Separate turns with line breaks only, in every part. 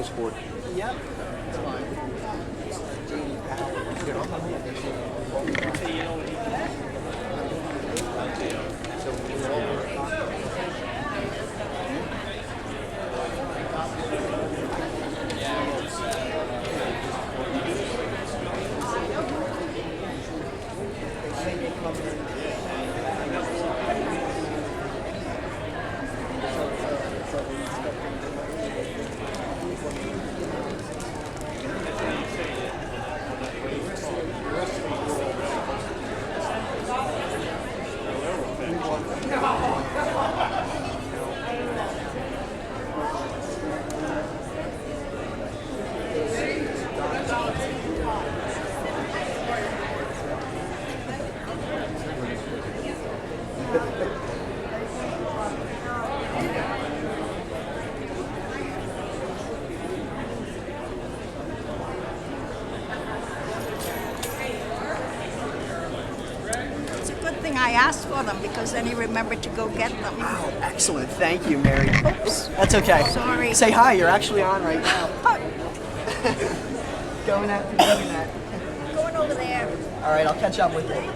close for it.
Yep. It's fine.
I asked for them because then he remembered to go get them.
Oh, excellent. Thank you, Mary. Oops. That's okay.
Sorry.
Say hi. You're actually on right now. Going after the internet.
Going over there.
All right, I'll catch up with you.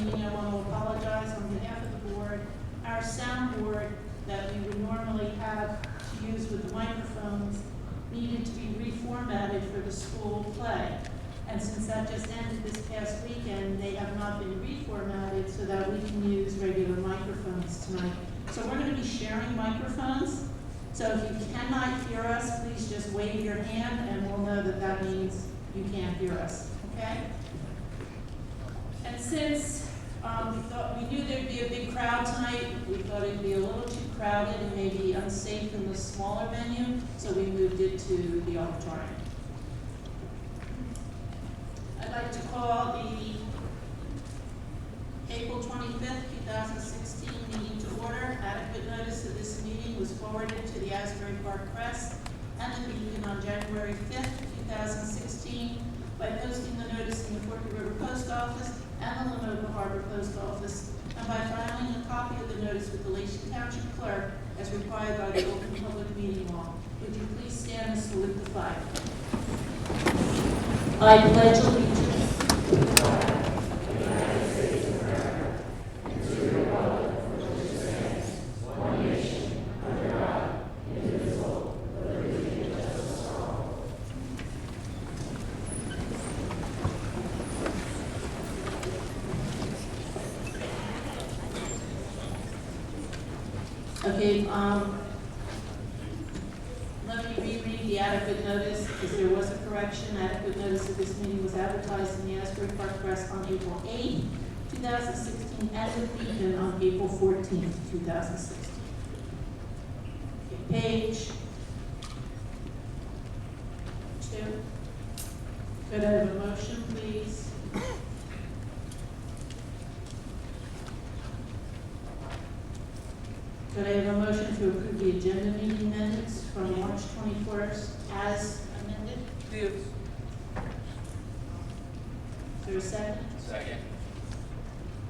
meeting, I want to apologize on behalf of the board. Our soundboard that we would normally have to use with the microphones needed to be reformatted for the school play. And since that just ended this past weekend, they have not been reformatted so that we can use regular microphones tonight. So we're going to be sharing microphones. So if you cannot hear us, please just wave your hand and we'll know that that means you can't hear us, okay? And since we knew there'd be a big crowd tonight, we thought it'd be a little too crowded and maybe unsafe in the smaller venue, so we moved it to the auditorium. I'd like to call the April 25th, 2016 meeting to order. Adequate notice of this meeting was forwarded to the Asbury Park Press and the Beacon on January 5th, 2016 by posting the notice in the Forked River Post Office and the Lenoka Harbor Post Office, and by filing a copy of the notice with the Lacey Township Clerk as required by the Open Public Meeting Law. Would you please stand and salute the flag? I pledge allegiance. Okay, let me reread the adequate notice, because there was a correction. Adequate notice of this meeting was advertised in the Asbury Park Press on April 8th, 2016, and the Beacon on April 14th, 2016. Okay, page 2. Could I have a motion, please? Could I have a motion to approve the agenda meeting minutes from March 21st as amended?
Move.
Is there a second?
Second.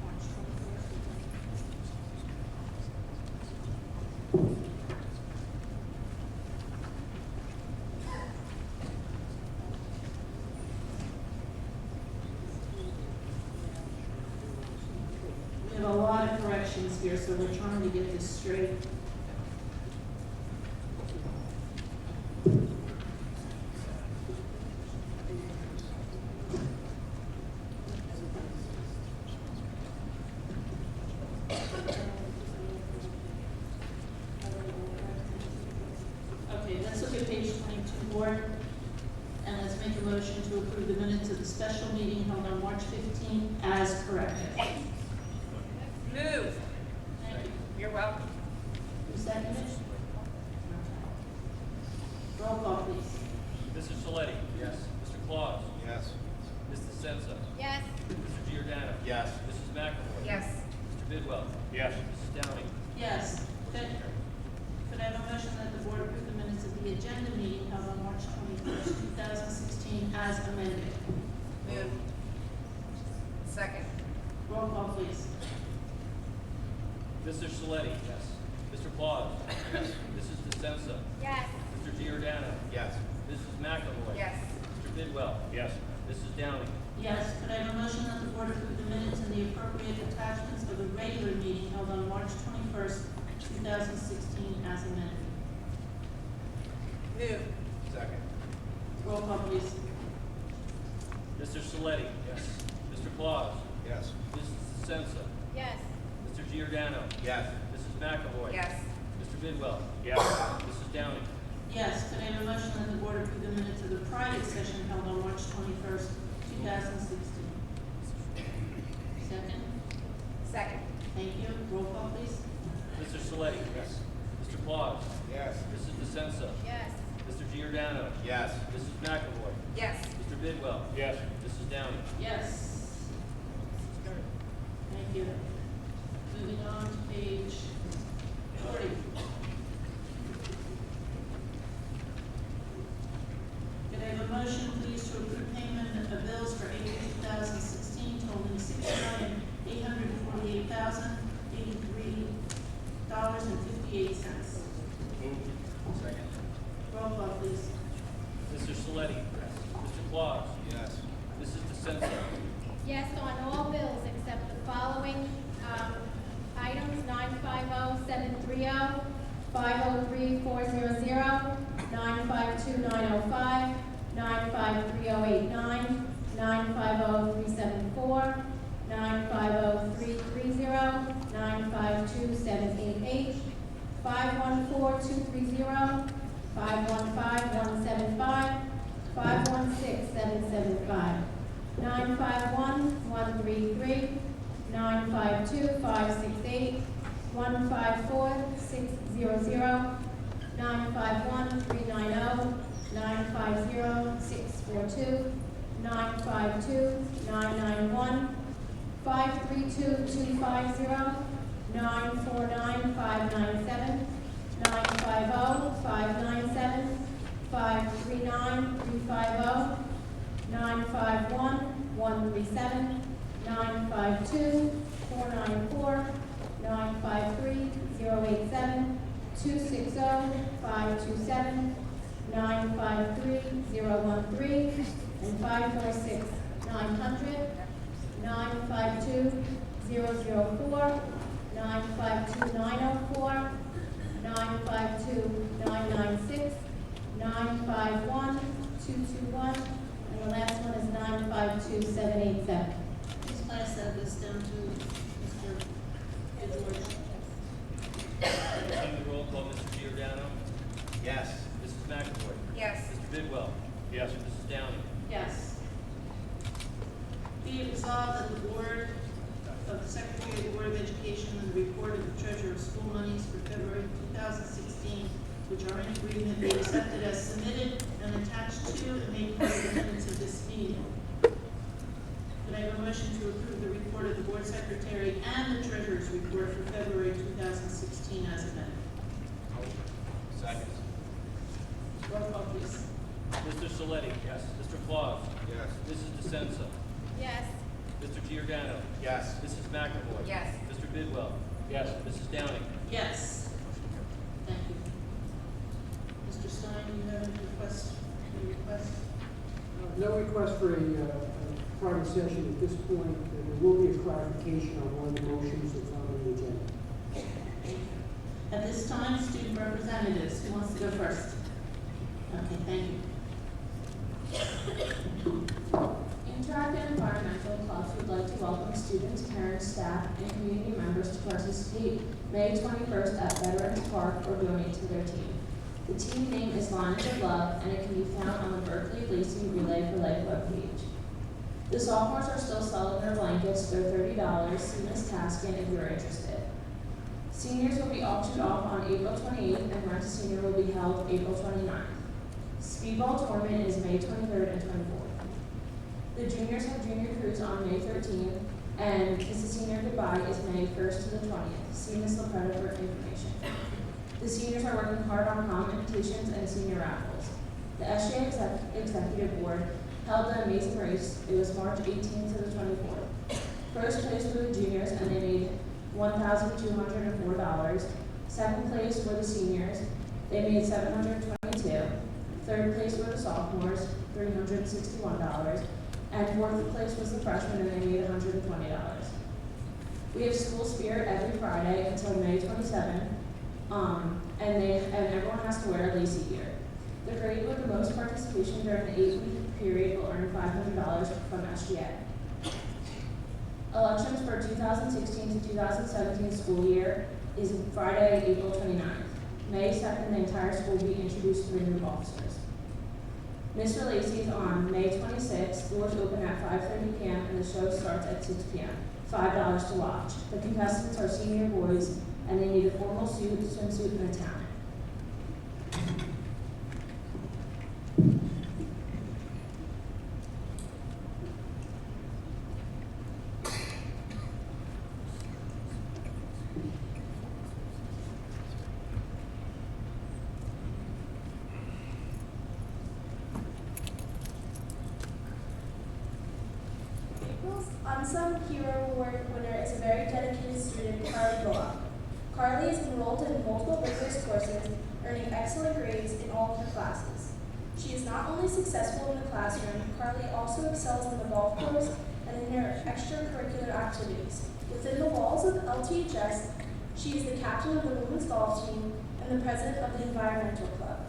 March 21st. We have a lot of corrections here, so we're trying to get this straight. Okay, let's look at page 22, board, and let's make a motion to approve the minutes of the special meeting held on March 15th as corrected.
Move.
Thank you.
You're welcome.
Who seconded? Okay. Roll call, please.
Mr. Saletti? Yes. Mr. Claus?
Yes.
Mrs. Senza?
Yes.
Mr. Giordano?
Yes.
Mrs. McAvoy?
Yes.
Mr. Bidwell?
Yes.
Mrs. Downing?
Yes. Could I have a motion that the board approve the minutes of the agenda meeting held on March 21st, 2016 as amended?
Move. Second.
Roll call, please.
Mr. Saletti? Yes. Mr. Claus? Yes. Mrs. DeSenza?
Yes.
Mr. Giordano?
Yes.
Mrs. McAvoy?
Yes.
Mr. Bidwell?
Yes.
Mrs. Downing?
Yes. Could I have a motion that the board approve the minutes and the appropriate attachments of the regular meeting held on March 21st, 2016 as amended?
Move.
Second.
Roll call, please.
Mr. Saletti? Yes. Mr. Claus?
Yes.
Mrs. DeSenza?
Yes.
Mr. Giordano?
Yes.
Mrs. McAvoy?
Yes.
Mr. Bidwell?
Yes.
Mrs. Downing?
Yes. Could I have a motion that the board approve the minutes of the private session held on March 21st, 2016? Second.
Second.
Thank you. Roll call, please.
Mr. Saletti? Yes. Mr. Claus?
Yes.
Mrs. DeSenza?
Yes.
Mr. Giordano?
Yes.
Mrs. McAvoy?
Yes.
Mr. Bidwell?
Yes.
Mrs. Downing?
Yes. Thank you. Moving on to page 40. Could I have a motion, please, to approve payment of bills for April 2016 totaling $6,848,083.58.
Second.
Roll call, please.
Mr. Saletti? Mr. Claus?
Yes.
Mrs. DeSenza?
Yes on all bills except the following 5030, 503-400, 952-905, 953-089, 950-374, 950-330, 952-788, 514-230, 515-175, 516-775, 951-133, 952-568, 154-600, 951-390, 950-642, 952-991, 532-250, 949-597, 950-597, 539-350, 951-137, 952-494, 953-087, 260-527, 953-013, and 546-900, 952-004, 952-904, 952-996, 951-221, and the last one is 952-787.
Please pass this down to Mr. George.
Having the roll call, Mr. Giordano.
Yes.
Mrs. McAvoy.
Yes.
Mr. Bidwell. Yes. Mrs. Downing.
Yes. Be it resolved that the Board of the Secretary of the Board of Education and the report of the Treasurer of School Monies for February 2016, which are in agreement, be accepted as submitted and attached to and made part of the minutes of this meeting. Could I have a motion to approve the report of the Board Secretary and the Treasurer's report for February 2016 as amended?
Second.
Roll call, please.
Mr. Saletti. Yes. Mr. Claus.
Yes.
Mrs. DeSenza.
Yes.
Mr. Giordano.
Yes.
Mrs. McAvoy.
Yes.
Mr. Bidwell. Yes. Mrs. Downing.
Yes. Thank you. Mr. Stein, do you have any requests?
No request for a private session at this point. There will be a clarification on one of the motions that's on the agenda.
At this time, student representatives, who wants to go first? Okay, thank you.
Interactive Environmental Clubs would like to welcome students, parents, staff, and community members to participate May 21st at Veterans Park or donate to their team. The team name is Lions of Love, and it can be found on the Berkeley Lacey Relay for Life webpage. The sophomores are still selling their blankets. They're $30. See Ms. Taskin if you're interested. Seniors will be auctioned off on April 28th, and Rent a Senior will be held April 29th. Speedball tournament is May 23rd and 24th. The juniors have junior cruise on May 13th, and Mrs. Senior Goodbye is May 1st to the 20th. See Ms. LaPretta for information. The seniors are working hard on prom invitations and senior raffles. The SJ Executive Board held the Amazing Race. It was March 18th to the 24th. First place were the juniors, and they made $1,204. Second place were the seniors. They made $722. Third place were the sophomores, $361. And fourth place was the freshmen, and they made $120. We have school spirit every Friday until May 27th, and everyone has to wear a Lacey gear. The grade with the most participation during the 8-week period will earn $500 from SGA. Elections for 2016 to 2017 school year is Friday, April 29th. May 2nd, the entire school will be introduced to the new officers. Mr. Lacey's on May 26th. Doors open at 5:30 p.m. and the show starts at 6 p.m. $5 to watch. The contestants are senior boys, and they need a formal suit, swimsuit, and a talent. April's Unsung Hero Award winner is a very dedicated student, Carly Bullock. Carly is enrolled in multiple rigorous courses, earning excellent grades in all of her classes. She is not only successful in the classroom, Carly also excels in the golf course and in her extracurricular activities. Within the walls of LTHS,
She is the captain of the women's golf team and the president of the environmental club.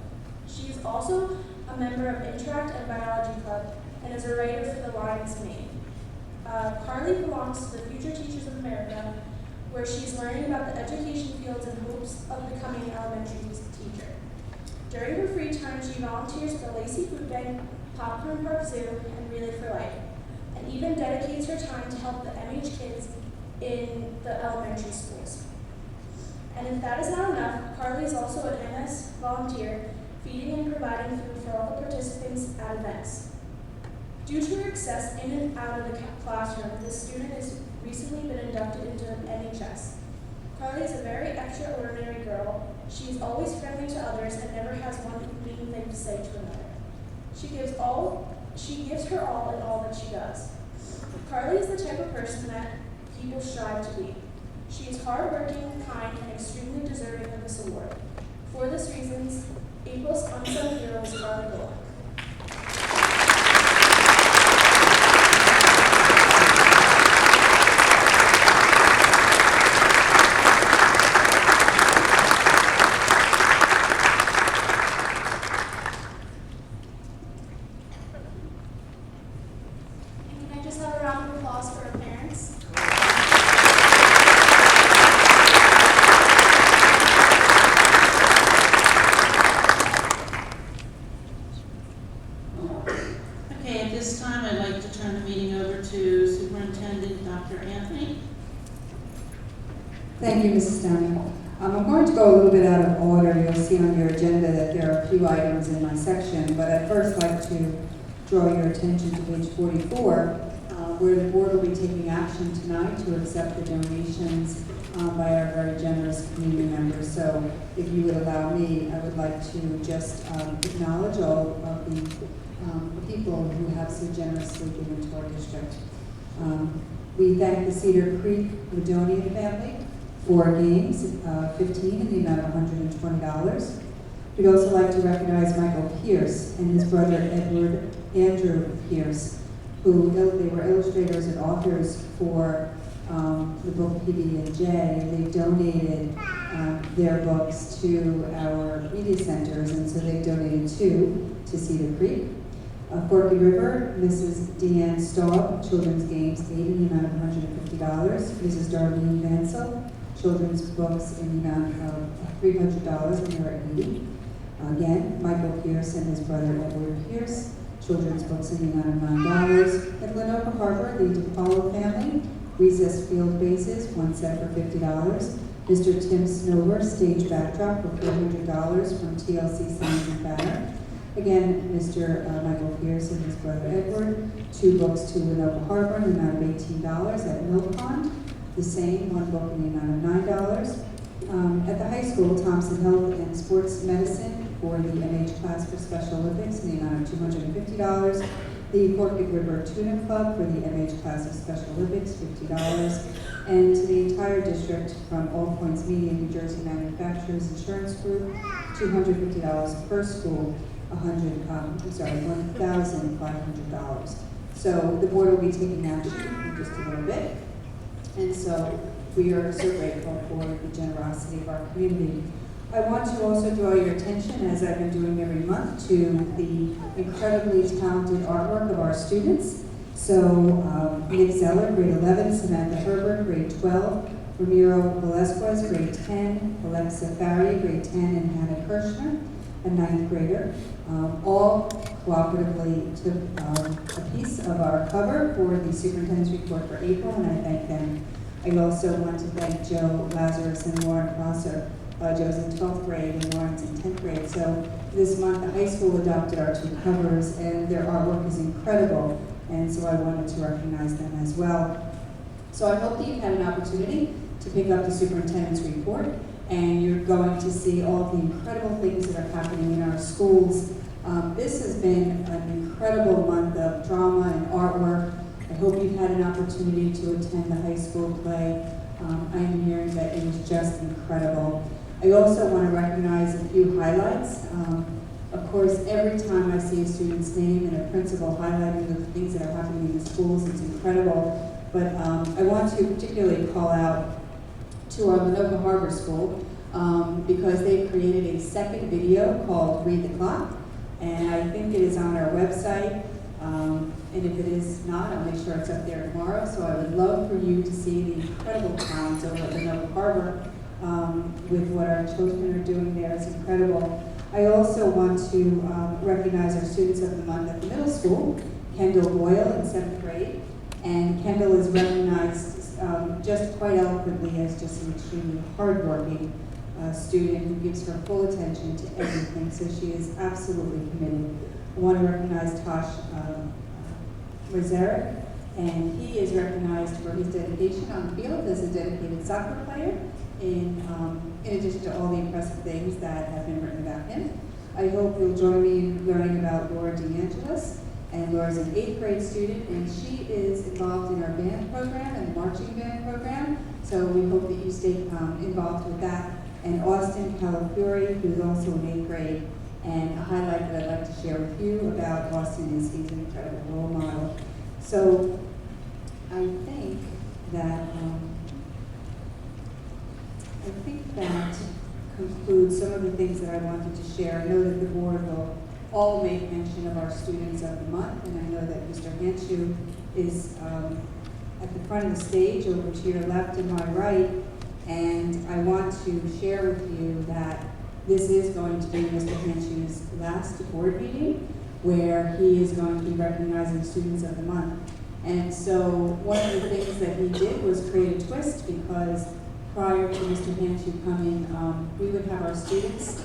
She is also a member of Interact and Biology Club and is a writer for the Lion's Mane. Carly belongs to the Future Teachers of America, where she is learning about the education fields in hopes of becoming an elementary teacher. During her free time, she volunteers at the Lacey Food Bank, Popcorn Park Zoo, and Relay for Life, and even dedicates her time to help the MH kids in the elementary schools. And if that is not enough, Carly is also an MS volunteer, feeding and providing food for all the participants at events. Due to her success in and out of the classroom, this student has recently been inducted into NHS. Carly is a very extraordinary girl. She is always friendly to others and never has one mean thing to say to another. She gives her all in all that she does. Carly is the type of person that people strive to be. She is hardworking, kind, and extremely deserving of this award. For this reason, April's Unsung Hero is Carly Bullock. Can I just have a round of applause for her parents?
Okay, at this time, I'd like to turn the meeting over to Superintendent Dr. Anthony.
Thank you, Mrs. Downey. I'm going to go a little bit out of order. You'll see on your agenda that there are a few items in my section, but I'd first like to draw your attention to page 44, where the board will be taking action tonight to accept the donations by our very generous community members. So if you would allow me, I would like to just acknowledge all of the people who have so generously given to our district. We thank the Cedar Creek Ladonian family for games, 15 in the amount of $120. We'd also like to recognize Michael Pierce and his brother Edward Andrew Pierce, who they were illustrators and authors for the book PB&J. They donated their books to our media centers, and so they donated two to Cedar Creek. Forky River, Mrs. Deanne Staub, Children's Games, 8 in the amount of $150. Mrs. Darlene Vansel, Children's Books in the amount of $300, and there are 80. Again, Michael Pierce and his brother Edward Pierce, Children's Books in the amount of $9. At Lenoka Harbor, the DePaulo family, recessed field bases, one set for $50. Mr. Tim Snover, stage backdrop for $400 from TLC Signs and Banner. Again, Mr. Michael Pierce and his brother Edward, 2 books to Lenoka Harbor in the amount of $18. At Mill Pond, the same, 1 book in the amount of $9. At the high school, Thompson Health and Sports Medicine for the MH class for Special Olympics in the amount of $250. The Forky River Tuna Club for the MH class of Special Olympics, $50. And to the entire district from All Points Media, New Jersey Manufacturers Insurance Group, $250 per school, $1,500. So the board will be taking action in just a little bit. And so we are so grateful for the generosity of our community. I want to also draw your attention, as I've been doing every month, to the incredibly talented artwork of our students. So Nick Zeller, grade 11, Samantha Herbert, grade 12, Ramiro Velasquez, grade 10, Alexa Farry, grade 10, and Hannah Kirshner, a 9th grader. All cooperatively took a piece of our cover for the superintendent's report for April, and I thank them. I also want to thank Joe Lazarus and Lauren Prosser. Joe's in 12th grade and Lauren's in 10th grade. So this month, the high school adopted our 2 covers, and their artwork is incredible, and so I wanted to recognize them as well. So I hope that you've had an opportunity to pick up the superintendent's report, and you're going to see all of the incredible things that are happening in our schools. This has been an incredible month of drama and artwork. I hope you've had an opportunity to attend the high school play. I am hearing that it was just incredible. I also want to recognize a few highlights. Of course, every time I see a student's name and a principal highlighting the things that are happening in the schools, it's incredible. But I want to particularly call out to our Lenoka Harbor School because they've created a second video called Read the Clock, and I think it is on our website. And if it is not, I'll make sure it's up there tomorrow. So I would love for you to see the incredible talent over at Lenoka Harbor with what our children are doing there. It's incredible. I also want to recognize our students of the month at the middle school, Kendall Boyle in 7th grade. And Kendall is recognized just quite eloquently as just an extremely hardworking student who gives her full attention to everything. So she is absolutely committed. I want to recognize Tosh Razerick, and he is recognized for his dedication on the field as a dedicated soccer player, in addition to all the impressive things that have been written about him. I hope you'll join me in learning about Laura DeAngelis. And Laura's an 8th grade student, and she is involved in our band program and the marching band program. So we hope that you stay involved with that. And Austin Calafuri, who is also in 8th grade. And a highlight that I'd like to share with you about Austin is he's an incredible role model. So I think that concludes some of the things that I wanted to share. I know that the board will all make mention of our students of the month, and I know that Mr. Hanshu is at the front of the stage over to your left and my right, and I want to share with you that this is going to be Mr. Hanshu's last board meeting where he is going to be recognizing students of the month. And so one of the things that he did was create a twist, because prior to Mr. Hanshu coming, we would have our students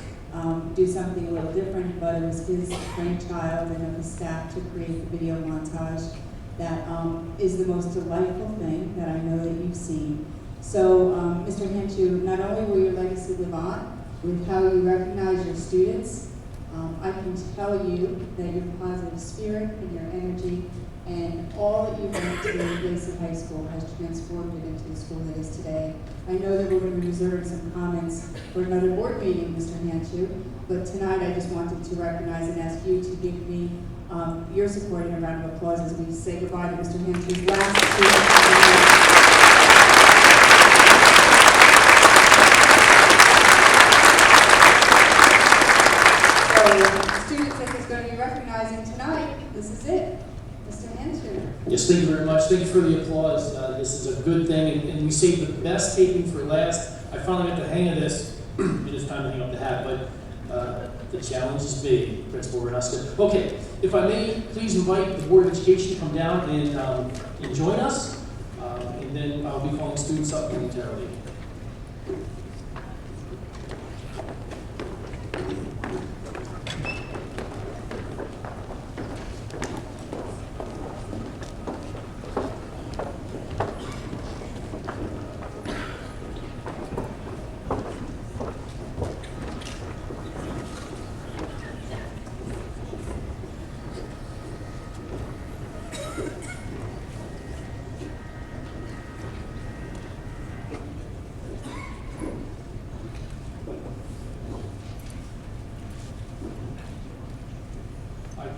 do something a little different, but it was his brainchild and of his staff to create the video montage that is the most delightful thing that I know that you've seen. So, Mr. Hanshu, not only will your legacy live on with how you recognize your students, I can tell you that your positive spirit and your energy and all that you bring to Lacey High School has transformed it into the school that is today. I know that we're going to be reserving some comments for another board meeting, Mr. Hanshu, but tonight I just wanted to recognize and ask you to give me your support and a round of applause as we say goodbye to Mr. Hanshu's last student. So, students that he's going to be recognizing tonight, this is it. Mr. Hanshu.
Yes, thank you very much. Thank you for the applause. This is a good thing, and we saved the best taping for last. I finally got the hang of this. It is time to hang up the hat, but the challenge is big, Principal Renuska. Okay, if I may, please invite the Board of Education to come down and join us, and then I'll be calling students up momentarily.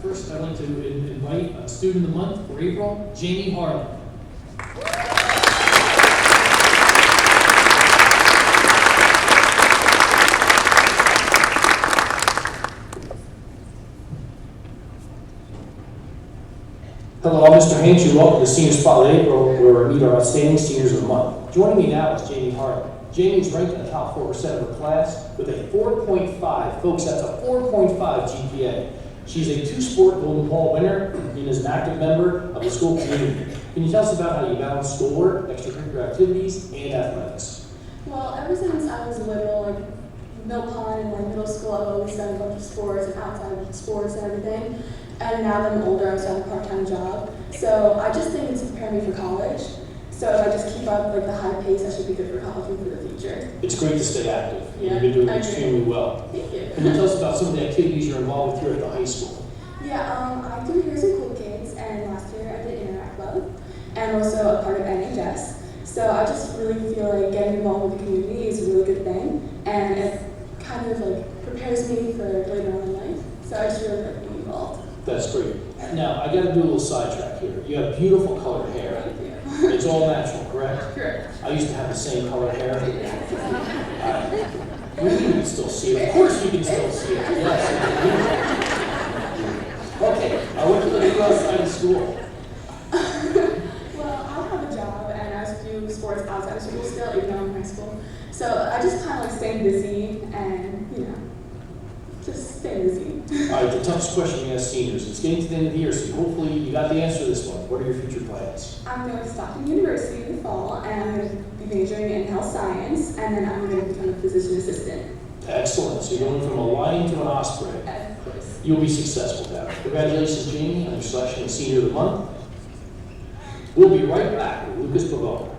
First, I'd like to invite Student of the Month for April, Jamie Harlan. Hello, I'm Mr. Hanshu. Welcome to Senior Spotlight April, where we meet our outstanding seniors of the month. Joining me now is Jamie Harlan. Jamie is ranked in the top 4% of her class with a 4.5. Folks, that's a 4.5 GPA. She's a 2-sport Golden Ball winner and is an active member of the school community. Can you tell us about how you balance schoolwork, extracurricular activities, and athletics?
Well, ever since I was little, like middle pond and like middle school, I've always done a bunch of sports and outside of sports and everything. And now that I'm older, I'm starting a part-time job. So I just think it's preparing me for college. So if I just keep up like the high pace, I should be good for college and for the future.
It's great to stay active.
Yeah,
You've been doing
I
extremely well.
Thank you.
Can you tell us about some of the activities you're involved with here at the high school?
Yeah, I do Here's Some Cool Kids, and last year I did Interact Club, and also a part of NHS. So I just really feel like getting involved with the community is a really good thing, and it kind of like prepares me for later on in life. So I just really like being involved.
That's great. Now, I got to do a little sidetrack here. You have beautiful colored hair.
Thank you.
It's all natural, correct?
Correct.
I used to have the same color hair. You can still see it. Of course you can still see it. Yes. Okay, what do you do outside of school?
Well, I have a job and I do sports outside of school still, even though I'm in high school. So I just kind of like stay busy and, just stay busy.
All right, the toughest question we ask seniors. It's getting to the end of the year, so hopefully you got the answer to this one. What are your future plans?
I'm going to Stockton University in the fall and I'm going to be majoring in health science and then I'm going to become a physician assistant.
Excellent. So you're going from a lion to an osprey.
Of course.
You'll be successful, Dad. Congratulations, Jamie, on your selection of Senior of the Month. We'll be right back with Lucas Pavone.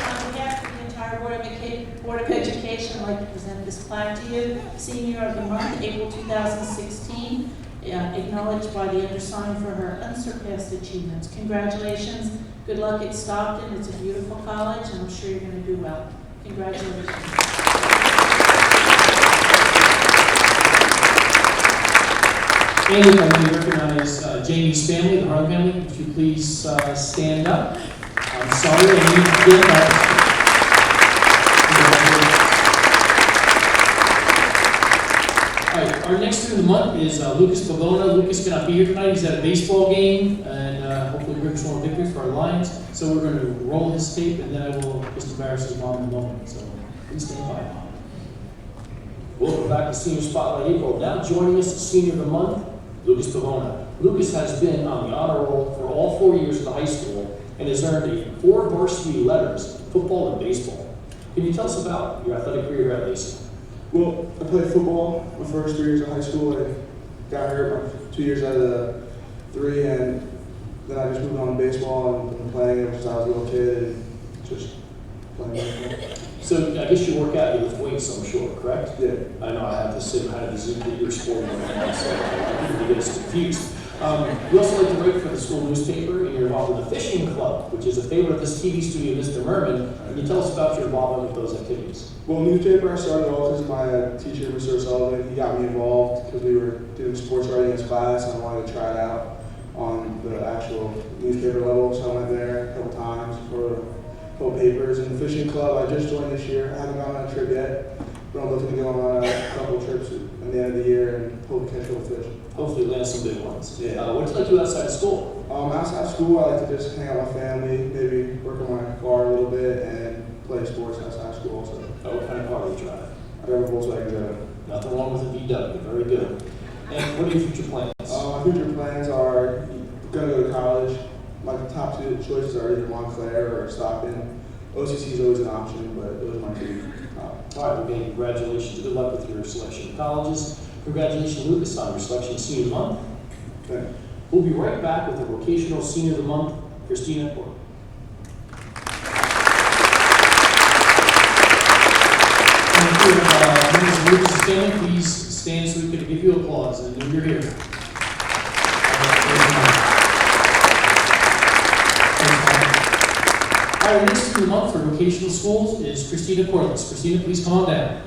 On behalf of the entire Board of Education, I'd like to present this plaque to you. Senior of the Month, April 2016, acknowledged by the undersigned for her unsurpassed achievements. Congratulations. Good luck at Stockton. It's a beautiful college, and I'm sure you're going to do well. Congratulations.
And if I may recognize Jamie's family, the Harlan family, would you please stand up? I'm sorry, I need to get that. All right, our next student of the month is Lucas Pavona. Lucas cannot be here tonight. He's at a baseball game, and hopefully brings one victory for our Lions. So we're going to roll his tape, and then I will just embarrass his mom in a moment. So please stand by. Welcome back to Senior Spotlight April. Now joining us as Senior of the Month, Lucas Pavona. Lucas has been on the honor roll for all 4 years of the high school and has earned 4 varsity letters, football and baseball. Can you tell us about your athletic career at Lacey?
Well, I played football my first 3 years of high school. I got hurt my 2 years out of the 3, and then I just moved on to baseball and been playing ever since I was a little kid and just playing baseball.
So I guess you work out, you lift weights, I'm sure, correct?
Yeah.
I know I have the same kind of disease that you're sporting right now, so I think you get us confused. You also like to write for the school newspaper, and you're involved with the fishing club, which is a favorite of this TV studio, Mr. Merman. Can you tell us about your involvement with those activities?
Well, newspaper I started off as my teacher, Mr. Sullivan. He got me involved because we were doing sports writing in his class, and I wanted to try it out on the actual newspaper level. So I went there a couple times for papers. And the fishing club I just joined this year. I haven't gone on a trip yet, but I'm looking to go on a couple trips at the end of the year and hope to catch a little fish.
Hopefully land some big ones.
Yeah.
What do you like to do outside of school?
Outside of school, I like to just hang out with my family, maybe work on my car a little bit, and play sports outside of school also.
What kind of car do you drive?
I have a Volkswagen Jetta.
Nothing wrong with a VW, very good. And what are your future plans?
My future plans are going to go to college. My top 2 choices are either Montclair or Stockton. OCC is always an option, but those are my 2 top.
All right, again, congratulations. Good luck with your selection of colleges. Congratulations, Lucas, on your selection of Senior of the Month.
Okay.
We'll be right back with the Vocational Senior of the Month, Christina Porter. Members of Lucas' family, please stand so we can give you applause and know you're here. Our next student of the month for vocational schools is Christina Corliss. Christina, please come on down.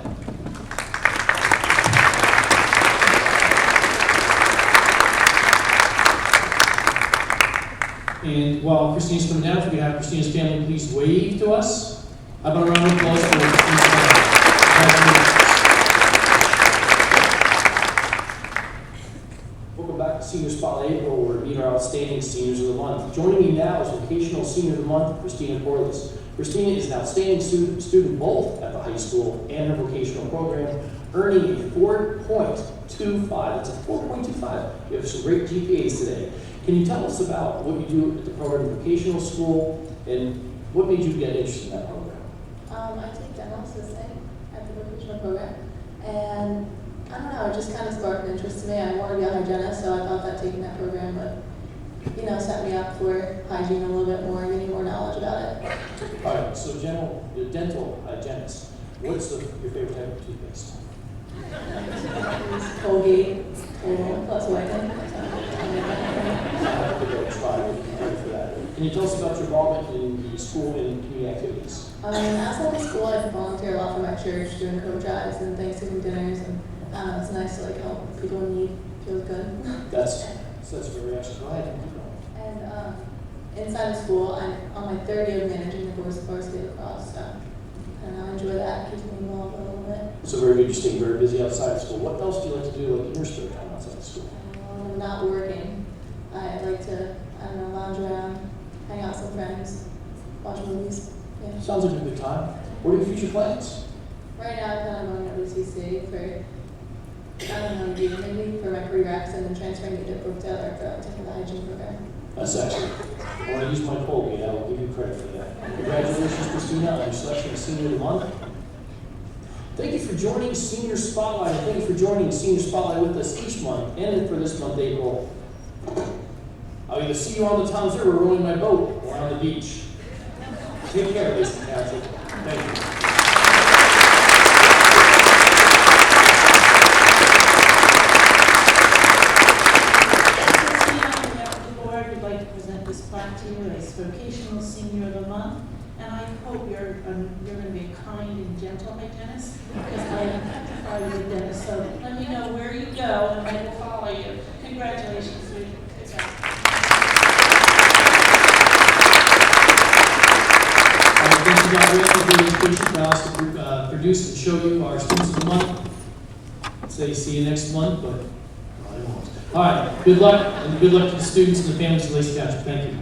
And while Christina's coming down, if we could have Christina's family please wave to us. How about a round of applause for Christina's family? Welcome back to Senior Spotlight April, where we meet our outstanding seniors of the month. Joining me now is Vocational Senior of the Month, Christina Corliss. Christina is an outstanding student both at the high school and her vocational program, earning a 4.25. That's a 4.25. You have some great GPAs today. Can you tell us about what you do at the program vocational school and what made you get interested in that program?
I take dental assisting at the vocational program, and I don't know, it just kind of sparked an interest to me. I wanted to be a hygienist, so I thought that taking that program would, set me up for hygiene a little bit more, getting more knowledge about it.
All right, so dental hygienist. What's your favorite type of toothpaste?
Colgate, plus whitening.
Can you tell us about your involvement in the school and community activities?
Outside of school, I volunteer a lot for my church, doing coat drives and Thanksgiving dinners, and it's nice to help people in need. feels good.
That's very excellent. Go ahead. Keep going.
And inside of school, I'm on my third year of managing the boys varsity lacrosse, so and I enjoy that. Keeps me involved a little bit.
So very good. You're staying very busy outside of school. What else do you like to do, like in your spare time outside of school?
When I'm not working, I like to, I don't know, lounge around, hang out with some friends, watch movies. Yeah.
Sounds like a good time. What are your future plans?
Right now, I plan on going to WCC for, I don't know, maybe for my prereqs and then transferring to Brookdale or taking the hygiene program.
That's excellent. I want to use my Colgate. I will give you credit for that. Congratulations, Christina, on your selection of Senior of the Month. Thank you for joining Senior Spotlight. And thank you for joining Senior Spotlight with us each month and for this month, April. I'll either see you on the Towns River rowing my boat or on the beach. Take care, Lacey Township. Thank you.
To you as Vocational Senior of the Month, and I hope you're going to be a kind and gentle hygienist, because I am part of the dentist, so let me know where you go and I will follow you. Congratulations, sweetie.
Thank you, Dr. Randall, for the education for us to produce and show you our students of the month. Say see you next month, but I won't. All right, good luck, and good luck to the students and the families of Lacey Township. Thank you.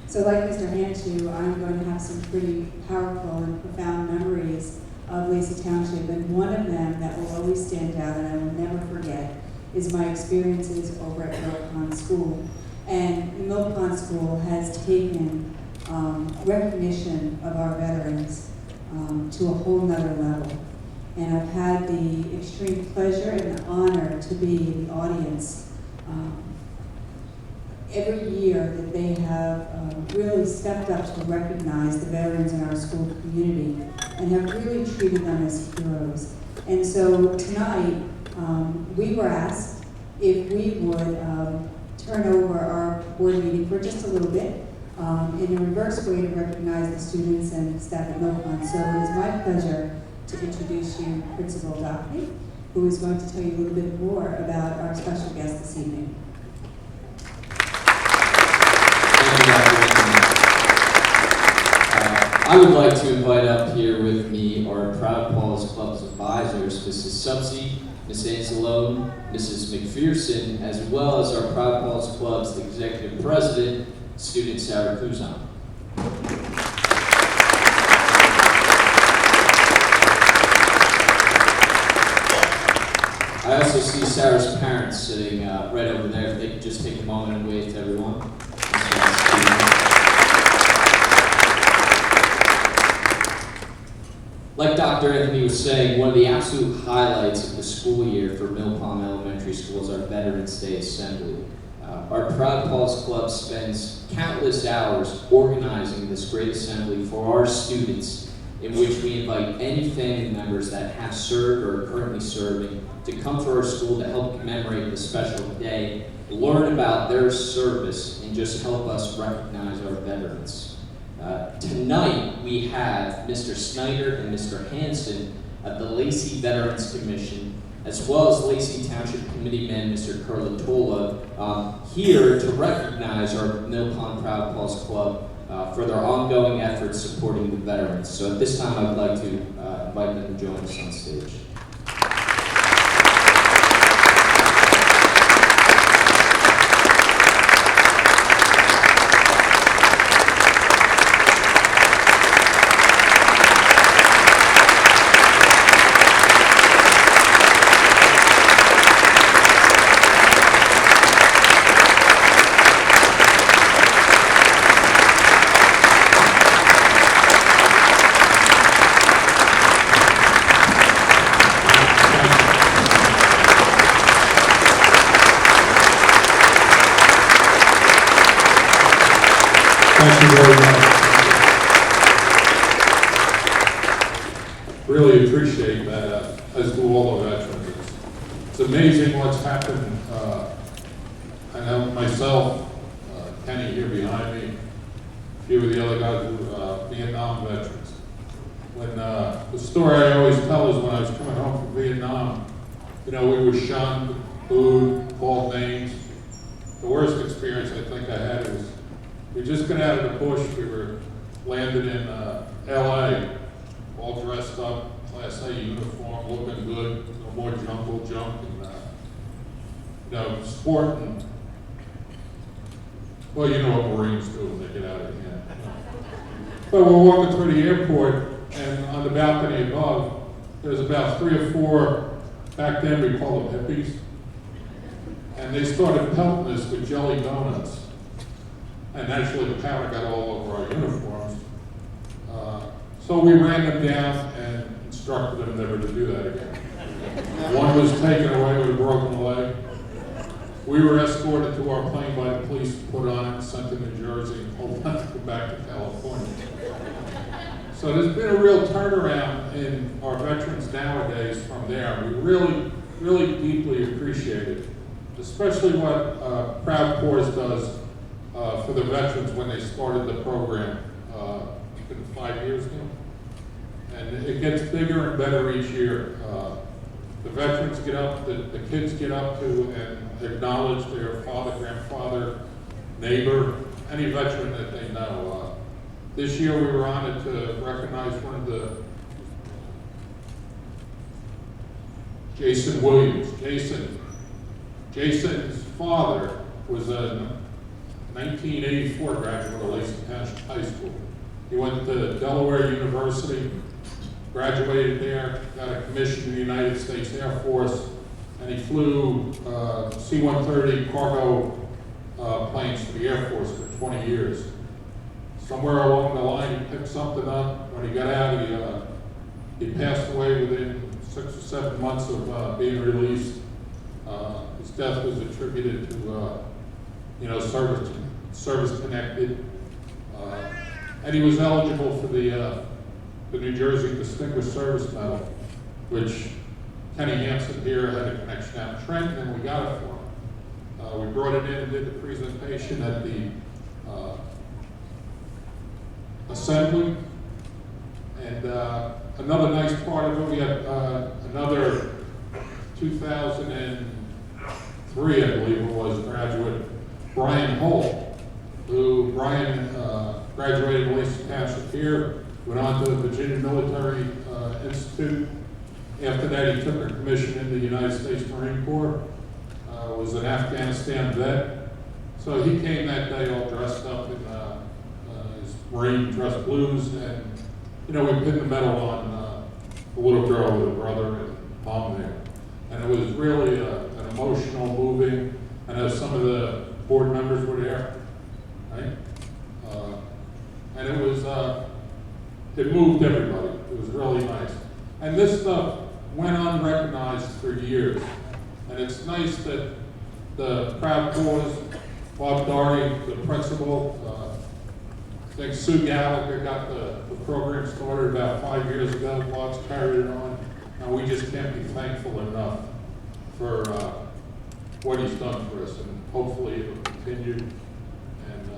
So like Mr. Hanchu, I'm going to have some pretty powerful and profound memories of Lacey Township, and one of them that will always stand out and I will never forget is my experiences over at Mill Pond School. And Mill Pond School has taken recognition of our veterans to a whole nother level. And I've had the extreme pleasure and the honor to be in the audience every year that they have really stepped up to recognize the veterans in our school community and have really treated them as heroes. And so tonight, we were asked if we would turn over our board meeting for just a little bit in a reverse way to recognize the students and staff at Mill Pond. So it is my pleasure to introduce you Principal Dockery, who is going to tell you a little bit more about our special guest this evening.
I would like to invite up here with me our Proud Paws Club's advisors, Mrs. Subsey, Ms. Anzalone, Mrs. McPherson, as well as our Proud Paws Club's executive president, student Sarah Kuzan. I also see Sarah's parents sitting right over there. If they could just take a moment and wave to everyone. Like Dr. Anthony was saying, one of the absolute highlights of the school year for Mill Pond Elementary School is our Veterans Day Assembly. Our Proud Paws Club spends countless hours organizing this great assembly for our students, in which we invite any family members that have served or are currently serving to come to our school to help commemorate this special day, learn about their service, and just help us recognize our veterans. Tonight, we have Mr. Snyder and Mr. Hanson of the Lacey Veterans Commission, as well as Lacey Township Committeeman Mr. Curlatola, here to recognize our Mill Pond Proud Paws Club for their ongoing efforts supporting the veterans. So at this time, I would like to invite them to join us on stage.
Thank you very much. Really appreciate that, as do all the veterans. It's amazing what's happened. I know myself, Kenny here behind me, few of the other guys were Vietnam veterans. When the story I always tell is when I was coming home from Vietnam, you know, we were shunned, booed, called names. The worst experience I think I had was we just got out of the bush. We were landed in L.A., all dressed up, Class A uniform, looking good, no more jungle junk, and you know, sport and, well, you know what Marines do when they get out of hand. But we're walking through the airport, and on the balcony above, there's about 3 or 4, back then we called them hippies, and they started pelting us with jelly donuts. And actually the powder got all over our uniforms. So we ran them down and instructed them never to do that again. One was taken away with a broken leg. We were escorted to our plane by the police, put on it, sent to New Jersey, and told not to go back to California. So there's been a real turnaround in our veterans nowadays from there. We really, really deeply appreciate it, especially what Proud Pours does for the veterans when they started the program. It's been 5 years now. And it gets bigger and better each year. The veterans get up, the kids get up to and acknowledge their father, grandfather, neighbor, any veteran that they know. This year we were honored to recognize one of the, Jason Williams. Jason's father was a 1984 graduate of Lacey Township High School. He went to Delaware University, graduated there, got a commission in the United States Air Force, and he flew C-130 cargo planes for the Air Force for 20 years. Somewhere along the line, he picked something up. When he got out, he passed away within 6 or 7 months of being released. His death was attributed to, you know, service connected, and he was eligible for the New Jersey Distinguished Service Medal, which Kenny Hansen here had a connection out in Trenton, and we got it for him. We brought it in and did the presentation at the assembly, and another nice part of it, we had another 2003, I believe it was, graduate, Brian Holt, who graduated Lacey Township here, went on to the Virginia Military Institute. After that, he took a commission in the United States Marine Corps, was an Afghanistan vet. So he came that day all dressed up in his Marine dress blues, and you know, we pinned the medal on a little girl with a brother and mom there. And it was really an emotional, moving, and as some of the board members were there, right? And it was, it moved everybody. It was really nice. And this stuff went unrecognized for years. And it's nice that the Proud Pours, Bob Doherty, the principal, I think Sue Gallagher got the program started about 5 years ago. Bob's carried it on. And we just can't be thankful enough for what he's done for us. And hopefully it'll continue. And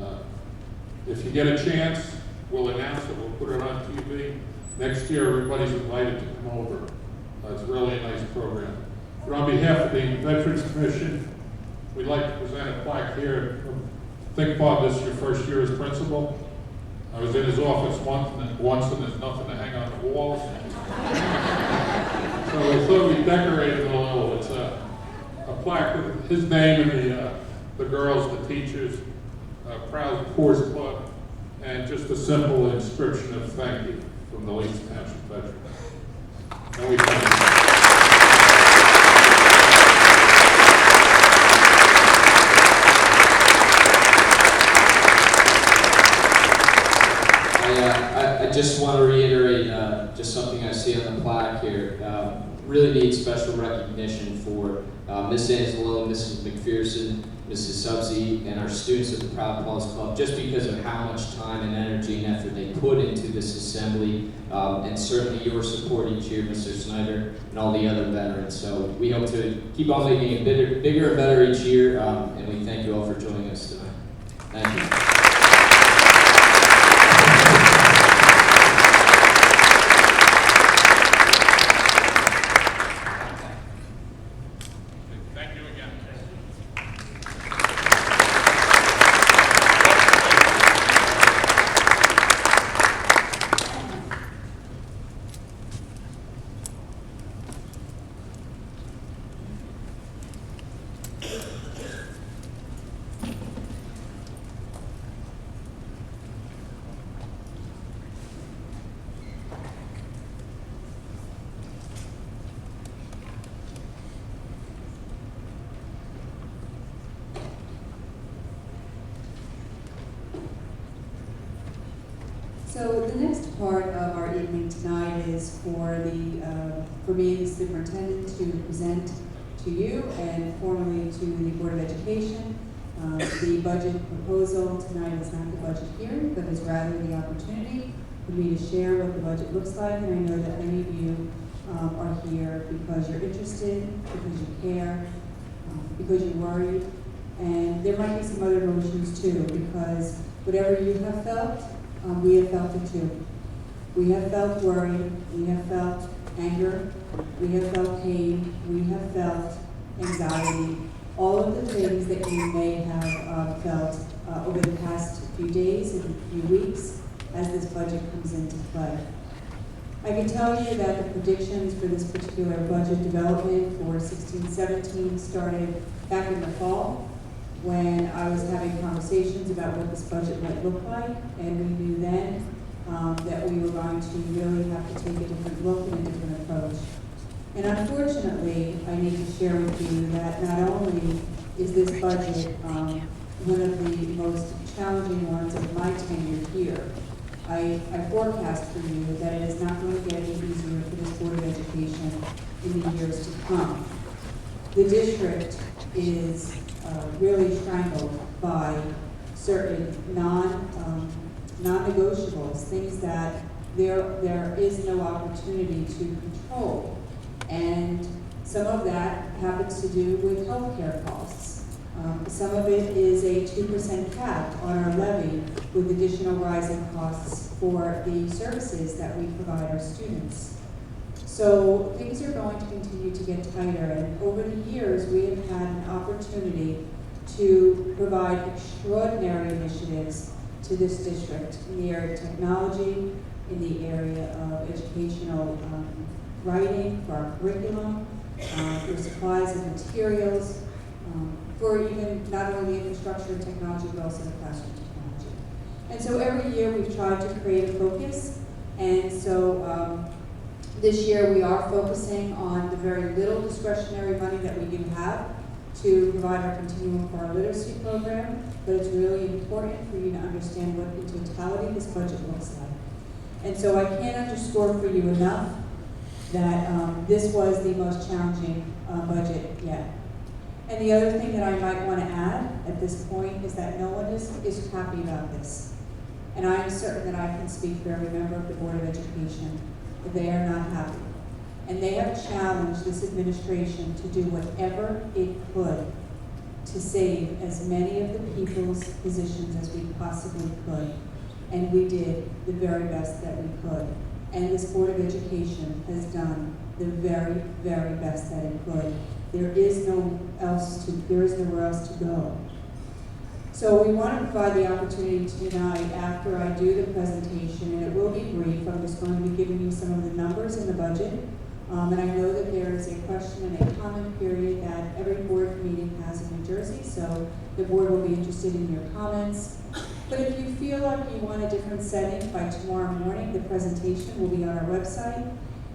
if you get a chance, we'll announce it. We'll put it on TV. Next year, everybody's invited to come over. It's really a nice program. But on behalf of the Veterans Commission, we'd like to present a plaque here. I think, Bob, this is your first year as principal. I was in his office once, and there's nothing to hang on the walls. So we thought we'd decorate it a little. It's a plaque with his name and the girls, the teachers, Proud Pours Club, and just a simple inscription of thank you from the Lacey Township veterans. And we thank you.
I just want to reiterate just something I see on the plaque here. Really need special recognition for Miss Angelo, Mrs. McPherson, Mrs. Subsey, and our students at the Proud Paws Club, just because of how much time and energy and effort they put into this assembly, and certainly your support each year, Mr. Snyder, and all the other veterans. So we hope to keep on making it bigger and better each year, and we thank you all for joining us tonight. Thank you.
the next part of our evening tonight is for me, the superintendent, to present to you and formally to the Board of Education. The budget proposal tonight is not the budget hearing, but is rather the opportunity for me to share what the budget looks like. And I know that many of you are here because you're interested, because you care, because you're worried. And there might be some other emotions too, because whatever you have felt, we have felt it too. We have felt worry, we have felt anger, we have felt pain, we have felt anxiety, all of the things that you may have felt over the past few days and few weeks as this budget comes into play. I can tell you that the predictions for this particular budget development for 16-17 started back in the fall when I was having conversations about what this budget might look like, and we knew then that we were going to really have to take a different look and a different approach. And unfortunately, I need to share with you that not only is this budget one of the most challenging ones of my tenure here, I forecast for you that it is not going to get any easier for this Board of Education in the years to come. The district is really strangled by certain non-negotiables, things that there is no opportunity to control. And some of that happens to do with healthcare costs. Some of it is a 2% cap on our levy with additional rising costs for the services that we provide our students. So things are going to continue to get tighter, and over the years we have had an opportunity to provide extraordinary initiatives to this district in the area of technology, in the area of educational writing, for our curriculum, for supplies and materials, for even not only infrastructure and technology, but also the classroom technology. And so every year we've tried to create a focus, and so this year we are focusing on the very little discretionary money that we do have to provide our continuum for our literacy program, but it's really important for you to understand what in totality this budget looks like. And so I can't underscore for you enough that this was the most challenging budget yet. And the other thing that I might want to add at this point is that no one is happy about this. And I am certain that I can speak for every member of the Board of Education that they are not happy. And they have challenged this administration to do whatever it could to save as many of the people's positions as we possibly could. And we did the very best that we could. And this Board of Education has done the very, very best that it could. There is nowhere else to go. So we want to provide the opportunity tonight, after I do the presentation, and it will be brief. I'm just going to be giving you some of the numbers in the budget. And I know that there is a question and a comment period that every board meeting has in New Jersey, so the board will be interested in your comments. But if you feel like you want a different setting, by tomorrow morning, the presentation will be on our website,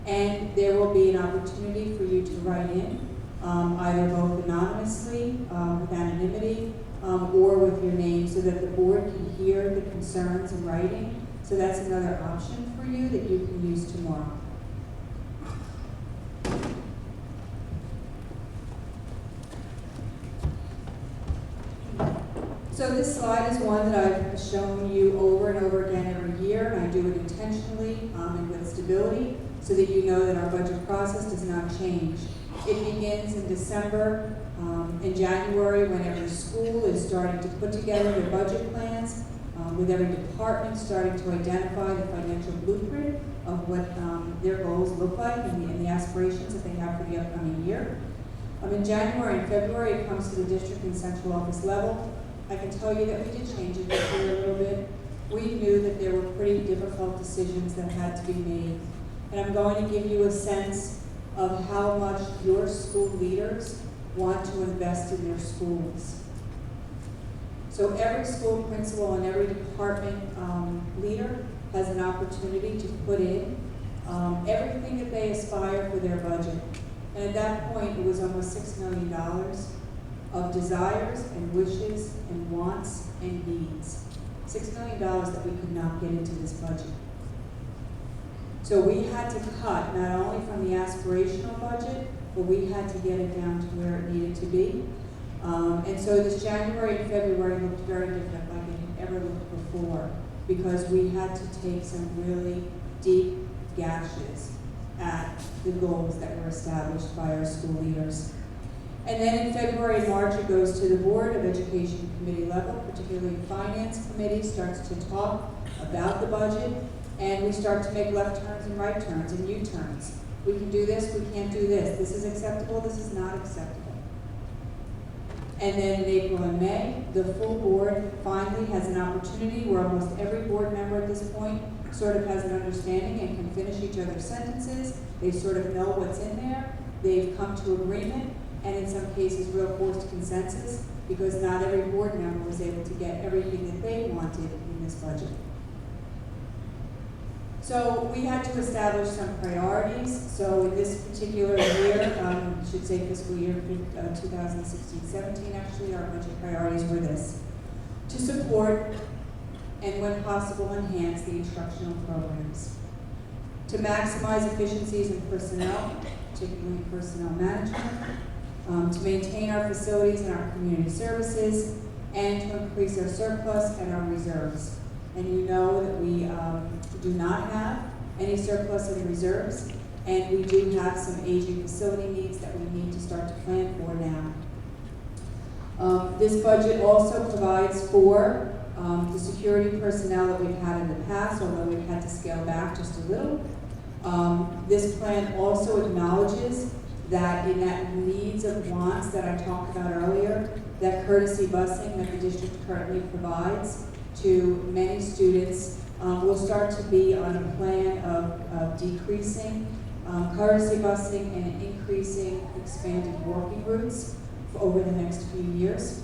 and there will be an opportunity for you to write in, either both anonymously, with anonymity, or with your name, so that the board can hear the concerns in writing. So that's another option for you that you can use tomorrow. So this slide is one that I've shown you over and over again every year, and I do it intentionally and with stability so that you know that our budget process does not change. It begins in December, in January, when every school is starting to put together their budget plans, with every department starting to identify the financial blueprint of what their goals look like and the aspirations that they have for the upcoming year. In January and February, it comes to the district and central office level. I can tell you that we did change it this year a little bit. We knew that there were pretty difficult decisions that had to be made. And I'm going to give you a sense of how much your school leaders want to invest in their schools. So every school principal and every department leader has an opportunity to put in everything that they aspire for their budget. And at that point, it was almost $6 million of desires and wishes and wants and needs. $6 million that we could not get into this budget. So we had to cut not only from the aspirational budget, but we had to get it down to where it needed to be. And so this January and February looked very different like it ever looked before, because we had to take some really deep gashes at the goals that were established by our school leaders. And then in February and March, it goes to the Board of Education Committee level, particularly the Finance Committee starts to talk about the budget, and we start to make left turns and right turns and U-turns. We can do this, we can't do this. This is acceptable, this is not acceptable. And then in April and May, the full board finally has an opportunity where almost every board member at this point sort of has an understanding and can finish each other's sentences. They sort of know what's in there. They've come to agreement, and in some cases, real forced consensus, because not every board member was able to get everything that they wanted in this budget. So we had to establish some priorities. So in this particular year, I should say fiscal year 2016-17, actually, our budget priorities were this: to support and, when possible, enhance the instructional programs; to maximize efficiencies in personnel, particularly personnel management; to maintain our facilities and our community services; and to increase our surplus and our reserves. And you know that we do not have any surplus and reserves, and we do have some aging facility needs that we need to start to plan for now. This budget also provides for the security personnel that we've had in the past, although we've had to scale back just a little. This plan also acknowledges that in that needs of wants that I talked about earlier, that courtesy busing that the district currently provides to many students will start to be on a plan of decreasing courtesy busing and increasing expanded walking routes over the next few years.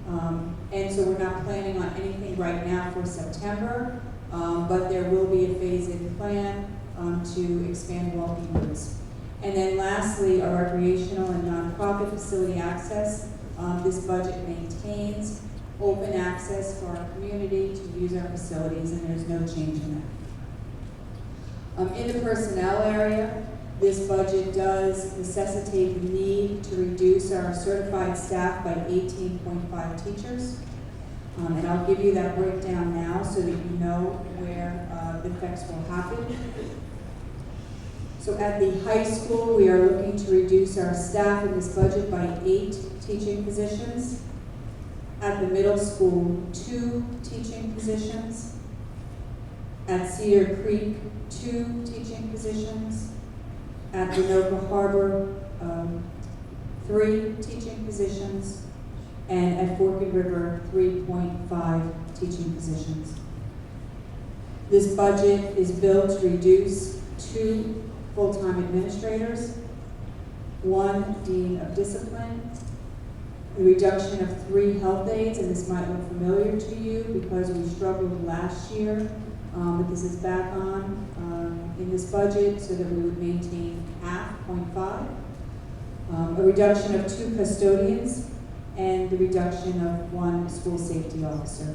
And so we're not planning on anything right now for September, but there will be a phase-in plan to expand walking routes. And then lastly, our recreational and nonprofit facility access. This budget maintains open access for our community to use our facilities, and there's no change in that. In the personnel area, this budget does necessitate the need to reduce our certified staff by 18.5 teachers. And I'll give you that breakdown now so that you know where the effects will happen. So at the high school, we are looking to reduce our staff in this budget by 8 teaching positions. At the middle school, 2 teaching positions. At Cedar Creek, 2 teaching positions. At Winoka Harbor, 3 teaching positions. And at Forked River, 3.5 teaching positions. This budget is built to reduce 2 full-time administrators, 1 dean of discipline, the reduction of 3 health aides, and this might look familiar to you because we struggled last year, but this is back on in this budget so that we would maintain half, 0.5. A reduction of 2 custodians, and the reduction of 1 school safety officer.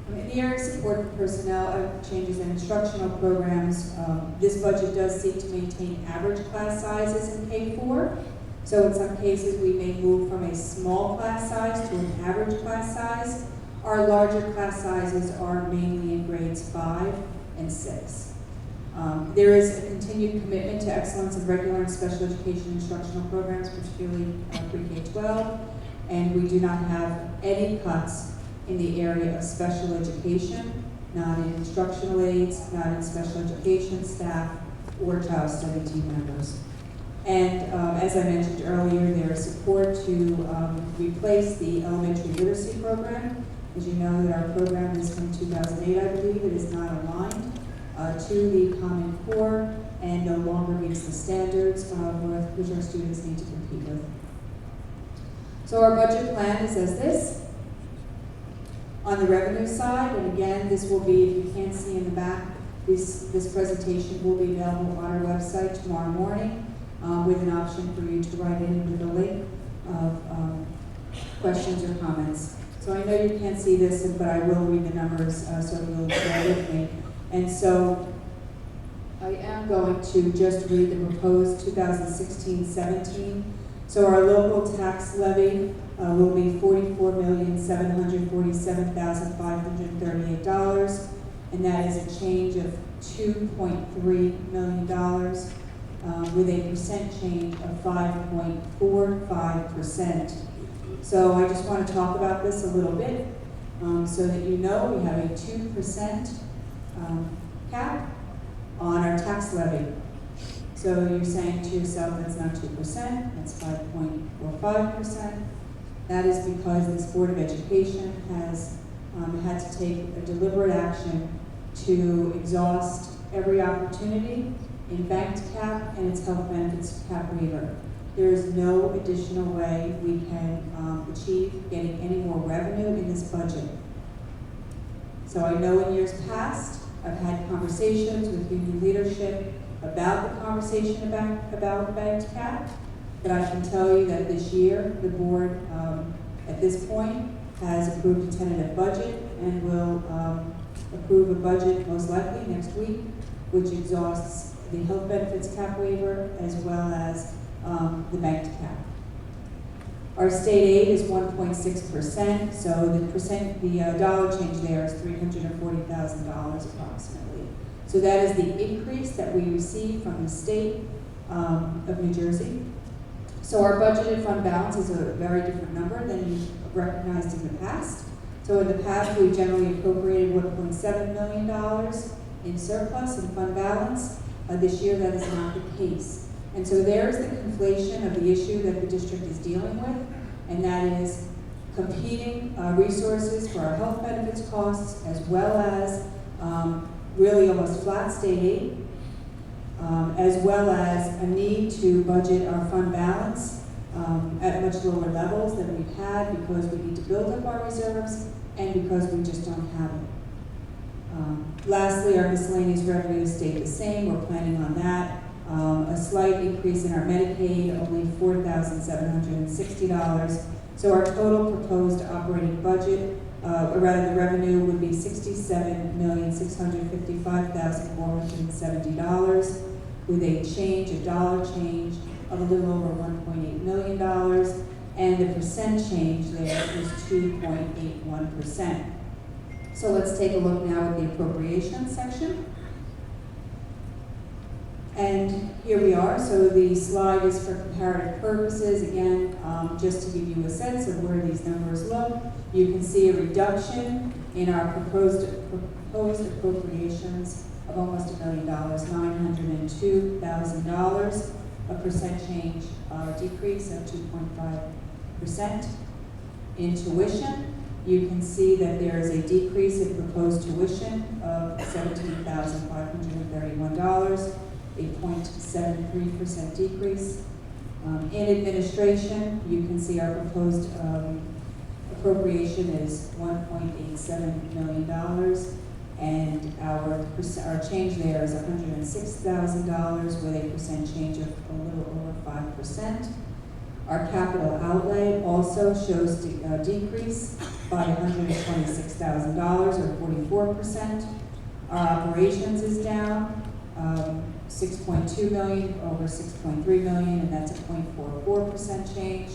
In the area of support for personnel changes and instructional programs, this budget does seek to maintain average class sizes in K-4. So in some cases, we may move from a small class size to an average class size. Our larger class sizes are mainly in grades 5 and 6. There is a continued commitment to excellence in regular and special education instructional programs, particularly pre-K-12, and we do not have any cuts in the area of special education, not in instructional aides, not in special education staff, or child study team members. And as I mentioned earlier, there is support to replace the elementary literacy program. As you know, that our program is from 2008, I believe. It is not aligned to the Common Core and no longer meets the standards which our students need to compete with. So our budget plan is as this. On the revenue side, and again, this will be, if you can't see in the back, this presentation will be available on our website tomorrow morning with an option for you to write in with a link of questions or comments. So I know you can't see this, but I will read the numbers, so you'll bear with me. And so I am going to just read the proposed 2016-17. So our local tax levy will be $44,747,538, and that is a change of $2.3 million with a percent change of 5.45%. So I just want to talk about this a little bit so that you know we have a 2% cap on our tax levy. So you're saying to yourself, that's not 2%, that's 5.45%. That is because this Board of Education has had to take a deliberate action to exhaust every opportunity in banked cap and its health benefits cap waiver. There is no additional way we can achieve getting any more revenue in this budget. So I know in years past, I've had conversations with union leadership about the conversation about banked cap, but I can tell you that this year, the board, at this point, has approved a tentative budget and will approve a budget most likely next week, which exhausts the health benefits cap waiver as well as the banked cap. Our state aid is 1.6%, so the dollar change there is $340,000 approximately. So that is the increase that we receive from the state of New Jersey. So our budgeted fund balance is a very different number than you've recognized in the past. So in the past, we generally appropriated $1.7 million in surplus and fund balance. This year, that is not the case. And so there's the conflation of the issue that the district is dealing with, and that is competing resources for our health benefits costs, as well as really almost flat state aid, as well as a need to budget our fund balance at much lower levels than we've had because we need to build up our reserves and because we just don't have it. Lastly, our miscellaneous revenues stayed the same. We're planning on that. A slight increase in our Medicaid, only $4,760. So our total proposed operating budget, or rather the revenue, would be $67,655,470 with a change, a dollar change of a little over $1.8 million, and the percent change there is 2.81%. So let's take a look now at the appropriations section. And here we are. So the slide is for comparative purposes. Again, just to give you a sense of where these numbers look, you can see a reduction in our proposed appropriations of almost $1 million, $902,000, a percent change decrease of 2.5%. In tuition, you can see that there is a decrease in proposed tuition of $17,531, a 0.73% decrease. In administration, you can see our proposed appropriation is $1.87 million, and our change there is $106,000 with a percent change of a little over 5%. Our capital outlay also shows a decrease by $126,000 or 44%. Our operations is down 6.2 million over 6.3 million, and that's a 0.44% change.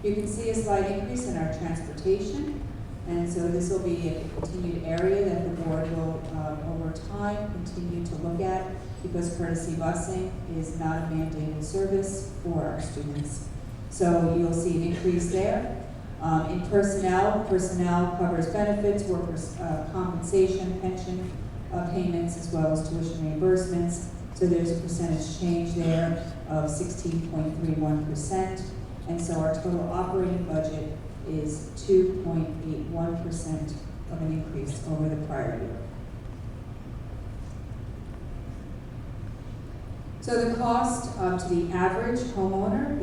You can see a slight increase in our transportation, and so this will be a continued area that the board will, over time, continue to look at because courtesy busing is not a mandated service for our students. So you'll see an increase there. In personnel covers benefits, workers' compensation, pension payments, as well as tuition reimbursements. So there's a percentage change there of 16.31%. And so our total operating budget is 2.81% of an increase over the prior year. So the cost to the average homeowner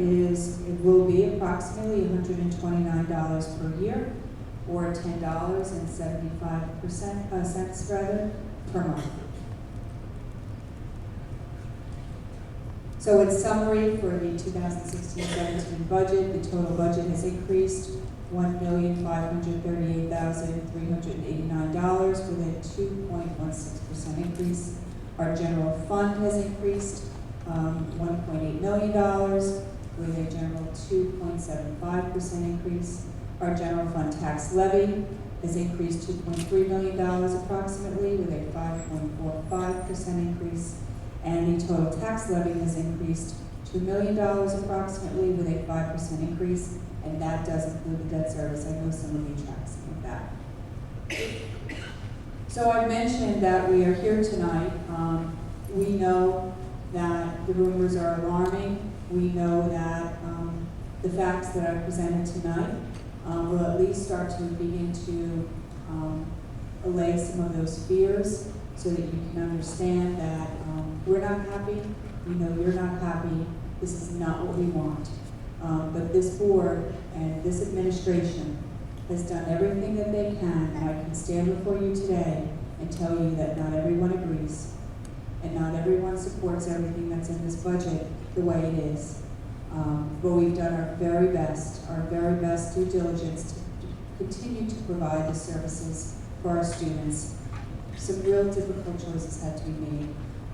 will be approximately $129 per year, or $10.75 per month. So in summary, for the 2016-17 budget, the total budget has increased $1,538,389 with a 2.16% increase. Our general fund has increased $1.8 million with a general 2.75% increase. Our general fund tax levy has increased $2.3 million approximately with a 5.45% increase. And the total tax levy has increased $2 million approximately with a 5% increase, and that does include the debt service. I know some of you track some of that. So I mentioned that we are here tonight. We know that the rumors are alarming. We know that the facts that I presented tonight will at least start to begin to allay some of those fears so that you can understand that we're not happy. We know you're not happy. This is not what we want. But this board and this administration has done everything that they can, and I can stand before you today and tell you that not everyone agrees, and not everyone supports everything that's in this budget the way it is. But we've done our very best due diligence to continue to provide the services for our students. Some real difficult choices had to be made.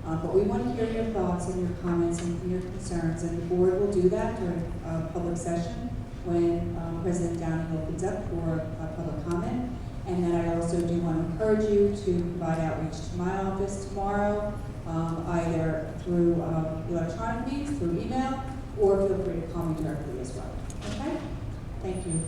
But we want to hear your thoughts and your comments and your concerns, and the board will do that during public session when President Downing opens up for public comment. And then I also do want to encourage you to provide outreach to my office tomorrow, either through electronic means, through email, or feel free to call me directly as well. Okay? Thank you.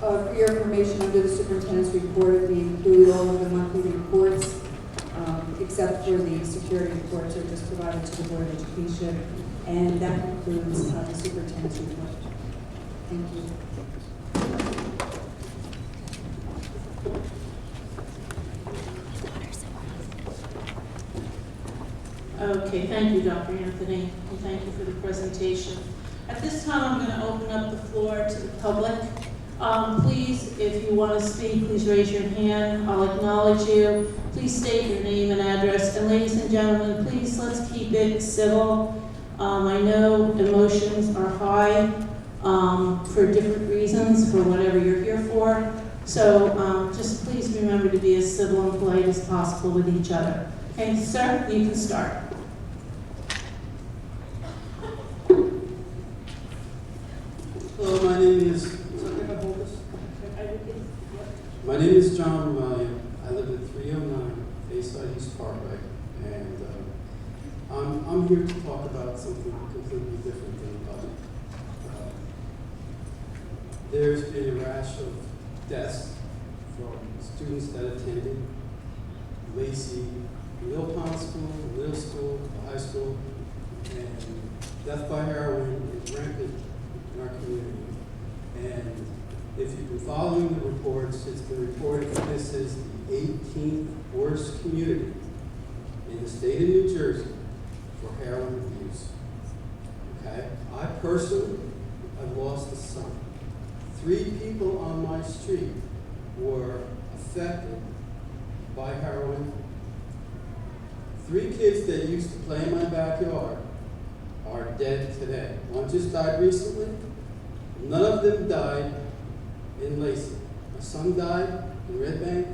For your information, under the superintendent's report, we include all of the monthly reports, except for the security reports are just provided to the Board of Education, and that concludes the superintendent's report. Thank you.
Okay, thank you, Dr. Anthony, and thank you for the presentation. At this time, I'm going to open up the floor to the public. Please, if you want to speak, please raise your hand. I'll acknowledge you. Please state your name and address. And ladies and gentlemen, please let's keep it civil. I know emotions are high for different reasons, for whatever you're here for. So just please remember to be as civil and polite as possible with each other. Okay, sir, you can start.
Hello, my name is John Romaglia. I live at 309 Bayside East Parkway, and I'm here to talk about something completely different than the budget. There's been a rash of deaths from students that attended Lacey Middle Pond School, middle school, high school, and death by heroin is rampant in our community. And if you've been following the reports, it's been reported that this is the 18th worst community in the state of New Jersey for heroin abuse. Okay? I personally have lost a son. 3 people on my street were affected by heroin. 3 kids that used to play in my backyard are dead today. One just died recently. None of them died in Lacey. My son died in Red Bank,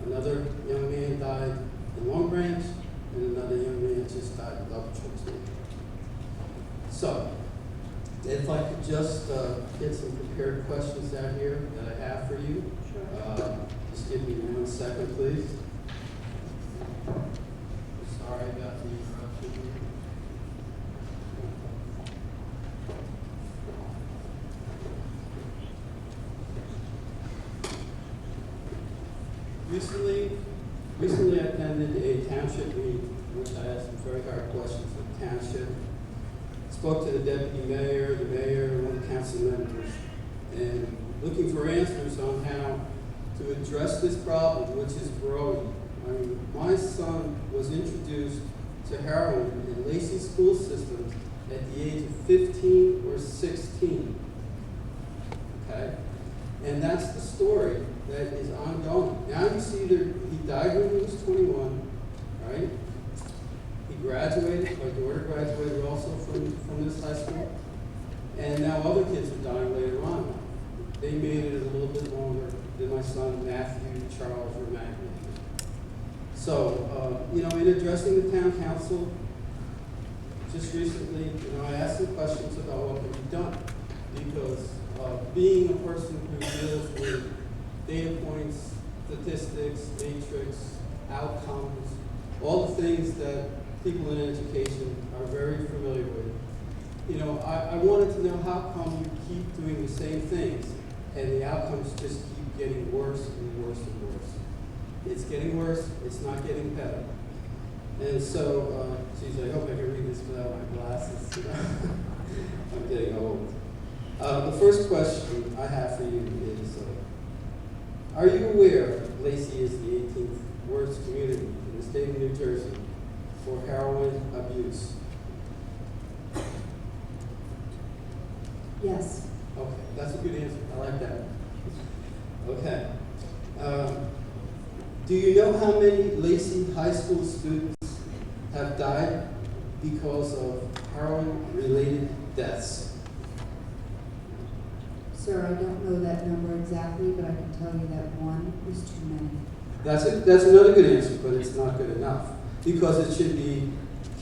another young man died in Long Branch, and another young man just died in Double Tricks. So, if I could just get some prepared questions out here that I have for you. Sure. Just give me 1 second, please. Recently I attended a township meeting, which I asked some very hard questions of the township. Spoke to the deputy mayor, the mayor, and one of the council members, and looking for answers on how to address this problem, which is growing. I mean, my son was introduced to heroin in Lacey school systems at the age of 15 or 16. Okay? And that's the story that is ongoing. Now you see that he died when he was 21, right? He graduated, my daughter graduated also from this high school. And now other kids are dying later on. They made it a little bit longer than my son Matthew, Charles, or Matt. So, in addressing the town council, just recently, I asked some questions about what can be done. Because being a person who deals with data points, statistics, matrix, outcomes, all the things that people in education are very familiar with, I wanted to know how come you keep doing the same things and the outcomes just keep getting worse and worse and worse. It's getting worse, it's not getting better. And so, geez, I hope I can read this without my glasses. I'm getting old. The first question I have for you is, are you aware Lacey is the 18th worst community in the state of New Jersey for heroin abuse?
Yes.
Okay, that's a good answer. I like that. Okay. Do you know how many Lacey high school students have died because of heroin-related deaths?
Sir, I don't know that number exactly, but I can tell you that one is too many.
That's another good answer, but it's not good enough. Because it should be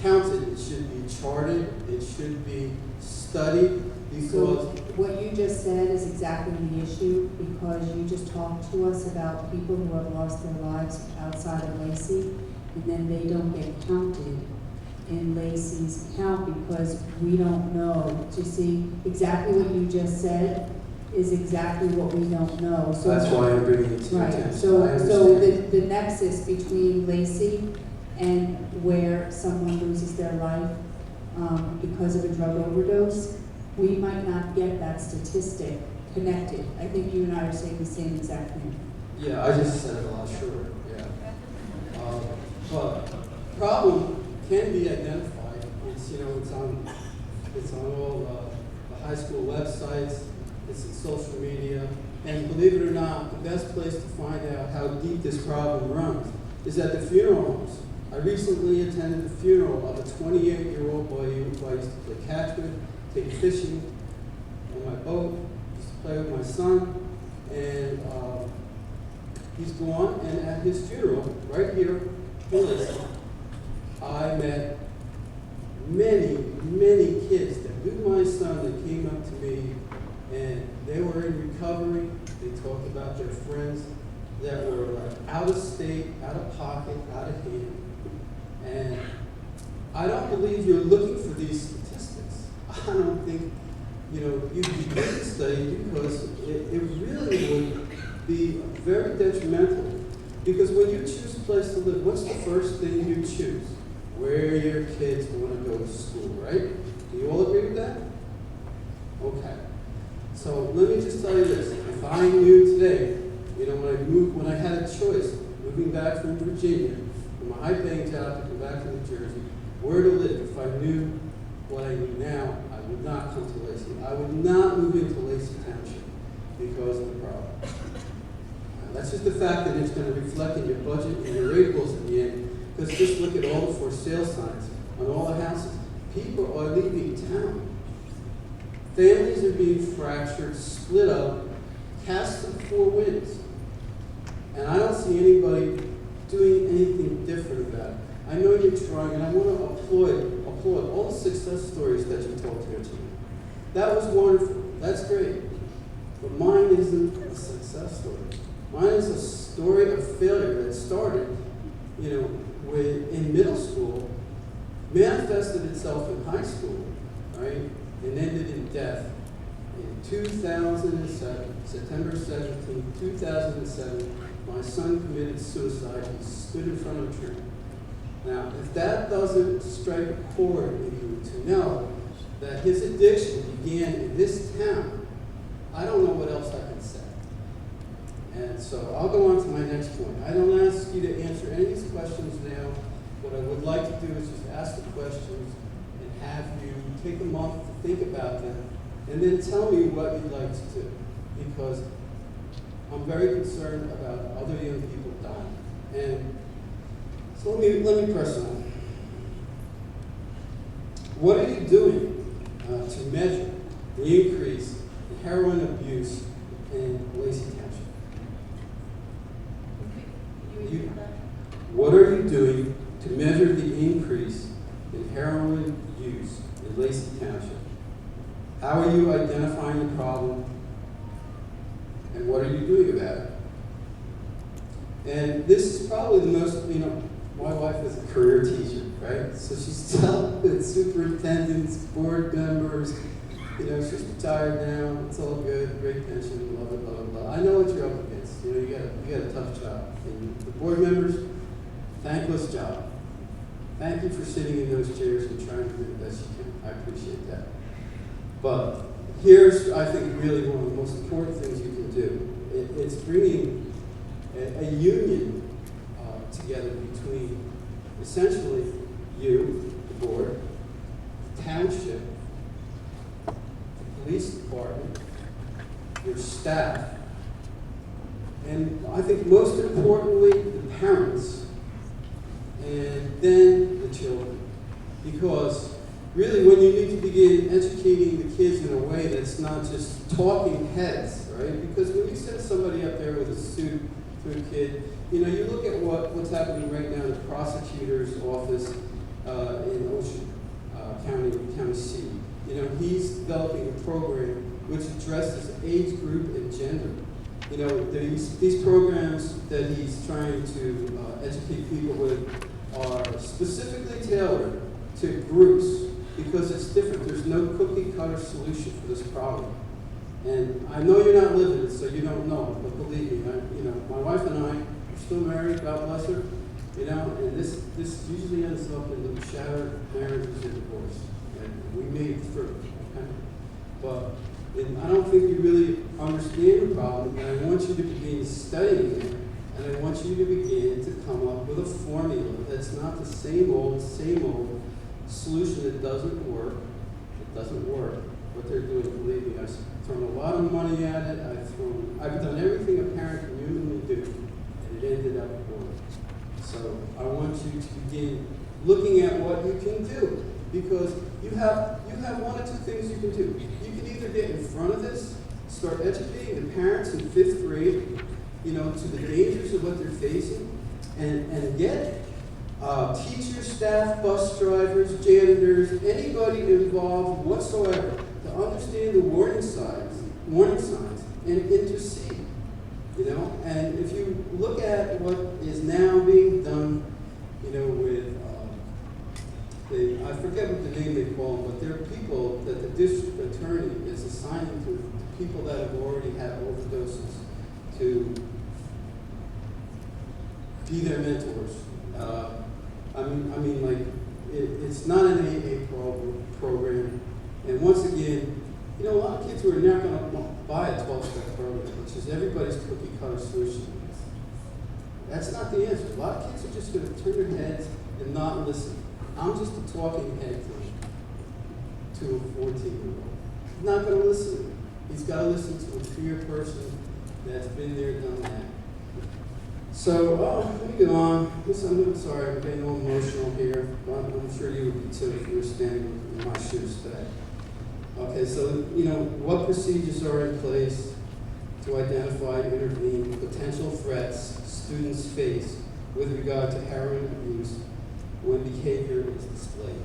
counted, it should be charted, it should be studied, because...
So what you just said is exactly the issue, because you just talked to us about people who have lost their lives outside of Lacey, and then they don't get counted in Lacey's count because we don't know. You see, exactly what you just said is exactly what we don't know. So
that's why I'm bringing it to your
right.
attention.
So the nexus between Lacey and where someone loses their life because of a drug overdose, we might not get that statistic connected. I think you and I are saying the same exact thing.
Yeah, I just said it a lot shorter, yeah. But problem can be identified. It's on all the high school websites, it's in social media, and believe it or not, the best place to find out how deep this problem runs is at the funeral homes. I recently attended the funeral of a 28-year-old boy who I used to play catch with, take fishing on my boat, used to play with my son, and he's gone, and at his funeral, right here in Lacey, I met many, many kids that knew my son that came up to me, and they were in recovery. They talked about their friends that were like out of state, out of pocket, out of hand. And I don't believe you're looking for these statistics. I don't think, you'd be doing the study because it really would be very detrimental. Because when you choose a place to live, what's the first thing you choose? Where your kids want to go to school, right? Do you all agree with that? Okay. So let me just tell you this. If I knew today, when I had a choice, moving back from Virginia, from a high-paying job to come back to New Jersey, where to live, if I knew what I knew now, I would not come to Lacey. I would not move into Lacey Township because of the problem. That's just the fact that it's going to reflect in your budget and your ratables at the end. Because just look at all the for sale signs on all the houses. People are leaving town. Families are being fractured, split up, cast to the four winds. And I don't see anybody doing anything different about it. I know you're trying, and I want to applaud all the success stories that you told here tonight. That was wonderful. That's great. But mine isn't a success story. Mine is a story of failure that started, in middle school, manifested itself in high school, right, and ended in death. In 2007, September 17, 2007, my son committed suicide. He stood in front of a train. Now, if that doesn't strike a chord in you to know that his addiction began in this town, I don't know what else I can say. And so I'll go on to my next point. I don't ask you to answer any of these questions now. What I would like to do is just ask the questions and have you take a month to think about them and then tell me what you'd like to do. Because I'm very concerned about other young people dying. And so let me press on. What are you doing to measure the increase in heroin abuse in Lacey Township? What are you doing to measure the increase in heroin use in Lacey Township? How are you identifying the problem? And what are you doing about it? And this is probably the most, my wife is a career teacher, right? So she's dealt with superintendents, board members, she's retired now, it's all good, great pension, blah, blah, blah, blah. I know what you're up against. You got a tough job. And the board members, thankless job. Thank you for sitting in those chairs and trying to do the best you can. I appreciate that. But here's, I think, really one of the most important things you can do. It's bringing a union together between essentially you, the board, the township, the police department, your staff, and I think most importantly, the parents, and then the children. Because really when you need to begin educating the kids in a way that's not just talking heads, right? Because when you send somebody up there with a suit to a kid, you look at what's happening right now in the prosecutor's office in Ocean County C. He's developing a program which addresses age group and gender. These programs that he's trying to educate people with are specifically tailored to groups because it's different. There's no cookie cutter solution for this problem. And I know you're not living it, so you don't know, but believe me, my wife and I are still married, God bless her, and this usually ends up in the shattered marriages and divorce. And we made it through, okay? But I don't think you really understand the problem, and I want you to begin studying it, and I want you to begin to come up with a formula that's not the same old solution that doesn't work. It doesn't work. What they're doing, believe me, I've thrown a lot of money at it. I've done everything a parent can humanly do, and it ended up working. So I want you to begin looking at what you can do, because you have one or two things you can do. You can either get in front of this, start educating the parents in 5th grade, to the dangers of what they're facing, and get teachers, staff, bus drivers, janitors, anybody involved whatsoever to understand the warning signs, and intercede. And if you look at what is now being done, with I forget what the name they call them, but there are people that the district attorney is assigning to people that have already had overdoses to be their mentors. It's not an AA program. And once again, a lot of kids who are not going to buy a 12-step program, which is everybody's cookie cutter solution. That's not the answer. A lot of kids are just going to turn their heads and not listen. I'm just a talking head to a 14-year-old. He's not going to listen. He's got to listen to a peer person that's been there, done that. So, let me get on. I'm sorry, I'm getting all emotional here. But I'm sure you would be too if you were standing in my shoes today. Okay, so, what procedures are in place to identify and intervene potential threats students face with regard to heroin abuse when behavior is displayed?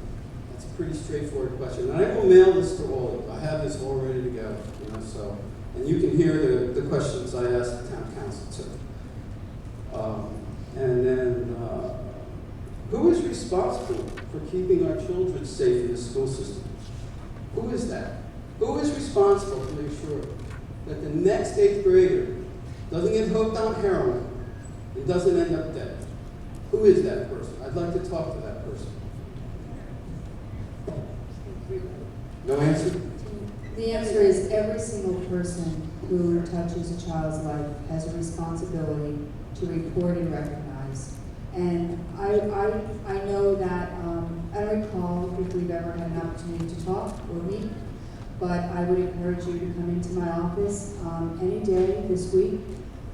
That's a pretty straightforward question. And I will mail this to all of you. I have this all ready to go, and you can hear the questions I asked the town council too. And then, who is responsible for keeping our children safe in the school system? Who is that? Who is responsible to make sure that the next 8th grader doesn't get hooked on heroin and doesn't end up dead? Who is that person? I'd like to talk to that person. No answer?
The answer is every single person who touches a child's life has a responsibility to report and recognize. And I know that, I don't recall if we've ever had an opportunity to talk or meet, but I would encourage you to come into my office any day this week,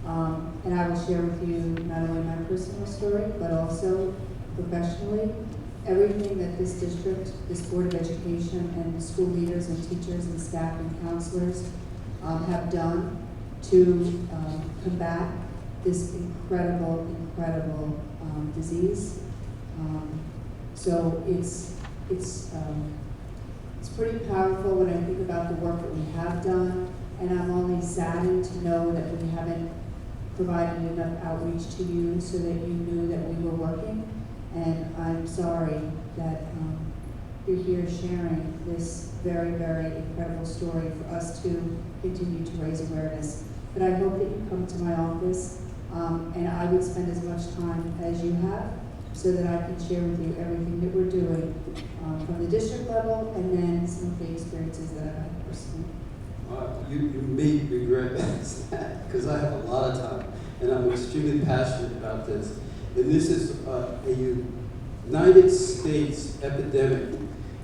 and I will share with you not only my personal story, but also professionally, everything that this district, this Board of Education, and the school leaders and teachers and staff and counselors have done to combat this incredible disease. So it's pretty powerful when I think about the work that we have done, and I'm only saddened to know that we haven't provided enough outreach to you so that you knew that we were working. And I'm sorry that you're here sharing this very incredible story for us to continue to raise awareness. But I hope that you come to my office, and I would spend as much time as you have so that I can share with you everything that we're doing from the district level, and then some of the experiences that I've had personally.
You may regret that, because I have a lot of time, and I'm extremely passionate about this. And this is a United States epidemic.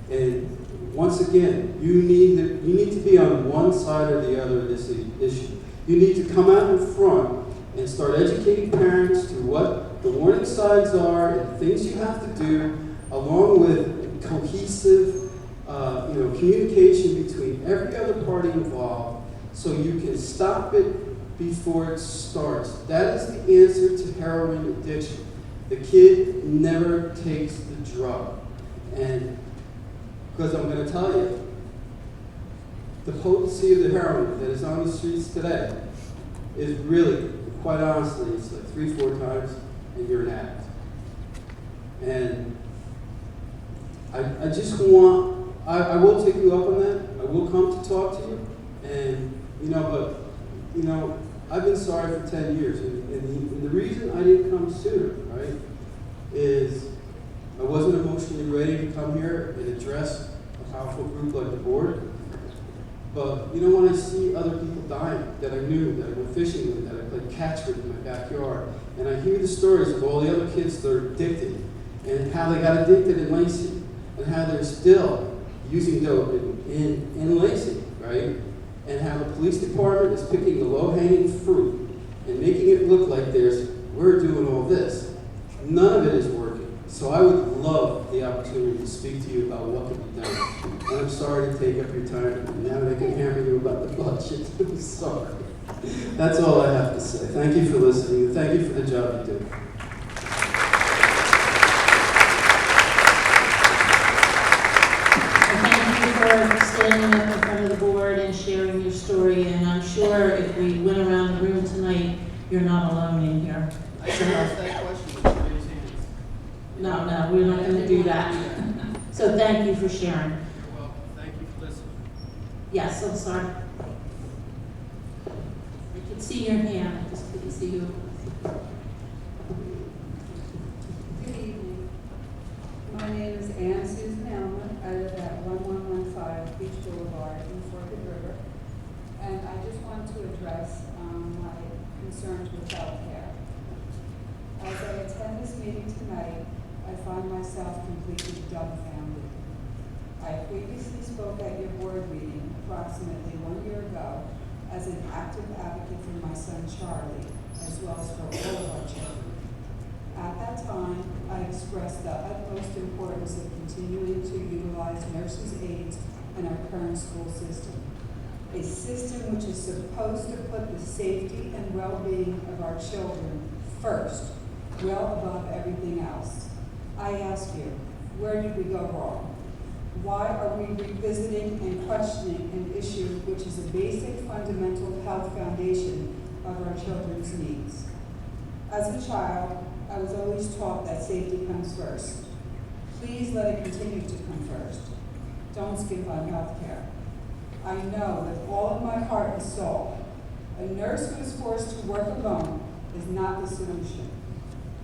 And once again, you need to be on one side or the other of this issue. You need to come out in front and start educating parents to what the warning signs are and things you have to do, along with cohesive communication between every other party involved, so you can stop it before it starts. That is the answer to heroin addiction. The kid never takes the drug. And because I'm going to tell you, the potency of the heroin that is on the streets today is really, quite honestly, it's like 3-4 times, and you're an addict. And I just want, I will take you up on that. I will come to talk to you. And, I've been sorry for 10 years. And the reason I didn't come sooner, right, is I wasn't emotionally ready to come here and address a powerful group like the board. But, when I see other people dying that I knew, that I went fishing with, that I played catch with in my backyard, and I hear the stories of all the other kids that are addicted, and how they got addicted in Lacey, and how they're still using dope in Lacey, right? And how the police department is picking the low-hanging fruit and making it look like we're doing all this. None of it is working. So I would love the opportunity to speak to you about what can be done. And I'm sorry to take up your time. Now they can hammer you about the budget. I'm sorry. That's all I have to say. Thank you for listening. Thank you for the job you do.
For standing up in front of the board and sharing your story, and I'm sure if we went around the room tonight, you're not alone in here.
I can ask that question. Raise hands.
No, we're not going to do that. So thank you for sharing.
You're welcome. Thank you for listening.
Yes, I'm sorry. I can see your hand, I just couldn't see who.
Good evening. My name is Ann Susan Elmer. I live at 1115 Beach Boulevard in Forked River. And I just want to address my concerns with health care. As I attend this meeting tonight, I find myself completely dumbfounded. I previously spoke at your board meeting approximately 1 year ago as an active advocate for my son Charlie, as well as for all of our children. At that time, I expressed the utmost importance of continuing to utilize nurses' aides in our current school system, a system which is supposed to put the safety and well-being of our children first, well above everything else. I ask you, where did we go wrong? Why are we revisiting and questioning an issue which is a basic fundamental health foundation of our children's needs? As a child, I was always taught that safety comes first. Please let it continue to come first. Don't skip on health care. I know with all of my heart and soul, a nurse who is forced to work alone is not the solution.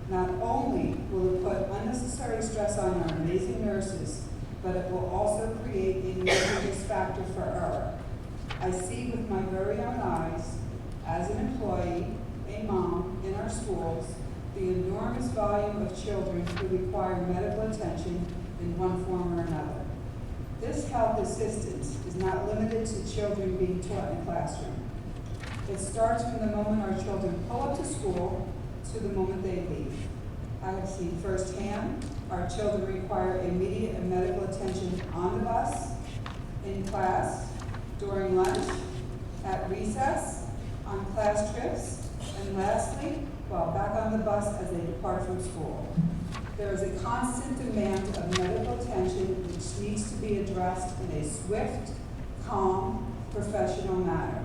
Not only will it put unnecessary stress on our amazing nurses, but it will also create a major factor for error. I see with my very own eyes, as an employee, a mom in our schools, the enormous volume of children who require medical attention in one form or another. This health assistance is not limited to children being taught in a classroom. It starts from the moment our children pull up to school to the moment they leave. I have seen firsthand our children require immediate and medical attention on the bus, in class, during lunch, at recess, on class trips, and lastly, while back on the bus as they depart from school. There is a constant demand of medical attention which needs to be addressed in a swift, calm, professional manner.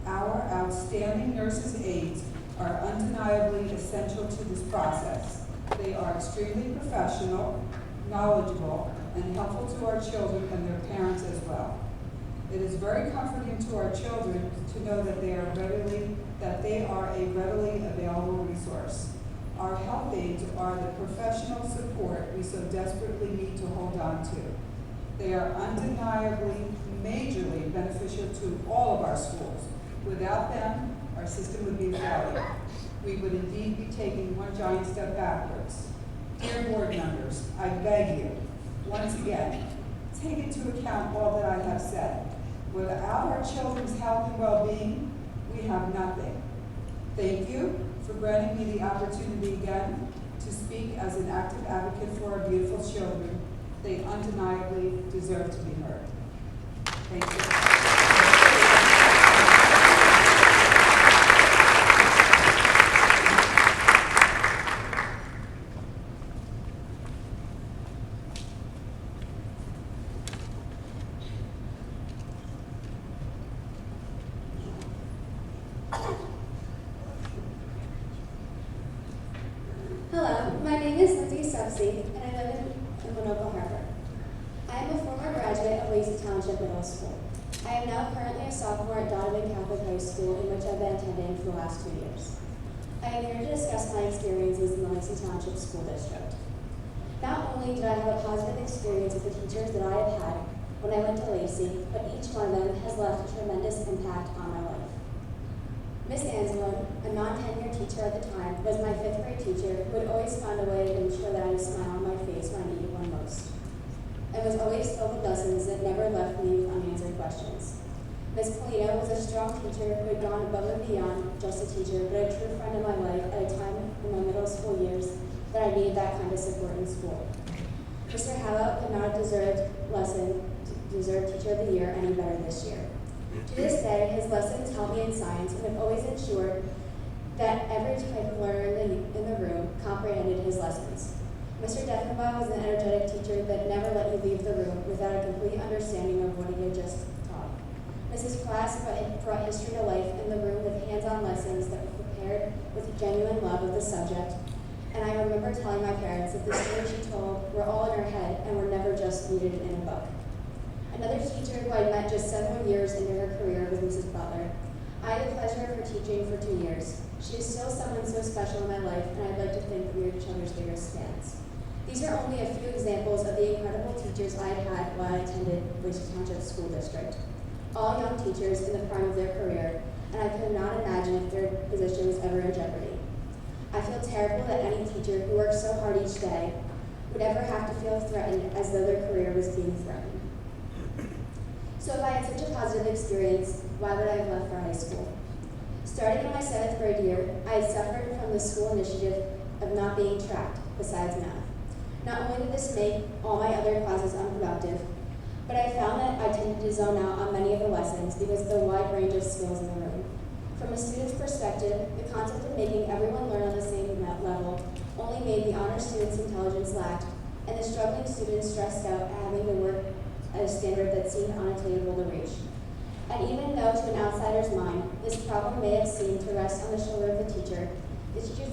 Our outstanding nurses' aides are undeniably essential to this process. They are extremely professional, knowledgeable, and helpful to our children and their parents as well. It is very comforting to our children to know that they are a readily available resource. Our health aides are the professional support we so desperately need to hold on to. They are undeniably, majorly beneficial to all of our schools. Without them, our system would be a failure. We would indeed be taking one giant step backwards. Dear board members, I beg you, once again, take into account all that I have said. Without our children's health and well-being, we have nothing. Thank you for granting me the opportunity again to speak as an active advocate for our beautiful children. They undeniably deserve to be heard. Thank you.
Hello, my name is Lacey, and I live in Winoka Harbor. I am a former graduate of Lacey Township Middle School. I am now currently a sophomore at Donovan Catholic High School, in which I've been attending for the last 2 years. I am here to discuss my experiences in the Lacey Township School District. Not only did I have a positive experience with the teachers that I have had when I went to Lacey, but each one of them has left a tremendous impact on my life. Miss Anselin, a non-tenured teacher at the time, was my 5th grade teacher who would always find a way to ensure that I had a smile on my face when I needed one most. I was always filled with lessons that never left me with unanswered questions. Miss Polino was a strong teacher who had gone above and beyond just a teacher, but a true friend in my life at a time in my middle school years that I needed that kind of support in school. Mr. Hallow could not have deserved Teacher of the Year any better this year. To this day, his lessons helped me in science and have always ensured that every type of learner in the room comprehended his lessons. Mr. Defenbaugh was an energetic teacher that never let you leave the room without a complete understanding of what he had just taught. Mrs. Class brought history to life in the room with hands-on lessons that were prepared with genuine love of the subject, and I remember telling my parents that the stories she told were all in her head and were never just needed in a book. Another teacher who I met just several years into her career was Mrs. Butler. I had the pleasure of her teaching for 2 years. She is still someone so special in my life, and I'd like to think that we are each other's biggest fans. These are only a few examples of the incredible teachers I had while I attended Lacey Township School District. All young teachers in the prime of their career, and I could not imagine if their position was ever in jeopardy. I feel terrible that any teacher who works so hard each day would ever have to feel threatened as though their career was being threatened. So if I had such a positive experience, why would I have left for high school? Starting in my 7th grade year, I had suffered from the school initiative of not being tracked, besides math. Not only did this make all my other classes unproductive, but I found that I tended to zone out on many of the lessons because of the wide range of skills in the room. From a student's perspective, the concept of making everyone learn on the same level only made the honor students' intelligence lacked, and the struggling students stressed out at having to work at a standard that seemed unattainable to reach. And even though to an outsider's mind, this problem may have seemed to rest on the shoulder of the teachers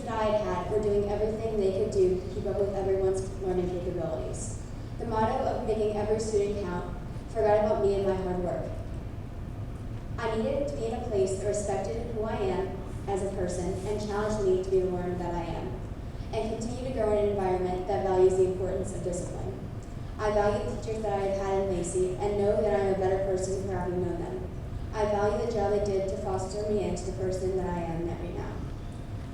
that I had were doing everything they could do to keep up with everyone's learning capabilities. The motto of making every student count forgot about me and my hard work. I needed to be in a place that respected who I am as a person and challenged me to be the learner that I am, and continue to grow in an environment that values the importance of discipline. I value the teachers that I have had in Lacey and know that I am a better person for having known them. I value the job they did to foster me into the person that I am right now.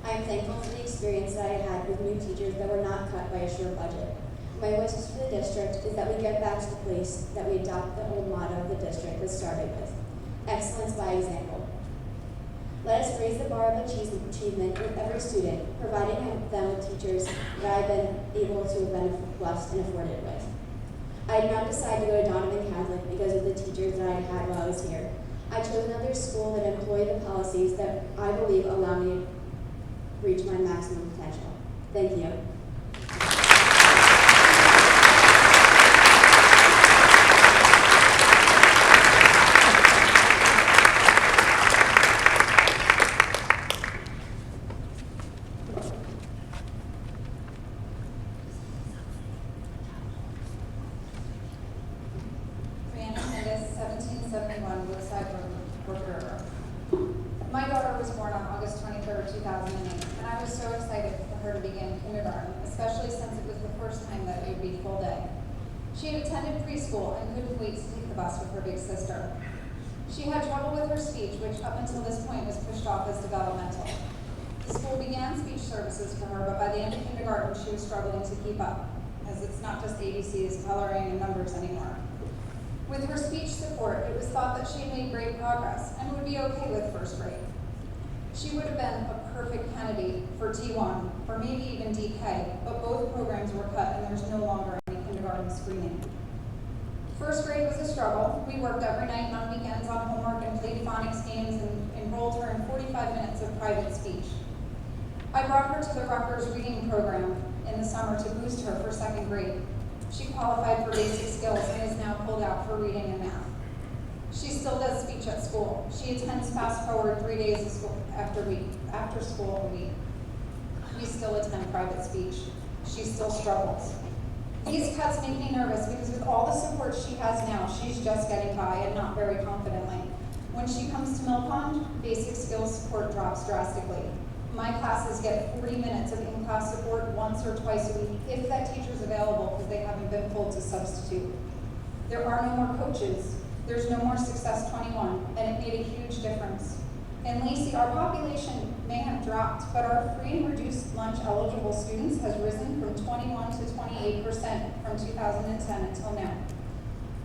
I am thankful for the experience that I had with new teachers that were not cut by a short budget. My wish for the district is that we get back to the place that we adopt the old motto of the district was started with, excellence by example. Let us raise the bar of achievement with every student, providing them with teachers that I've been able to have been blessed and afforded with. I did not decide to go to Donovan Catholic because of the teachers that I had while I was here. I chose another school that employed the policies that I believe allow me to reach my maximum potential. Thank you.
My daughter was born on August 23rd, 2008, and I was so excited for her to begin kindergarten, especially since it was the first time that it would be full day. She had attended preschool and couldn't wait to take the bus with her big sister. She had trouble with her speech, which up until this point was pushed off as developmental. The school began speech services for her, but by the end of kindergarten, she was struggling to keep up, as it's not just ABCs, coloring, and numbers anymore. With her speech support, it was thought that she had made great progress and would be okay with first grade. She would have been a perfect candidate for T1, or maybe even DK, but both programs were cut and there's no longer any kindergarten screening. First grade was a struggle. We worked every night and on weekends on homework and played phonics games and enrolled her in 45 minutes of private speech. I brought her to the Rutgers reading program in the summer to boost her for second grade. She qualified for basic skills and is now pulled out for reading and math. She still does speech at school. She attends Fast Forward 3 days of school after school a week. We still attend private speech. She still struggles. These cuts make me nervous because with all the support she has now, she's just getting by and not very confidently. When she comes to Mill Pond, basic skills support drops drastically. My classes get 40 minutes of in-class support once or twice a week, if that teacher's available, because they haven't been pulled to substitute. There are no more coaches. There's no more Success 21, and it made a huge difference. In Lacey, our population may have dropped, but our free and reduced lunch eligible students has risen from 21 to 28% from 2010 until now.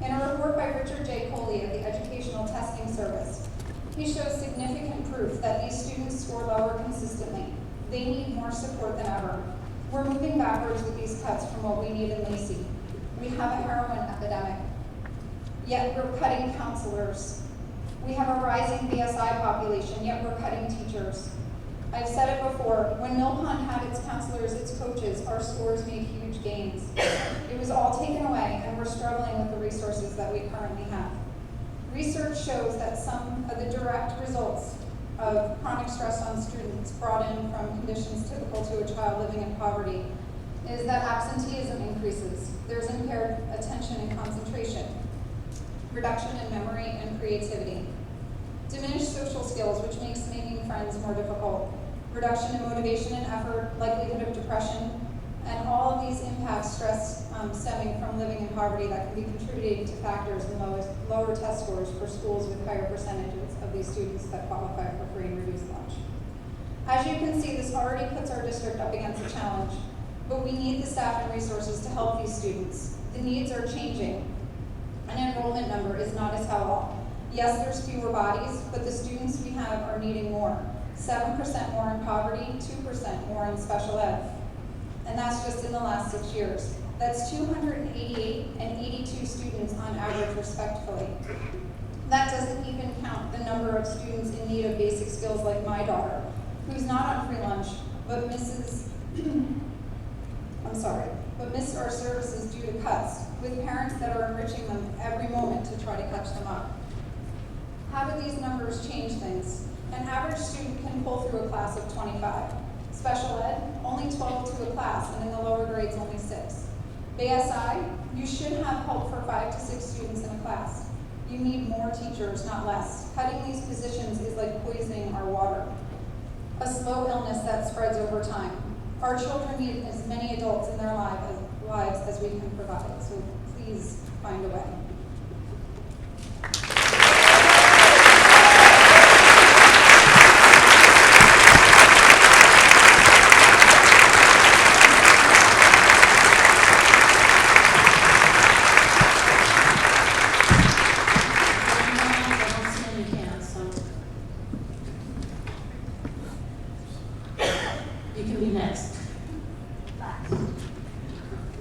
In a report by Richard J. Coley of the Educational Testing Service, he shows significant proof that these students score lower consistently. They need more support than ever. We're moving backwards with these cuts from what we need in Lacey. We have a heroin epidemic, yet we're cutting counselors. We have a rising BSI population, yet we're cutting teachers. I've said it before, when Mill Pond had its counselors, its coaches, our scores made huge gains. It was all taken away, and we're struggling with the resources that we currently have. Research shows that some of the direct results of chronic stress on students brought in from conditions typical to a child living in poverty is that absenteeism increases. There's impaired attention and concentration, reduction in memory and creativity, diminished social skills, which makes making friends more difficult, reduction in motivation and effort, likelihood of depression, and all of these impacts stress stemming from living in poverty that can be contributing to factors in lower test scores for schools with higher percentages of these students that qualify for free and reduced lunch. As you can see, this already puts our district up against a challenge, but we need the staff and resources to help these students. The needs are changing. An enrollment number is not a tell-all. Yes, there's fewer bodies, but the students we have are needing more. 7% more in poverty, 2% more in special ed. And that's just in the last 6 years. That's 288 and 82 students on average, respectively. That doesn't even count the number of students in need of basic skills like my daughter, who's not on free lunch, but misses our services due to cuts, with parents that are enriching them every moment to try to catch them up. How do these numbers change things? An average student can pull through a class of 25. Special ed, only 12 to a class, and in the lower grades, only 6. BSI, you should have help for 5 to 6 students in a class. You need more teachers, not less. Cutting these positions is like poisoning our water. a slow illness that spreads over time. Our children need as many adults in their lives as we can provide, so please find a way.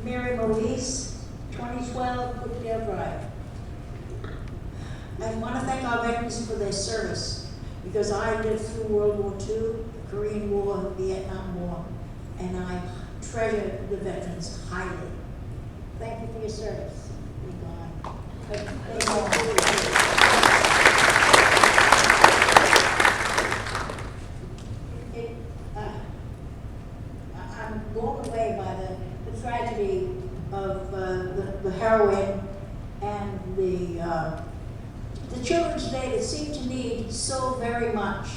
Mary Moise, 2012 Brookdale Drive. I want to thank our veterans for their service, because I lived through World War II, Korean War, Vietnam War, and I treasure the veterans highly. Thank you for your service. I'm blown away by the tragedy of the heroin and the children today that seem to need so very much.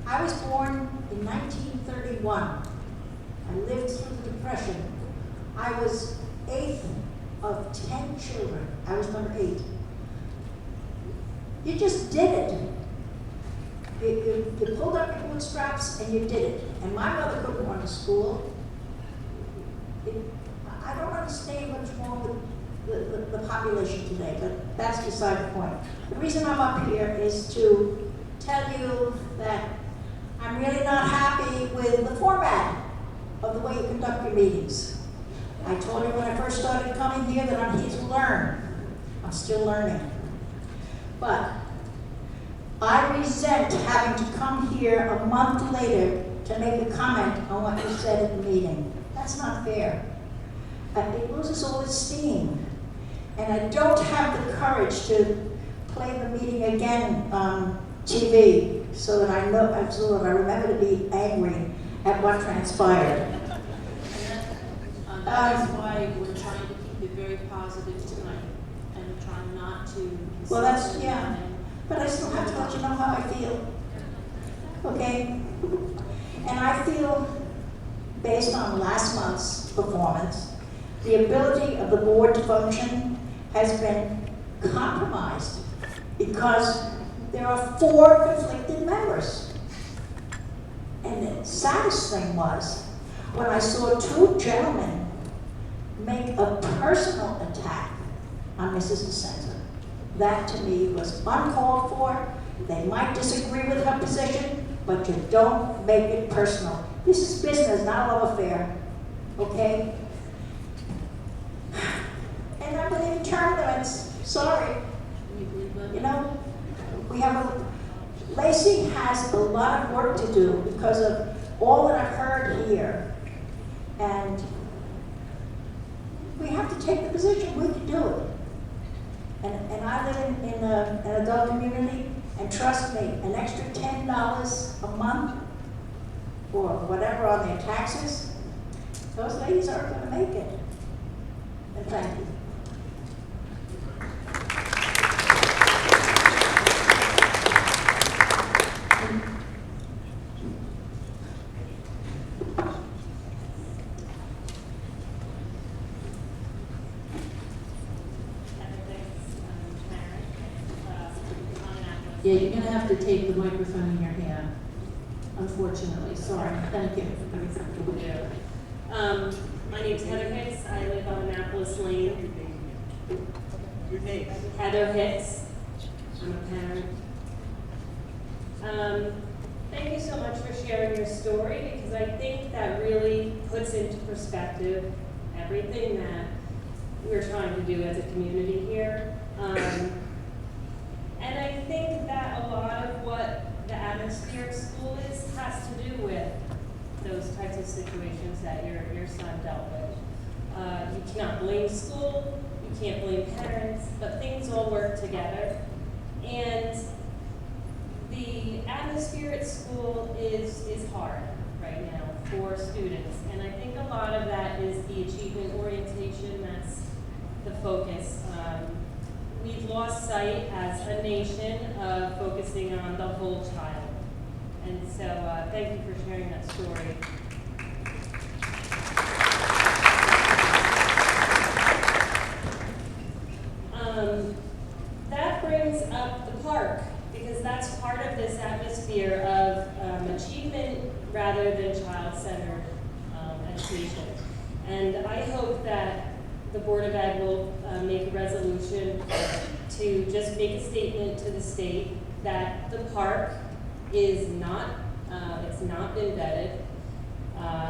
I was born in 1931. I lived through the Depression. I was 8th of 10 children. I was number 8. You just did it. You pulled up your bootstraps and you did it. And my mother couldn't run to school. I don't understand what's wrong with the population today, but that's beside the point. The reason I'm up here is to tell you that I'm really not happy with the format of the way you conduct your meetings. I told you when I first started coming here that I'm here to learn. I'm still learning. But I resent having to come here a month later to make a comment on what you said at the meeting. That's not fair. It loses all its steam. And I don't have the courage to play the meeting again on TV so that I remember to be angry at what transpired.
That's why we're trying to keep it very positive tonight and trying not to.
Well, that's, yeah. But I still have to let you know how I feel. Okay? And I feel, based on last month's performance, the ability of the board to function has been compromised because there are 4 conflicted members. And the saddest thing was when I saw 2 gentlemen make a personal attack on Mrs. DeSenza. That to me was uncalled for. They might disagree with her position, but you don't make it personal. This is business, not a love affair, okay? And I believe in term limits. Sorry. You know, we have Lacey has a lot of work to do because of all that I've heard here. And we have to take the position, we can do it. And I live in an adult community, and trust me, an extra $10 a month or whatever on their taxes, those ladies aren't going to make it. And thank you.
Yeah, you're going to have to take the microphone in your hand, unfortunately. Sorry. Thank you.
My name's Heather Hicks. I live on Annapolis Lane.
Your name?
Heather Hicks. I'm a parent. Thank you so much for sharing your story, because I think that really puts into perspective everything that we're trying to do as a community here. And I think that a lot of what the atmosphere of school is has to do with those types of situations that your son dealt with. You cannot blame school, you can't blame parents, but things all work together. And the atmosphere at school is hard right now for students. And I think a lot of that is the achievement orientation, that's the focus. We've lost sight as a nation of focusing on the whole child. And so thank you for sharing that story. That brings up the park, because that's part of this atmosphere of achievement rather than child-centered education. And I hope that the Board of Ed will make a resolution to just make a statement to the state that the park is not, it's not been vetted.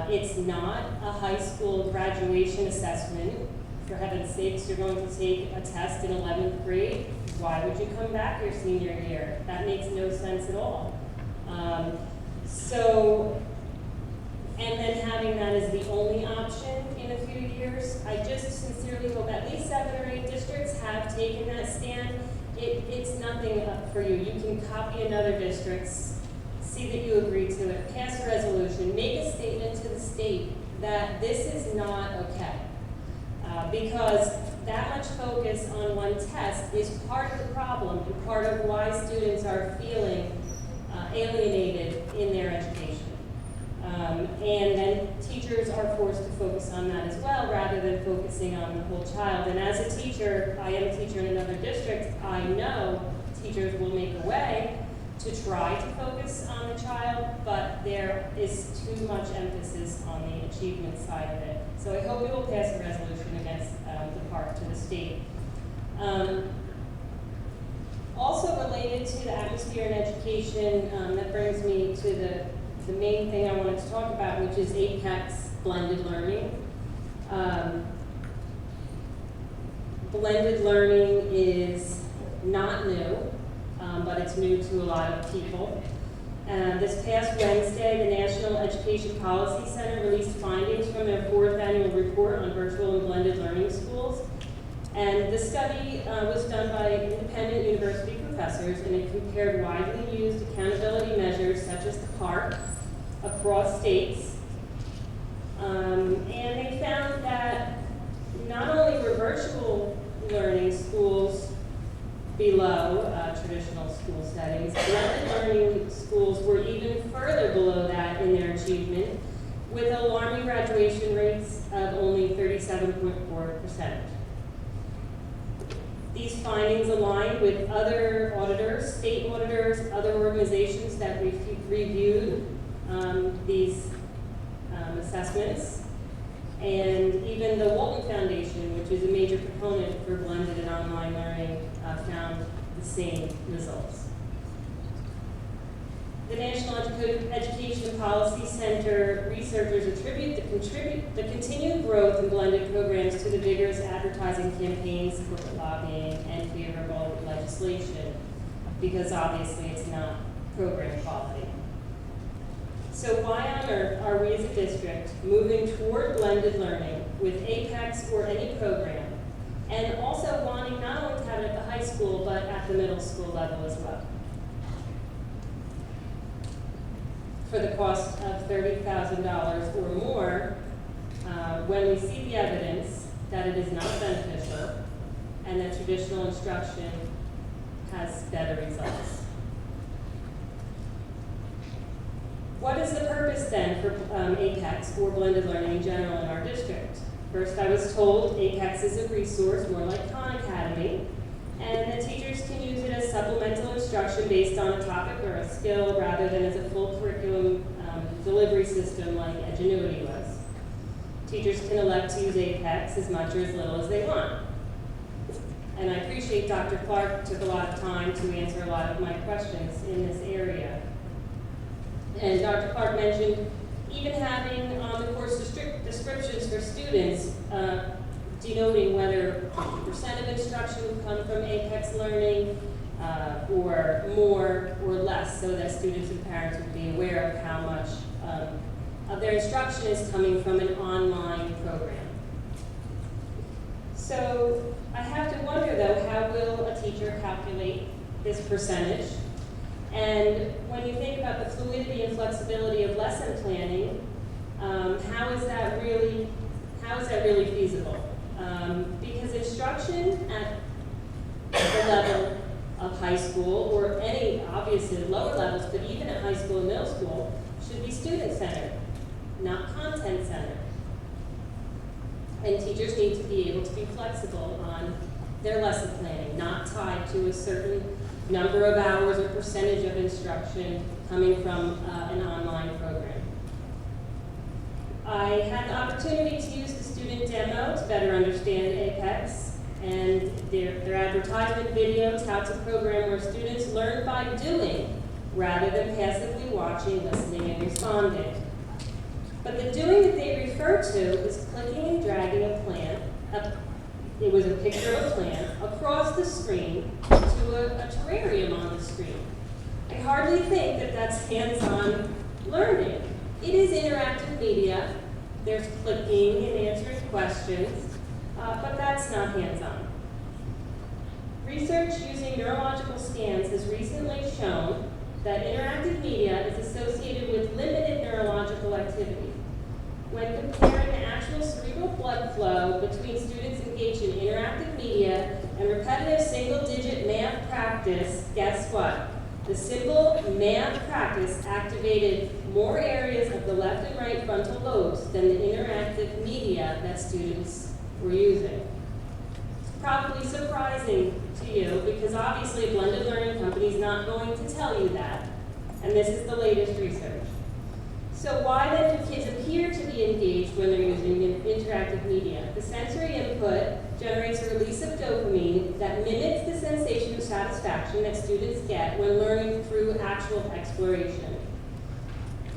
It's not a high school graduation assessment. For heaven's sakes, you're going to take a test in 11th grade. Why would you come back your senior year? That makes no sense at all. And then having that as the only option in a few years, I just sincerely hope at least 7 or 8 districts have taken that stand. It's nothing up for you. You can copy another district's, see that you agree to it, pass a resolution, make a statement to the state that this is not okay. Because that much focus on one test is part of the problem and part of why students are feeling alienated in their education. And then teachers are forced to focus on that as well, rather than focusing on the whole child. And as a teacher, I am a teacher in another district, I know teachers will make a way to try to focus on the child, but there is too much emphasis on the achievement side of it. So I hope you will pass a resolution against the park to the state. Also related to the atmosphere in education, that brings me to the main thing I wanted to talk about, which is APEX blended learning. Blended learning is not new, but it's new to a lot of people. This past Wednesday, the National Education Policy Center released findings from their 4th annual report on virtual and blended learning schools. And the study was done by independent university professors, and it compared widely used accountability measures such as the PARCC across states. And they found that not only were virtual learning schools below traditional school settings, blended learning schools were even further below that in their achievement, with alarming graduation rates of only 37.4%. These findings align with other auditors, state auditors, other organizations that reviewed these assessments, and even the Walton Foundation, which is a major proponent for blended and online learning, found the same results. The National Education Policy Center researchers attribute the continued growth in blended programs to the vigorous advertising campaigns, corporate lobbying, and favorable legislation, because obviously it's not program quality. So why on earth are we as a district moving toward blended learning with APEX or any program, and also wanting not only to have it at the high school, but at the middle school level as well? For the cost of $30,000 or more, when we see the evidence that it is not beneficial and that traditional instruction has better results. What is the purpose then for APEX or blended learning in general in our district? First, I was told APEX is a resource more like Khan Academy, and that teachers can use it as supplemental instruction based on a topic or a skill rather than as a full curriculum delivery system like Edgenuity was. Teachers can elect to use APEX as much or as little as they want. And I appreciate Dr. Clark took a lot of time to answer a lot of my questions in this area. And Dr. Clark mentioned even having the course descriptions for students denoting whether 50% of instruction would come from APEX learning or more or less, so that students and parents would be aware of how much of their instruction is coming from an online program. So I have to wonder though, how will a teacher calculate this percentage? And when you think about the fluidity and flexibility of lesson planning, how is that really feasible? Because instruction at the level of high school, or any, obviously, lower levels, but even at high school and middle school, should be student-centered, not content-centered. And teachers need to be able to be flexible on their lesson planning, not tied to a certain number of hours or percentage of instruction coming from an online program. I had the opportunity to use the student demo to better understand Apex and their advertisement video touts a program where students learn by doing rather than passively watching, listening, and responding. But the doing that they refer to is clicking and dragging a plant, it was a picture of a plant, across the screen to a terrarium on the screen. I hardly think that that's hands-on learning. It is interactive media. There's clicking and answering questions, but that's not hands-on. Research using neurological scans has recently shown that interactive media is associated with limited neurological activity. When comparing the actual cerebral blood flow between students engaged in interactive media and repetitive single-digit math practice, guess what? The simple math practice activated more areas of the left and right frontal lobes than the interactive media that students were using. It's probably surprising to you because obviously a blended learning company is not going to tell you that, and this is the latest research. So why then do kids appear to be engaged when they're using interactive media? The sensory input generates a release of dopamine that mimics the sensation of satisfaction that students get when learning through actual exploration.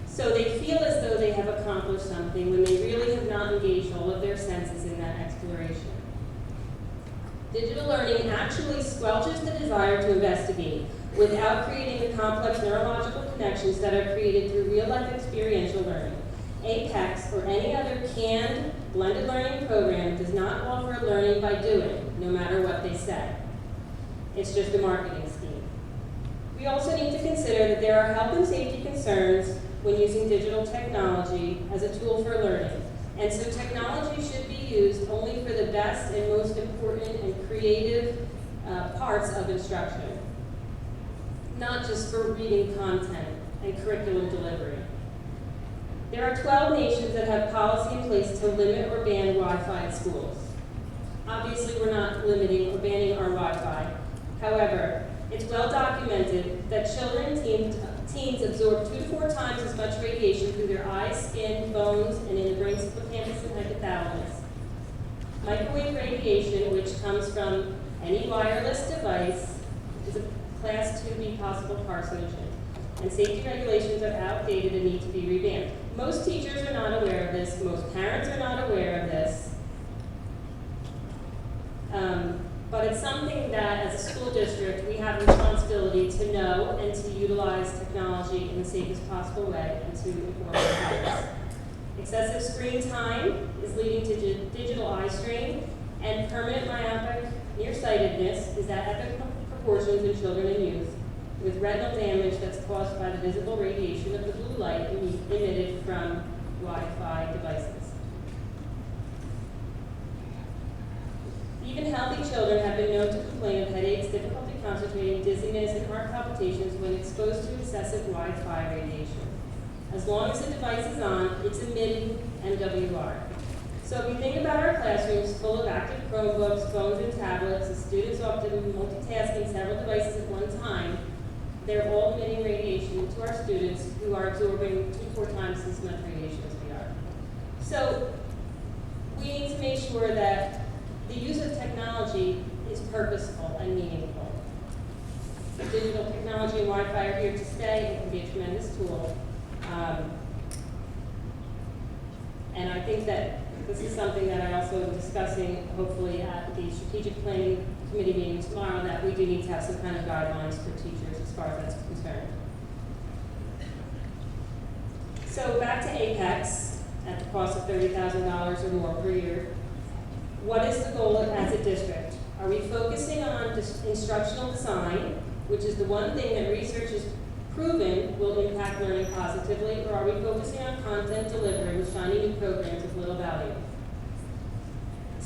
So they feel as though they have accomplished something when they really have not engaged all of their senses in that exploration. Digital learning actually squelches the desire to investigate without creating the complex neurological connections that are created through real-life experiential learning. Apex, or any other canned blended learning program, does not offer learning by doing, no matter what they say. It's just a marketing scheme. We also need to consider that there are health and safety concerns when using digital technology as a tool for learning. And so technology should be used only for the best and most important and creative parts of instruction, not just for reading content and curriculum delivery. There are 12 nations that have policy in place to limit or ban Wi-Fi at schools. Obviously, we're not limiting or banning our Wi-Fi. However, it's well documented that children and teens absorb 2 to 4 times as much radiation through their eyes, skin, bones, and in the brain's hippocampus and hypothalamus. Microwave radiation, which comes from any wireless device, is a Class 2B possible carcinogen, and safety regulations are outdated and need to be revamped. Most teachers are not aware of this. Most parents are not aware of this. But it's something that, as a school district, we have a responsibility to know and to utilize technology in the safest possible way and to inform our students. Excessive screen time is leading to digital eye strain, and permanent myopic nearsightedness is at epic proportions in children and youth, with retinal damage that's caused by the visible radiation of the blue light emitted from Wi-Fi devices. Even healthy children have been known to complain of headaches, difficulty concentrating, dizziness, and heart palpitations when exposed to excessive Wi-Fi radiation. As long as the device is on, it's emitting MWR. So if you think about our classrooms full of active Chromebooks, phones, and tablets, and students often multitasking several devices at one time, they're all emitting radiation to our students who are absorbing 2 to 4 times as much radiation as we are. So we need to make sure that the use of technology is purposeful and meaningful. Digital technology and Wi-Fi are here to stay. It can be a tremendous tool. And I think that this is something that I also am discussing, hopefully, at the strategic planning committee meeting tomorrow, that we do need to have some kind of guidelines for teachers as far as that's concerned. So back to Apex, at the cost of $30,000 or more per year. What is the goal as a district? Are we focusing on instructional design, which is the one thing that research has proven will impact learning positively, or are we focusing on content delivery with shiny new programs of little value?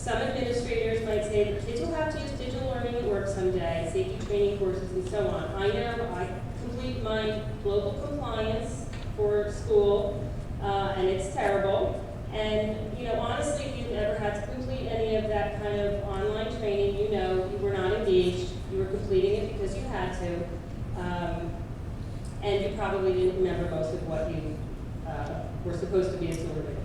Some administrators might say that kids will have to use digital learning at work someday, safety training courses and so on. I know I complete my global compliance for school, and it's terrible. And, you know, honestly, if you've ever had to complete any of that kind of online training, you know you were not engaged. You were completing it because you had to. And you probably didn't remember most of what you were supposed to be absorbing.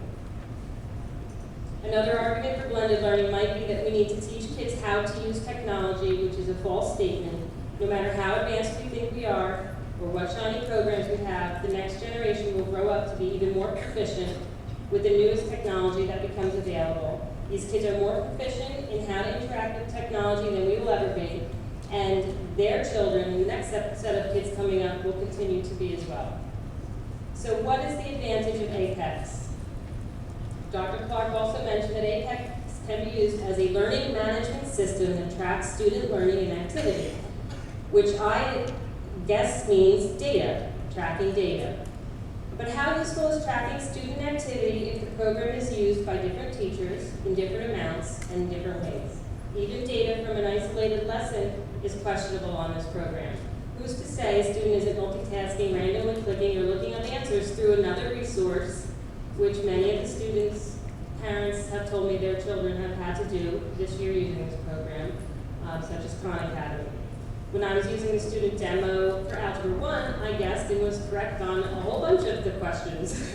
Another argument for blended learning might be that we need to teach kids how to use technology, which is a false statement. No matter how advanced we think we are, or what shiny programs we have, the next generation will grow up to be even more proficient with the newest technology that becomes available. These kids are more proficient in how to interact with technology than we will ever be, and their children, and the next set of kids coming up, will continue to be as well. So what is the advantage of APEX? Dr. Clark also mentioned that APEX can be used as a learning management system that tracks student learning and activity, which I guess means data, tracking data. But how useful is tracking student activity if the program is used by different teachers in different amounts and in different ways? Even data from an isolated lesson is questionable on this program. Who's to say a student isn't multitasking, randomly clicking, or looking up answers through another resource, which many of the students' parents have told me their children have had to do this year using this program, such as Khan Academy. When I was using the student demo for Algebra 1, I guessed and was correct on a whole bunch of the questions.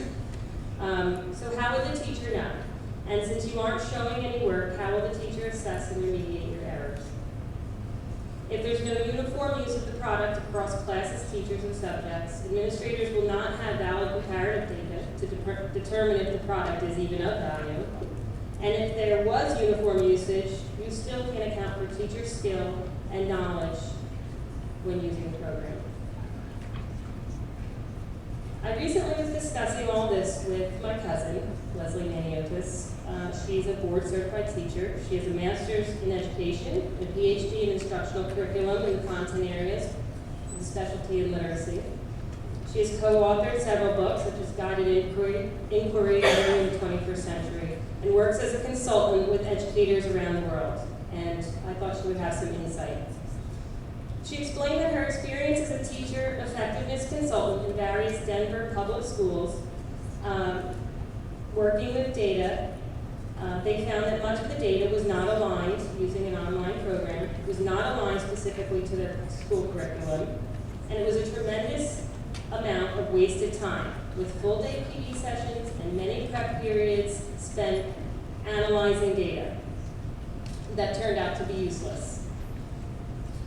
So how will the teacher know? And since you aren't showing any work, how will the teacher assess and remediate your errors? If there's no uniform use of the product across classes, teachers, and subjects, administrators will not have valid comparative data to determine if the product is even of value. And if there was uniform usage, you still can't account for teacher skill and knowledge when using the program. I recently was discussing all this with my cousin, Leslie Maniotis. She's a board-certified teacher. She has a master's in education, a PhD in instructional curriculum in content areas, with a specialty in literacy. She has co-authored several books, such as Guided Inquiry in the 21st Century, and works as a consultant with educators around the world. And I thought she would have some insight. She explained that her experience as a teacher effectiveness consultant in various Denver public schools, working with data, they found that much of the data was not aligned, using an online program, was not aligned specifically to their school curriculum, and it was a tremendous amount of wasted time, with full-day PD sessions and many prep periods spent analyzing data that turned out to be useless.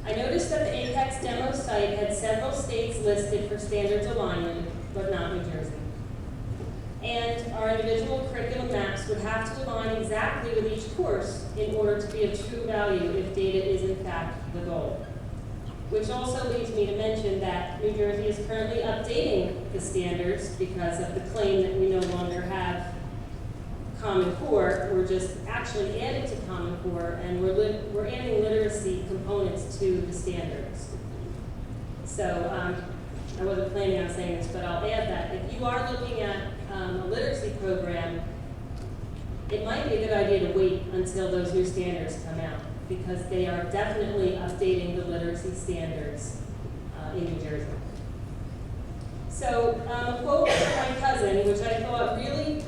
I noticed that the APEX demo site had several states listed for standards alignment, but not New Jersey. And our individual curriculum maps would have to align exactly with each course in order to be of true value if data is in fact the goal. Which also leads me to mention that New Jersey is currently updating the standards because of the claim that we no longer have Common Core. We're just actually adding to Common Core, and we're adding literacy components to the standards. So I wasn't planning on saying this, but I'll add that if you are looking at a literacy program, it might be a good idea to wait until those new standards come out, because they are definitely updating the literacy standards in New Jersey. So a quote from my cousin, which I thought really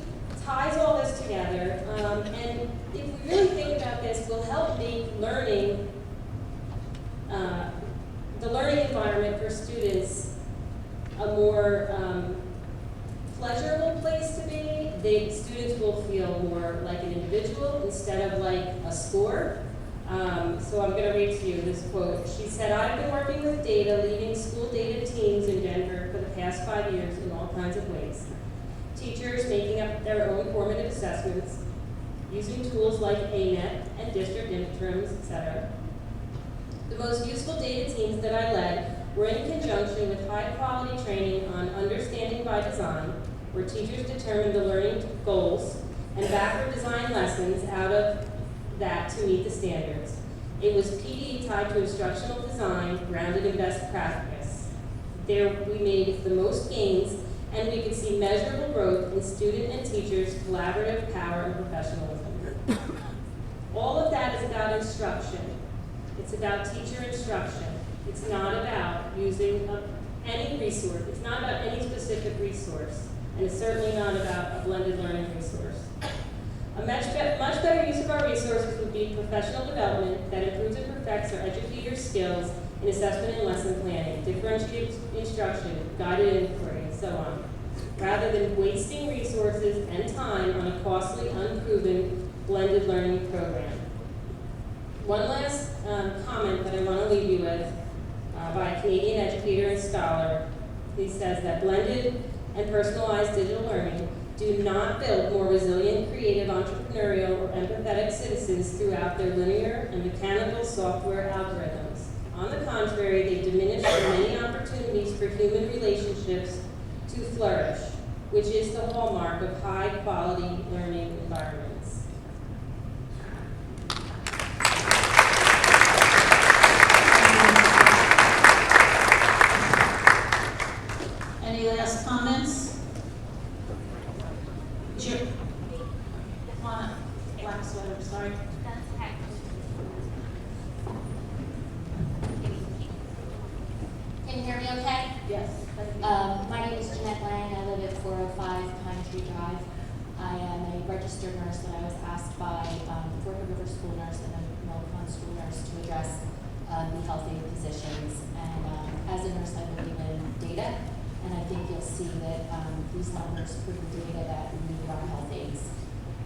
ties all this together, and if we really think about this, will help make learning, the learning environment for students a more pleasurable place to be. Students will feel more like an individual instead of like a score. So I'm going to read to you this quote. She said, "I've been working with data, leading school data teams in Denver for the past 5 years in all kinds of ways. Teachers making up their own formative assessments, using tools like ANET and district interims, etc. The most useful data teams that I led were in conjunction with high-quality training on understanding by design, where teachers determined the learning goals and backward design lessons out of that to meet the standards. It was PD tied to instructional design, grounded in best practice. There we made the most gains, and we could see measurable growth in student and teachers' collaborative power and professionalism." All of that is about instruction. It's about teacher instruction. It's not about using any resource. It's not about any specific resource. And it's certainly not about a blended learning resource. A much better use of our resources would be professional development that improves and perfects our educators' skills in assessment and lesson planning, differentiated instruction, guided inquiry, and so on, rather than wasting resources and time on a costly, unproven, blended learning program. One last comment that I want to leave you with by a Canadian educator and scholar. He says that blended and personalized digital learning do not build more resilient, creative, entrepreneurial, or empathetic citizens throughout their linear and mechanical software algorithms. On the contrary, they diminish the many opportunities for human relationships to flourish, which is the hallmark of high-quality learning environments.
Any last comments? Jim? Come on up. Black sweater, sorry.
Can you hear me okay?
Yes.
My name is Jeanette Lang. I live at 405 Pine Tree Drive. I am a registered nurse, and I was asked by the Forked River School nurse and the Milcon School nurse to address the healthy positions. And as a nurse, I believe in data, and I think you'll see that these numbers prove the data that we need our health aides.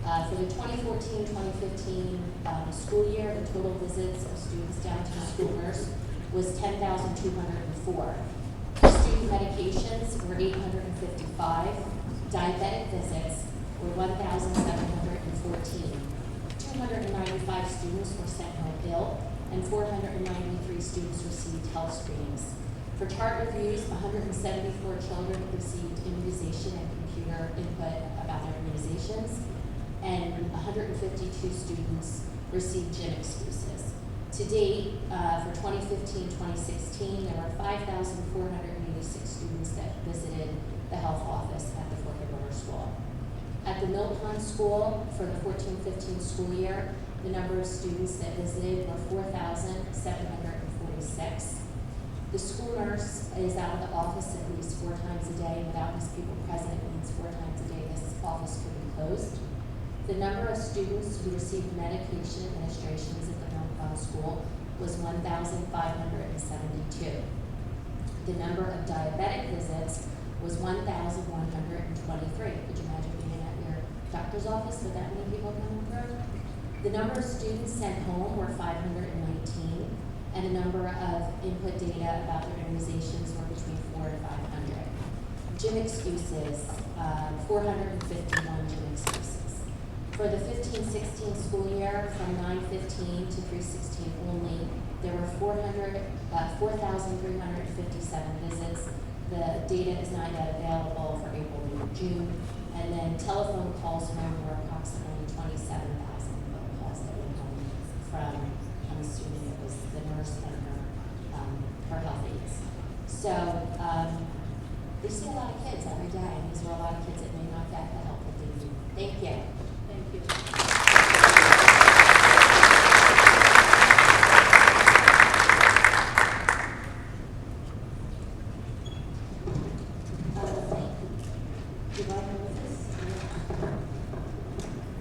For the 2014-2015 school year, the total visits of students down to the school nurse was 10,204. Student medications were 855. Diabetic visits were 1,714. 295 students were sent home ill, and 493 students received health screenings. For chart reviews, 174 children received immunization and computer input about their immunizations, and 152 students received gym excuses. To date, for 2015-2016, there were 5,486 students that visited the health office at the Forked River School. At the Milcon School, for the 14-15 school year, the number of students that visited were 4,746. The school nurse is out of the office at least 4 times a day, and without these people present, it means 4 times a day this office could be closed. The number of students who received medication administrations at the Milcon School was 1,572. The number of diabetic visits was 1,123. Could you imagine being at your doctor's office with that many people coming through? The number of students sent home were 519, and the number of input data about their immunizations were between 400 and 500. Gym excuses, 451 gym excuses. For the 15-16 school year, from 9-15 to 3-16 only, there were 4,357 visits. The data is not yet available for April, May, or June. And then telephone calls home were approximately 27,000 phone calls that went home from, I'm assuming it was the nurse and her health aides. So we see a lot of kids every day, and these are a lot of kids that may not get the help that they need. Thank you.
Thank you.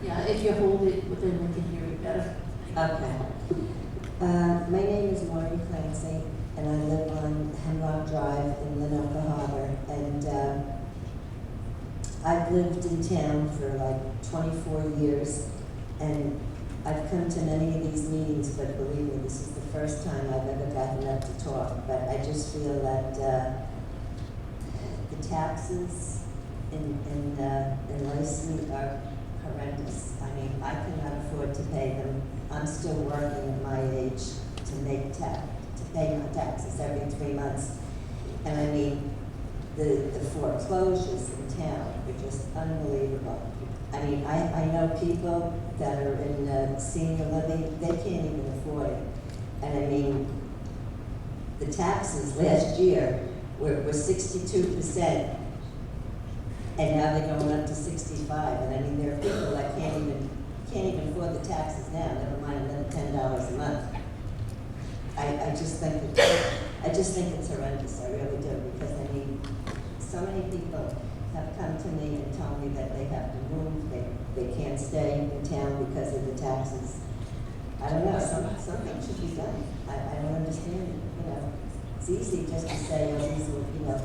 Yeah, if you hold it, then we can hear it better.
Okay. My name is Maureen Clancy, and I live on Hemlock Drive in Lenoka Harbor. And I've lived in town for like 24 years, and I've come to many of these meetings, but believe me, this is the first time I've ever gotten up to talk. But I just feel that the taxes in Lacey are horrendous. I mean, I cannot afford to pay them. I'm still working at my age to pay my taxes every 3 months. And I mean, the foreclosures in town are just unbelievable. I mean, I know people that are in senior living, they can't even afford it. And I mean, the taxes last year were 62%. And now they're going up to 65, and I mean, there are people that can't can't even afford the taxes now, never mind another $10 a month. I just think it's horrendous, I really do, because I mean, so many people have come to me and told me that they have to move, they can't stay in town because of the taxes. I don't know, something should be done. I don't understand, you know. It's easy just to say, oh, these will, you know,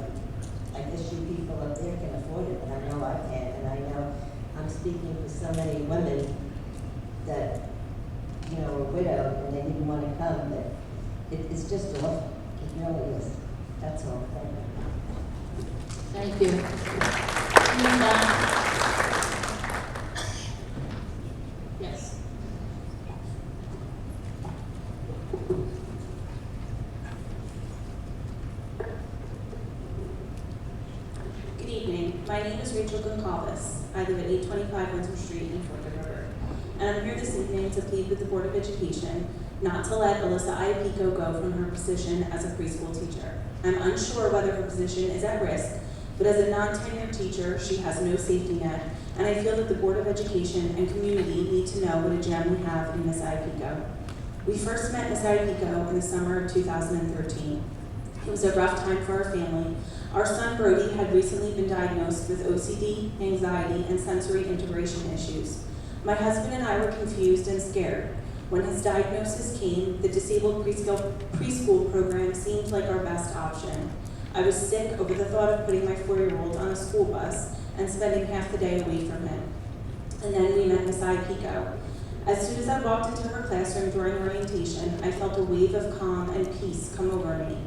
I guess you people up there can afford it, but I know I can't, and I know I'm speaking for so many women that, you know, are widowed and they didn't want to come, but it's just awful. It really is. That's all.
Thank you. Linda? Yes.
Good evening. My name is Rachel Goncalves. I live at 825 Windsor Street in Fort Good River. And I'm here this evening to plead with the Board of Education not to let Alyssa Iapico go from her position as a preschool teacher. I'm unsure whether her position is at risk, but as a non-tenured teacher, she has no safety net, and I feel that the Board of Education and community need to know what a gem we have in Ms. Iapico. We first met Ms. Iapico in the summer of 2013. It was a rough time for our family. Our son Brody had recently been diagnosed with OCD, anxiety, and sensory integration issues. My husband and I were confused and scared. When his diagnosis came, the disabled preschool program seemed like our best option. I was sick over the thought of putting my 4-year-old on a school bus and spending half the day away from him. And then we met Ms. Iapico. As soon as I walked into her classroom during orientation, I felt a wave of calm and peace come over me.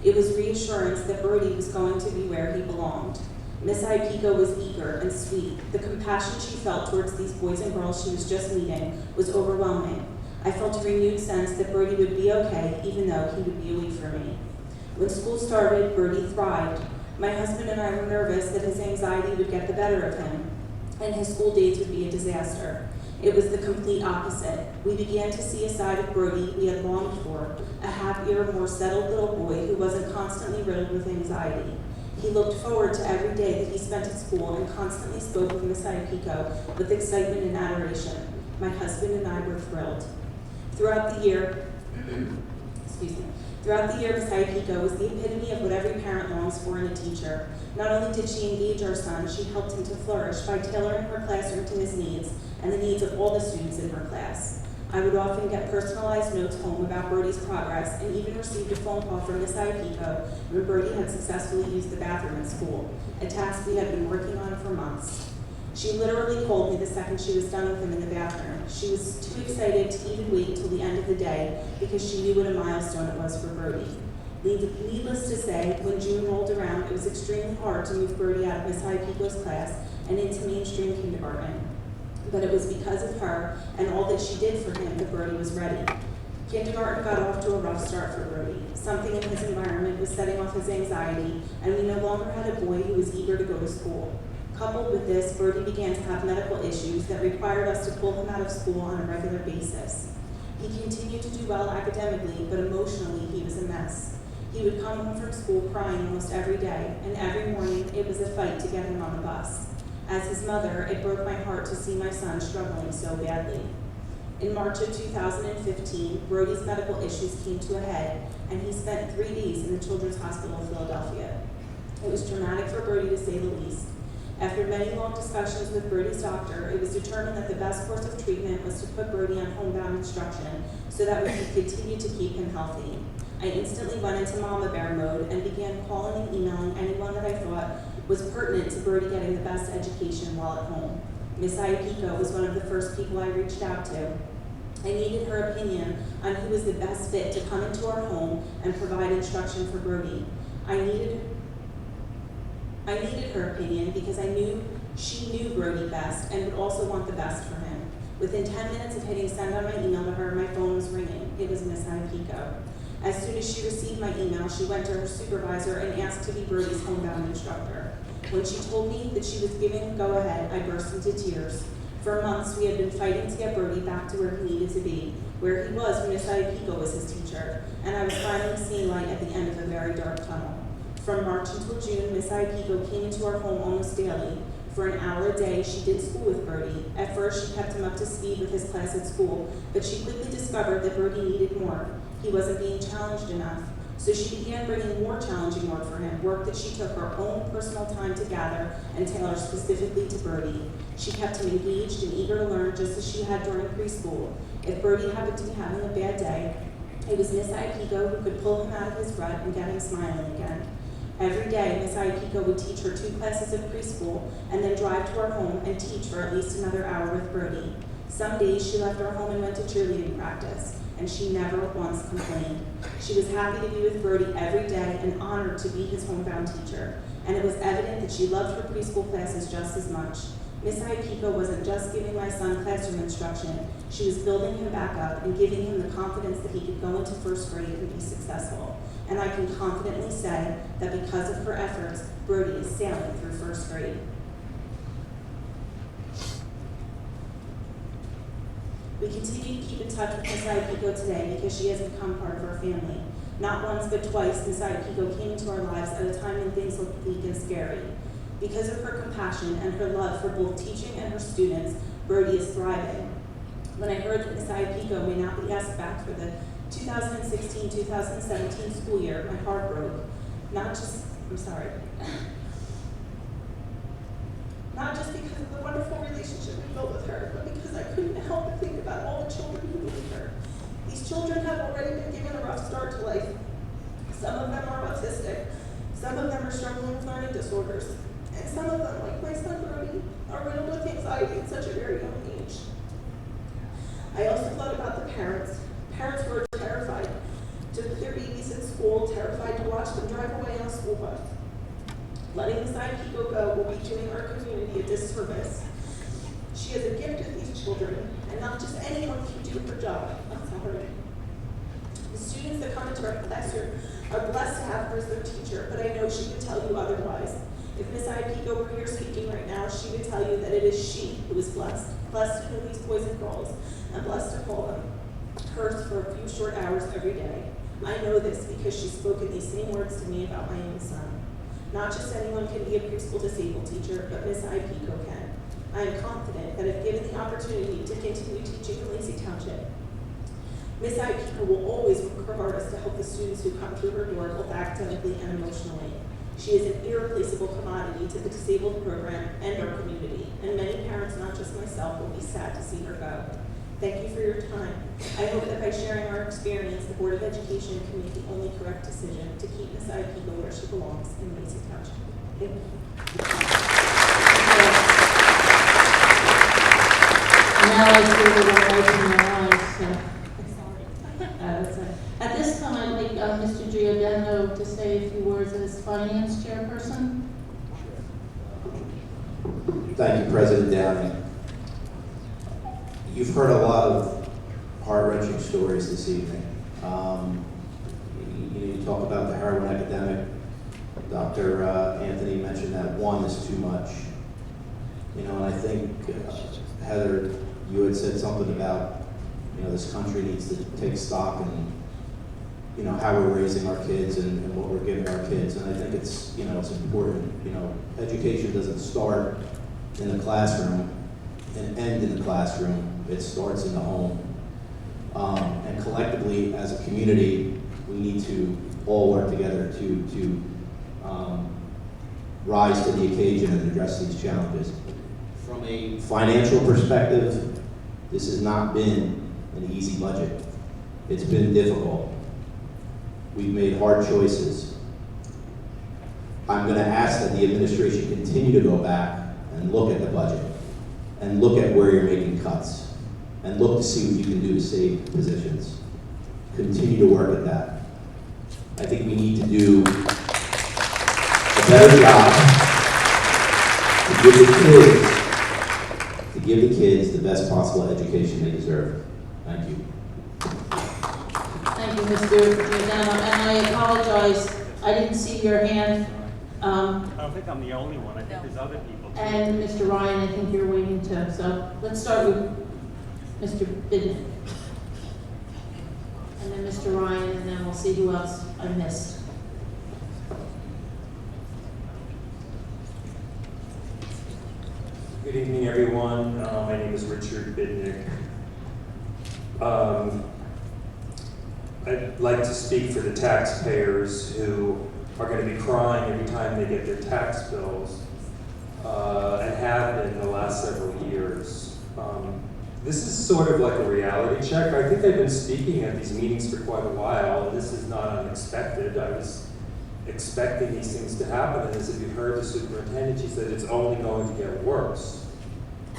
It was reassurance that Brody was going to be where he belonged. Ms. Iapico was eager and sweet. The compassion she felt towards these boys and girls she was just meeting was overwhelming. I felt a renewed sense that Brody would be okay, even though he would be away from me. When school started, Brody thrived. My husband and I were nervous that his anxiety would get the better of him, and his school days would be a disaster. It was the complete opposite. We began to see a side of Brody we had longed for, a happier, more settled little boy who wasn't constantly riddled with anxiety. He looked forward to every day that he spent at school and constantly spoke of Ms. Iapico with excitement and adoration. My husband and I were thrilled. Throughout the year, Ms. Iapico was the epitome of what every parent longs for in a teacher. Not only did she engage our son, she helped him to flourish by tailoring her classroom to his needs and the needs of all the students in her class. I would often get personalized notes home about Brody's progress and even received a phone call from Ms. Iapico when Brody had successfully used the bathroom at school, a task we had been working on for months. She literally called me the second she was done with him in the bathroom. She was too excited to even wait until the end of the day because she knew what a milestone it was for Brody. Needless to say, when June rolled around, it was extremely hard to move Brody out of Ms. Iapico's class and into mainstream kindergarten. But it was because of her and all that she did for him that Brody was ready. Kindergarten got off to a rough start for Brody. Something in his environment was setting off his anxiety, and we no longer had a boy who was eager to go to school. Coupled with this, Brody began to have medical issues that required us to pull him out of school on a regular basis. He continued to do well academically, but emotionally he was a mess. He would come home from school crying almost every day, and every morning it was a fight to get him on the bus. As his mother, it broke my heart to see my son struggling so badly. In March of 2015, Brody's medical issues came to a head, and he spent 3 days in the Children's Hospital of Philadelphia. It was traumatic for Brody, to say the least. After many long discussions with Brody's doctor, it was determined that the best course of treatment was to put Brody on homebound instruction so that we could continue to keep him healthy. I instantly went into mama bear mode and began calling and emailing anyone that I thought was pertinent to Brody getting the best education while at home. Ms. Iapico was one of the first people I reached out to. I needed her opinion on who was the best fit to come into our home and provide instruction for Brody. I needed her opinion because I knew she knew Brody best and would also want the best for him. Within 10 minutes of hitting send on my email to her, my phone was ringing. It was Ms. Iapico. As soon as she received my email, she went to her supervisor and asked to be Brody's homebound instructor. When she told me that she was giving a go-ahead, I burst into tears. For months, we had been fighting to get Brody back to where he needed to be, where he was when Ms. Iapico was his teacher, and I was finally seeing light at the end of a very dark tunnel. From March until June, Ms. Iapico came into our home almost daily. For an hour a day, she did school with Brody. At first, she kept him up to speed with his class at school, but she quickly discovered that Brody needed more. He wasn't being challenged enough. So she began bringing more challenging work for him, work that she took her own personal time to gather and tailor specifically to Brody. She kept him engaged and eager to learn just as she had during preschool. If Brody happened to be having a bad day, it was Miss Iapiko who could pull him out of his rut and get him smiling again. Every day, Miss Iapiko would teach her 2 classes of preschool and then drive to her home and teach for at least another hour with Brody. Some days she left her home and went to cheerleading practice, and she never once complained. She was happy to be with Brody every day and honored to be his homebound teacher, and it was evident that she loved her preschool classes just as much. Miss Iapiko wasn't just giving my son classroom instruction, she was building him back up and giving him the confidence that he could go into first grade and be successful. And I can confidently say that because of her efforts, Brody is sailing through first grade. We continue to keep in touch with Miss Iapiko today because she has become part of our family. Not once but twice, Miss Iapiko came into our lives at a time when things looked bleak and scary. Because of her compassion and her love for both teaching and her students, Brody is thriving. When I heard that Miss Iapiko may not be asked back for the 2016-2017 school year, my heart broke. Not just because of the wonderful relationship we built with her, but because I couldn't help but think about all the children who need her. These children have already been given a rough start to life. Some of them are autistic, some of them are struggling with learning disorders, and some of them, like my son Brody, are riddled with anxiety at such a very young age. I also thought about the parents. Parents who are terrified to put their babies in school, terrified to watch them drive away on a school bus. Letting Miss Iapiko go will be doing our community a disservice. She has a gift with these children, and not just anyone can do her job. The students that come into our classroom are blessed to have her as their teacher, but I know she would tell you otherwise. If Miss Iapiko were here speaking right now, she would tell you that it is she who is blessed to know these boys and girls, and blessed to call them hers for a few short hours every day. I know this because she's spoken these same words to me about my own son. Not just anyone can be a preschool disabled teacher, but Miss Iapiko can. I am confident that if given the opportunity to continue teaching in Lacey Township, Miss Iapiko will always work her hardest to help the students who come through her door, both academically and emotionally. She is an irreplaceable commodity to the disabled program and our community, and many parents, not just myself, will be sad to see her go. Thank you for your time. I hope that by sharing our experience, the Board of Education can make the only correct decision to keep Miss Iapiko where she belongs in Lacey Township. Thank you.
Now I see the one open their eyes, so. That's it. At this time, I'd like Mr. Giordano to say a few words as finance chairperson.
Thank you, President Downey. You've heard a lot of heart-wrenching stories this evening. You talk about the heroin epidemic. Dr. Anthony mentioned that one is too much. And I think, Heather, you had said something about, this country needs to take stock in, how we're raising our kids and what we're giving our kids. And I think it's, it's important. Education doesn't start in the classroom and end in the classroom. It starts in the home. And collectively, as a community, we need to all work together to rise to the occasion and address these challenges. From a financial perspective, this has not been an easy budget. It's been difficult. We've made hard choices. I'm going to ask that the administration continue to go back and look at the budget and look at where you're making cuts and look to see what you can do to save positions. Continue to work at that. I think we need to do a better job to give the kids the best possible education they deserve. Thank you.
Thank you, Mr. Giordano, and I apologize, I didn't see your hand.
I don't think I'm the only one. I think there's other people too.
And Mr. Ryan, I think you're waiting too. So let's start with Mr. Bidden. And then Mr. Ryan, and then we'll see who else I missed.
Good evening, everyone. My name is Richard Bidnick. I'd like to speak for the taxpayers who are going to be crying every time they get their tax bills, and have been the last several years. This is sort of like a reality check. I think I've been speaking at these meetings for quite a while, and this is not unexpected. I was expecting these things to happen, and as if you heard the superintendent, she said it's only going to get worse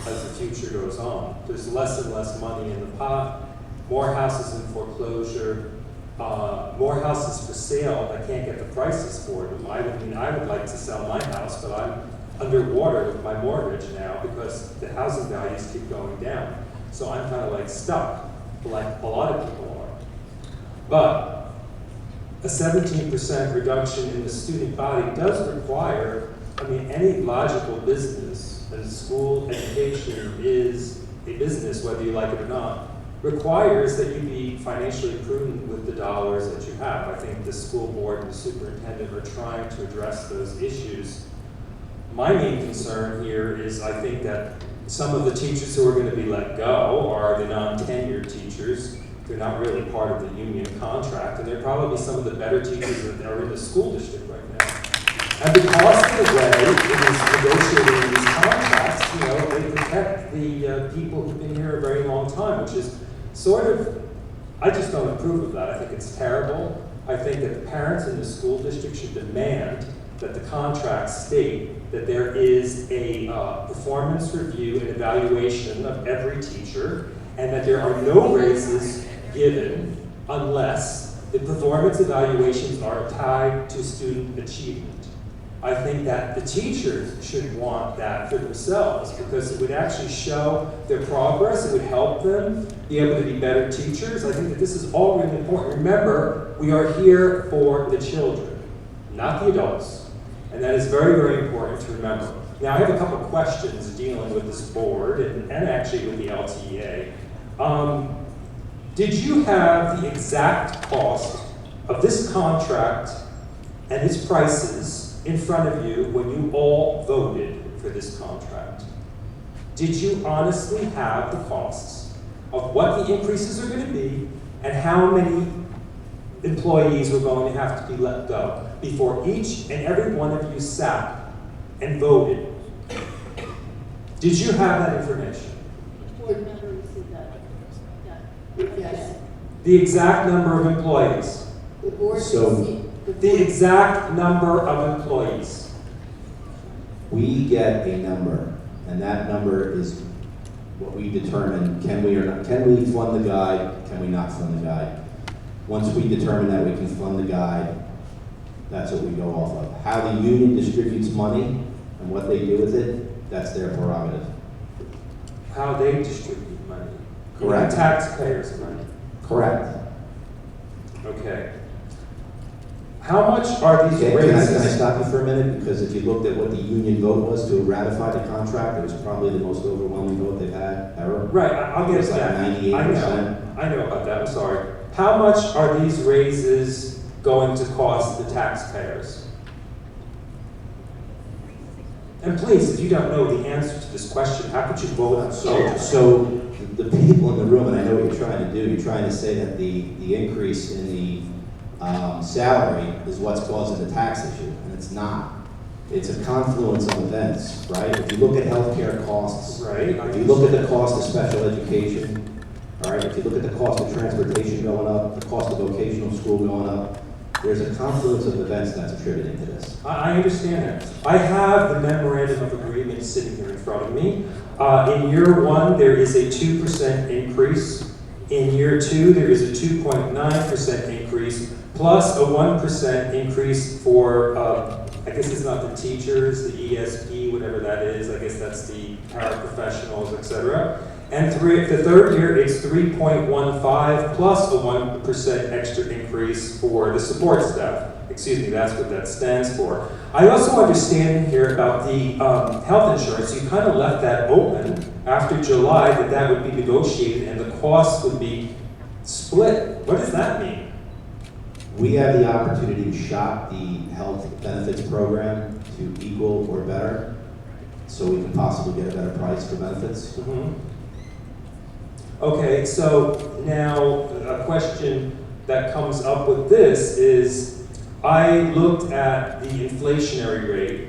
as the future goes on. There's less and less money in the pot, more houses in foreclosure, more houses for sale. I can't get the prices for them. I would like to sell my house, but I'm underwater with my mortgage now because the housing values keep going down. So I'm kind of like stuck, like a lot of people are. But a 17% reduction in the student body does require, any logical business, and school education is a business, whether you like it or not, requires that you be financially prudent with the dollars that you have. I think the school board and the superintendent are trying to address those issues. My main concern here is I think that some of the teachers who are going to be let go are the non-tenured teachers. They're not really part of the union contract, and they're probably some of the better teachers that are in the school district right now. And because of the way it is negotiating these contracts, they protect the people who've been here a very long time, which is sort of, I just don't approve of that. I think it's terrible. I think that the parents in the school district should demand that the contracts state that there is a performance review and evaluation of every teacher, and that there are no raises given unless the performance evaluations are tied to student achievement. I think that the teachers should want that for themselves because it would actually show their progress. It would help them be able to be better teachers. I think that this is all really important. Remember, we are here for the children, not the adults. And that is very, very important to remember. Now, I have a couple questions dealing with this board and actually with the LTA. Did you have the exact cost of this contract and its prices in front of you when you all voted for this contract? Did you honestly have the costs of what the increases are going to be and how many employees were going to have to be let go before each and every one of you sat and voted? Did you have that information?
Board member received that.
Yes.
The exact number of employees.
The board
The exact number of employees.
We get a number, and that number is what we determine, can we or not, can we fund the guide, can we not fund the guide? Once we determine that we can fund the guide, that's what we go off of. How the union distributes money and what they do with it, that's their prerogative.
How they distribute money.
Correct.
Taxpayers' money.
Correct.
Okay. How much are these
Can
raises?
I stop you for a minute? Because if you looked at what the union vote was to ratify the contract, it was probably the most overwhelming vote they've had ever.
Right, I'll get to
like
that.
98%.
I know about that, I'm sorry. How much are these raises going to cost the taxpayers? And please, if you don't know the answer to this question, how could you vote on
So the people in the room, and I know what you're trying to do, you're trying to say that the increase in the salary is what's causing the tax issue, and it's not. It's a confluence of events, right? If you look at healthcare costs,
right?
If you look at the cost of special education, all right? If you look at the cost of transportation going up, the cost of vocational school going up, there's a confluence of events that's attributing to this.
I understand that. I have the memorandum of agreement sitting here in front of me. In year one, there is a 2% increase. In year two, there is a 2.9% increase, plus a 1% increase for, I guess it's not the teachers, the ESP, whatever that is. I guess that's the paraprofessionals, et cetera. And the third year, it's 3.15 plus a 1% extra increase for the support staff. Excuse me, that's what that stands for. I also understand here about the health insurance. You kind of left that open after July that would be negotiated and the costs would be split. What does that mean?
We have the opportunity to shop the health benefits program to equal or better. so we can possibly get a better price for benefits.
Mhm. Okay, so now a question that comes up with this is, I looked at the inflationary rate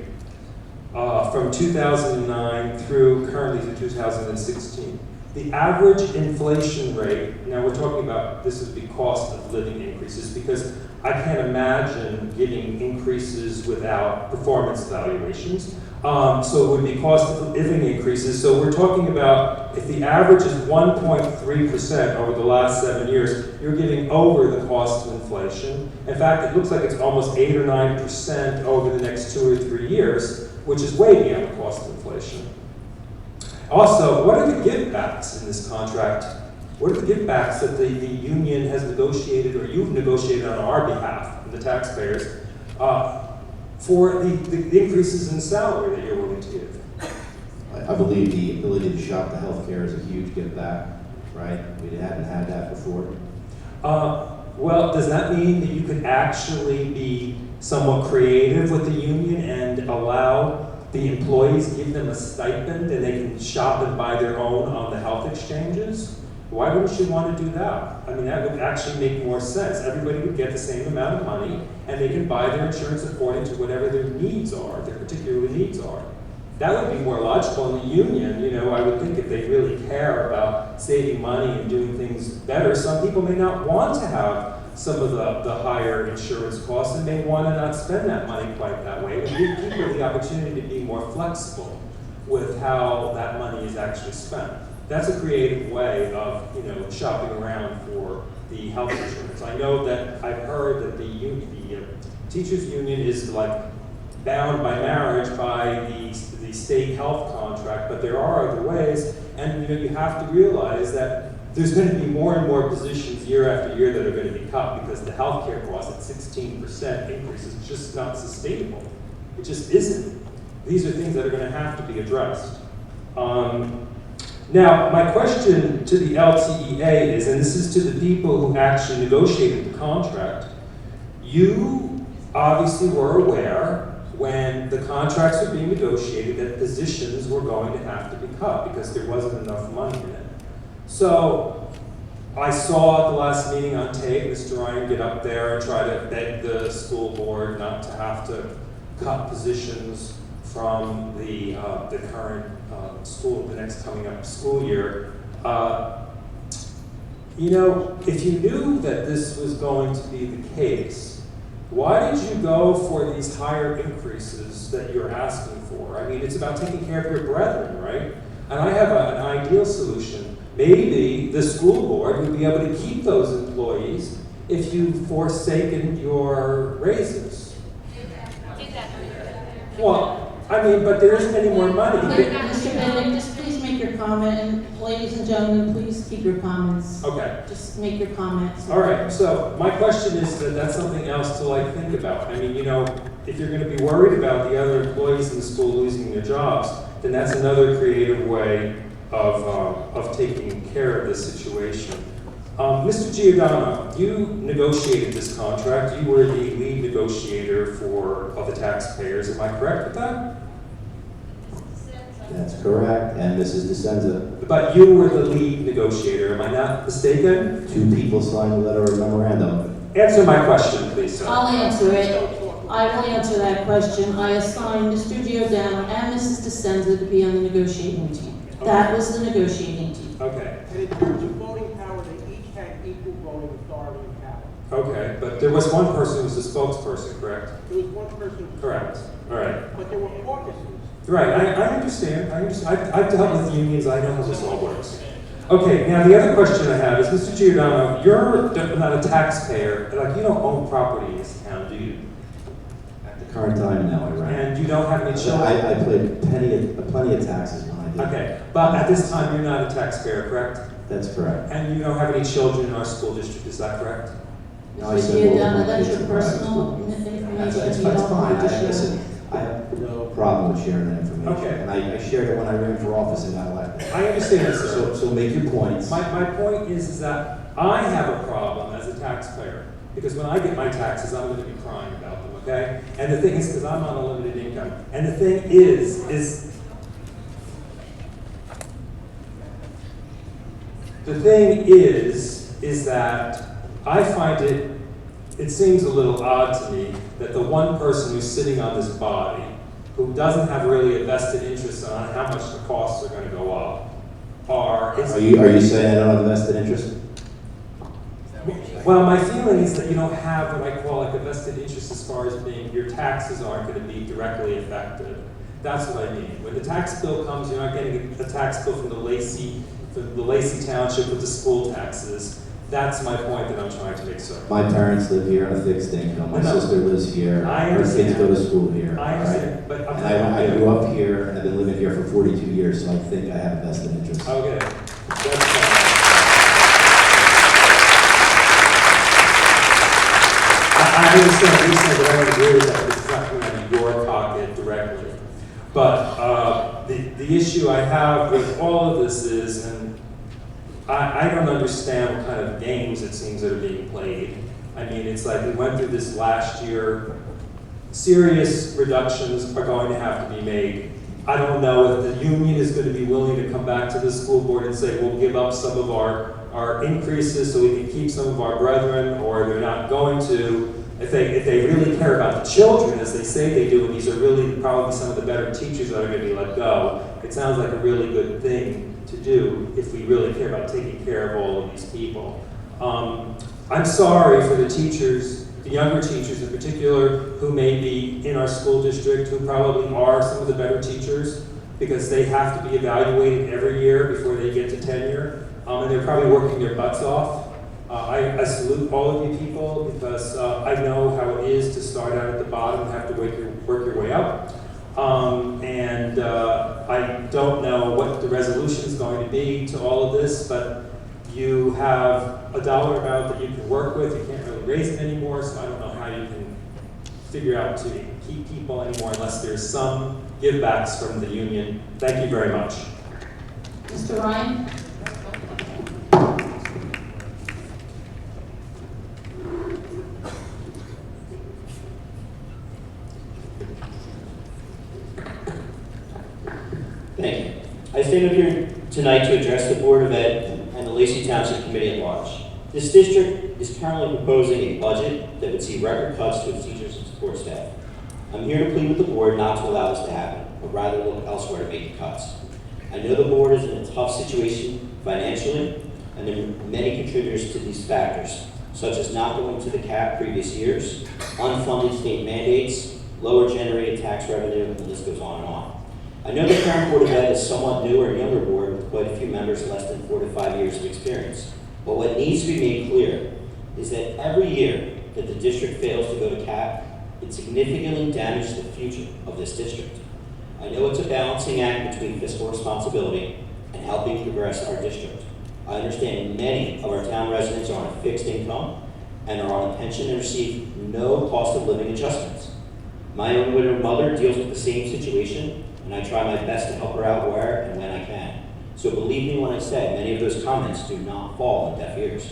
from 2009 through currently to 2016. The average inflation rate, now we're talking about, this is the cost of living increases, because I can't imagine getting increases without performance evaluations. So it would be cost of living increases. So we're talking about, if the average is 1.3% over the last 7 years, you're giving over the cost of inflation. In fact, it looks like it's almost 8 or 9% over the next 2 or 3 years, which is way beyond the cost of inflation. Also, what are the givebacks in this contract? What are the givebacks that the union has negotiated, or you've negotiated on our behalf, the taxpayers, for the increases in salary that you're willing to give?
I believe the ability to shop the healthcare is a huge give back, right? We hadn't had that before.
Well, does that mean that you could actually be somewhat creative with the union and allow the employees, give them a stipend and they can shop and buy their own on the health exchanges? Why wouldn't you want to do that? I mean, that would actually make more sense. Everybody would get the same amount of money and they can buy their insurance according to whatever their needs are, their particular needs are. That would be more logical. In the union, you know, I would think if they really care about saving money and doing things better, some people may not want to have some of the higher insurance costs and may want to not spend that money quite that way. And give people the opportunity to be more flexible with how that money is actually spent. That's a creative way of, you know, shopping around for the health insurance. I know that I've heard that the teachers union is like bound by marriage by the state health contract, but there are other ways, and you know, you have to realize that there's going to be more and more positions year after year that are going to be cut because the healthcare cost at 16% increase is just not sustainable. It just isn't. These are things that are going to have to be addressed. Now, my question to the LTEA is, and this is to the people who actually negotiated the contract, you obviously were aware when the contracts were being negotiated that positions were going to have to be cut because there wasn't enough money in it. So I saw at the last meeting on tape Mr. Ryan get up there and try to beg the school board not to have to cut positions from the current school, the next coming up school year. You know, if you knew that this was going to be the case, why did you go for these higher increases that you're asking for? I mean, it's about taking care of your brethren, right? And I have an ideal solution. Maybe the school board would be able to keep those employees if you've forsaken your raises. Well, I mean, but there isn't any more money.
Mr. Bennett, just please make your comment, and ladies and gentlemen, please keep your comments.
Okay.
Just make your comments.
All right, so my question is that that's something else to like think about. I mean, you know, if you're going to be worried about the other employees in the school losing their jobs, then that's another creative way of taking care of this situation. Mr. Giordano, you negotiated this contract. You were the lead negotiator of the taxpayers. Am I correct with that?
That's correct, and Mrs. DeSenza.
But you were the lead negotiator. Am I not mistaken?
2 people signed a letter of memorandum.
Answer my question, please, sir.
I'll answer it. I will answer that question. I assigned Mr. Giordano and Mrs. DeSenza to be on the negotiating team. That was the negotiating team.
Okay.
And in terms of voting power, they each had equal voting authority and power.
Okay, but there was one person who was the spokesperson, correct?
There was one person.
Correct. All right.
But there were caucuses.
Right, I understand. I've dealt with unions, I know how this all works. Okay, now the other question I have is, Mr. Giordano, you're not a taxpayer, like you don't own property in this town, do you?
At the current time, no, I rent.
And you don't have any children?
I paid plenty of taxes when I did.
Okay, but at this time, you're not a taxpayer, correct?
That's correct.
And you don't have any children in our school district, is that correct?
No, I
Mr.
said,
Giordano, that's your personal information.
That's
You don't
fine.
want to share.
Listen, I have no problem with sharing that information.
Okay.
And I shared it when I ran for office and got elected.
I understand that, sir.
So make your points.
My point is that I have a problem as a taxpayer, because when I get my taxes, I'm going to be crying about them, okay? And the thing is, because I'm on a limited income. And the thing is The thing is that I find it seems a little odd to me that the one person who's sitting on this body who doesn't have really a vested interest on how much the costs are going to go up are
you saying I don't have a vested interest?
Well, my feeling is that you don't have what I call like a vested interest as far as being, your taxes aren't going to be directly affected. That's what I mean. When the tax bill comes, you're not getting a tax bill from the Lacey Township with the school taxes. That's my point that I'm trying to make certain.
My parents live here on a fixed income. My sister lives here.
I
Her kids
understand.
go to school here.
I understand, but
And I grew up here, and I've been living here for 42 years, so I think I have a vested interest.
Okay. I understand what you're saying, but I don't agree with that. It's not coming out of your pocket directly. But the issue I have with all of this is, and I don't understand what kind of games it seems that are being played. I mean, it's like we went through this last year. Serious reductions are going to have to be made. I don't know if the union is going to be willing to come back to the school board and say, we'll give up some of our increases so we can keep some of our brethren, or they're not going to. If they really care about the children, as they say they do, and these are really probably some of the better teachers that are going to be let go, it sounds like a really good thing to do if we really care about taking care of all of these people. I'm sorry for the teachers, the younger teachers in particular, who may be in our school district, who probably are some of the better teachers, because they have to be evaluated every year before they get to tenure, and they're probably working their butts off. I salute all of you people, because I know how it is to start out at the bottom and have to work your way up. I don't know what the resolution is going to be to all of this, but you have a dollar amount that you can work with. You can't really raise it anymore, so I don't know how you can figure out to keep people anymore unless there's some givebacks from the union. Thank you very much.
Mr. Ryan?
Thank you. I stand up here tonight to address the Board of Ed and the Lacey Township Committee at large. This district is currently proposing a budget that would see record cuts to its teachers and support staff. I'm here to plead with the board not to allow this to happen, but rather look elsewhere to make the cuts. I know the board is in a tough situation financially, and there are many contributors to these factors, such as not going to the cap previous years, unfunded state mandates, lower generated tax revenue, and the list goes on and on. I know the current Board of Ed is somewhat newer and younger board with quite a few members less than 4 to 5 years of experience. But what needs to be made clear is that every year that the district fails to go to cap, it significantly damages the future of this district. I know it's a balancing act between fiscal responsibility and helping progress our district. I understand many of our town residents are on a fixed income and are on a pension and receive no cost of living adjustments. My own widowed mother deals with the same situation, and I try my best to help her out where and when I can. So believe me when I say many of those comments do not fall on deaf ears.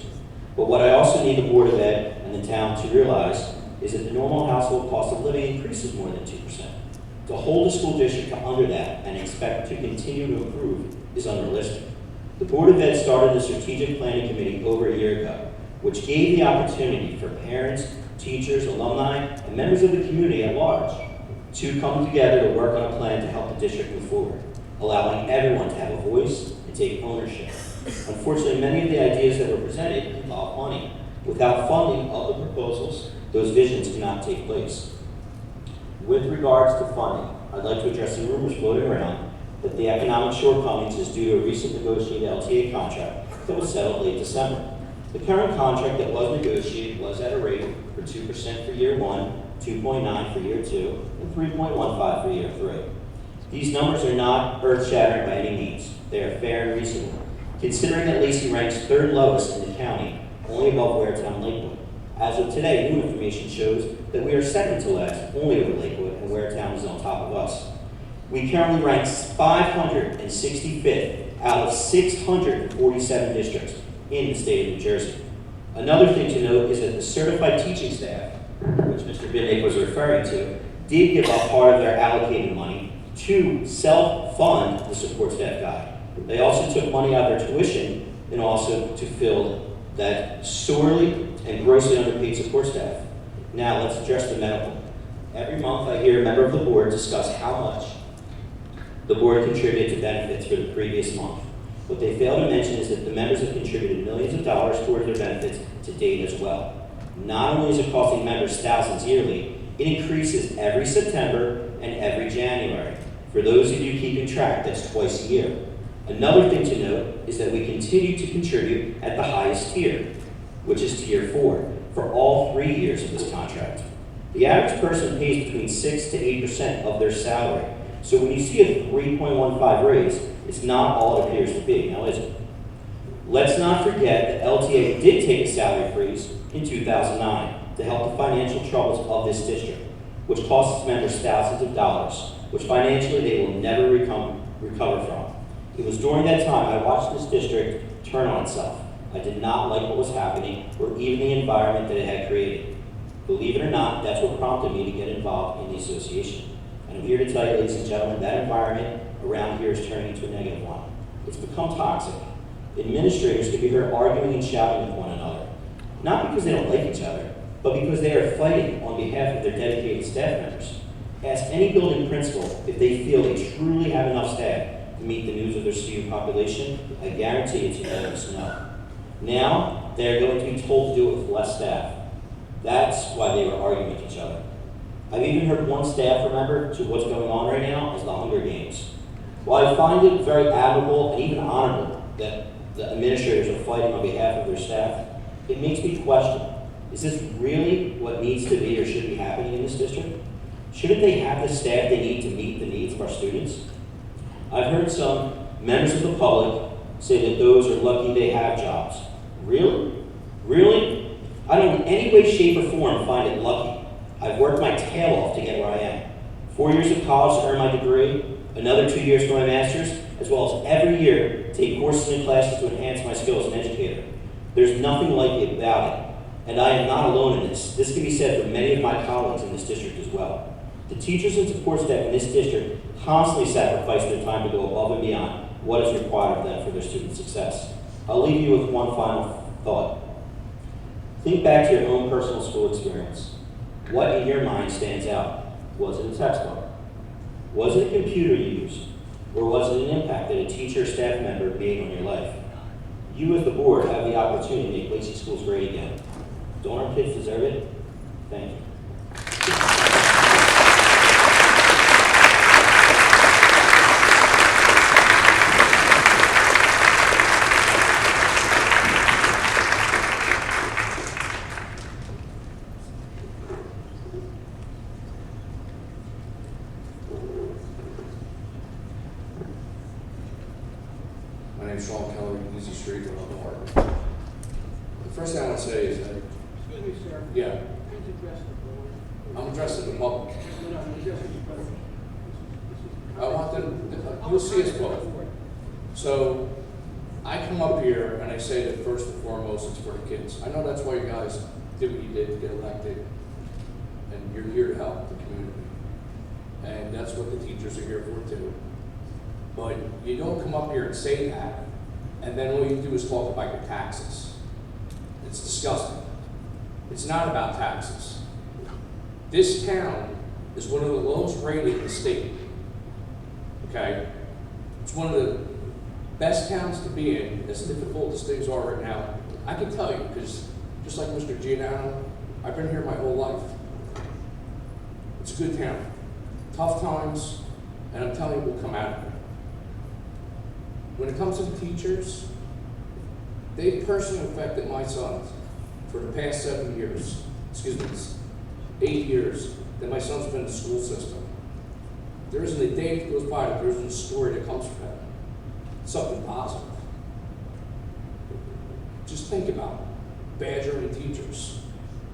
But what I also need the Board of Ed and the town to realize is that the normal household cost of living increases more than 2%. To hold a school district to under that and expect to continue to improve is unrealistic. The Board of Ed started a strategic planning committee over a year ago, which gave the opportunity for parents, teachers, alumni, and members of the community at large to come together to work on a plan to help the district move forward, allowing everyone to have a voice and take ownership. Unfortunately, many of the ideas that were presented involve money. Without funding of the proposals, those visions cannot take place. With regards to funding, I'd like to address the rumors floating around that the economic shortcomings is due to a recent negotiated LTA contract that was settled late December. The current contract that was negotiated was at a rate for 2% for year 1, 2.9 for year 2, and 3.15 for year 3. These numbers are not earth-shattering by any means. They are fair and reasonable, considering that Lacey ranks 3rd lowest in the county, only above Waretown and Lakewood. As of today, new information shows that we are second to last, only over Lakewood, and Waretown is on top of us. We currently rank 565th out of 647 districts in the state of New Jersey. Another thing to note is that the certified teaching staff, which Mr. Bidnick was referring to, did give up part of their allocated money to self-fund the support staff guide. They also took money out of their tuition and also to fill that sorely and grossly underpaid support staff. Now, let's address the medical. Every month I hear a member of the board discuss how much the board contributed to benefits for the previous month. What they fail to mention is that the members have contributed millions of dollars towards their benefits to date as well. Not only is it costing members thousands yearly, it increases every September and every January. For those of you keeping track, that's twice a year. Another thing to note is that we continue to contribute at the highest tier, which is tier 4, for all 3 years of this contract. The average person pays between 6 to 8% of their salary. So when you see a 3.15 raise, it's not all it appears to be, now is it? Let's not forget that LTA did take a salary freeze in 2009 to help the financial troubles of this district, which costs its members thousands of dollars, which financially they will never recover from. It was during that time I watched this district turn on itself. I did not like what was happening or even the environment that it had created. Believe it or not, that's what prompted me to get involved in the association. And I'm here to tell you, ladies and gentlemen, that environment around here is turning into a negative one. It's become toxic. Administrators can be heard arguing and shouting with one another, not because they don't like each other, but because they are fighting on behalf of their dedicated staff members. Ask any building principal if they feel they truly have enough staff to meet the needs of their student population. I guarantee it's unanimous no. Now, they are going to be told to do it with less staff. That's why they were arguing with each other. I've even heard one staff member to what's going on right now is the Hunger Games. While I find it very admirable and even honorable that the administrators are fighting on behalf of their staff, it makes me question, is this really what needs to be or should be happening in this district? Shouldn't they have the staff they need to meet the needs of our students? I've heard some members of the public say that those are lucky they have jobs. Really? Really? I don't in any way, shape, or form find it lucky. I've worked my tail off to get where I am. 4 years of college to earn my degree, another 2 years for my master's, as well as every year take courses and classes to enhance my skills as an educator. There's nothing like it about it, and I am not alone in this. This can be said for many of my colleagues in this district as well. The teachers and support staff in this district constantly sacrifice their time to go above and beyond what is required of them for their student success. I'll leave you with one final thought. Think back to your own personal school experience. What in your mind stands out? Was it a textbook? Was it a computer you used? Or was it an impact that a teacher or staff member made on your life? You as the board have the opportunity to make Lacey schools great again. Don't our kids deserve it? Thank you.
My name's Sean Keller, Easy Street, Willow Park. The first thing I want to say is that,
Excuse me, sir.
yeah,
Please address the board.
I'm addressing the public.
No, no, address the board.
I want them, you'll see us both. So, I come up here and I say that first and foremost, it's for the kids. I know that's why you guys did what you did to get elected, and you're here to help the community. And that's what the teachers are here for too. But you don't come up here and say that, and then all you do is talk about your taxes. It's disgusting. It's not about taxes. This town is one of the lowest rated in the state. Okay? It's one of the best towns to be in, as difficult as things are right now. I can tell you, because just like Mr. Giordano, I've been here my whole life. It's a good town. Tough times, and I'm telling you, we'll come out of it. When it comes to the teachers, they've personally affected my sons for the past 7 years, 8 years that my son's been in the school system. There isn't a day that goes by that there isn't a story that comes from that. Something positive. Just think about it. Badgering teachers.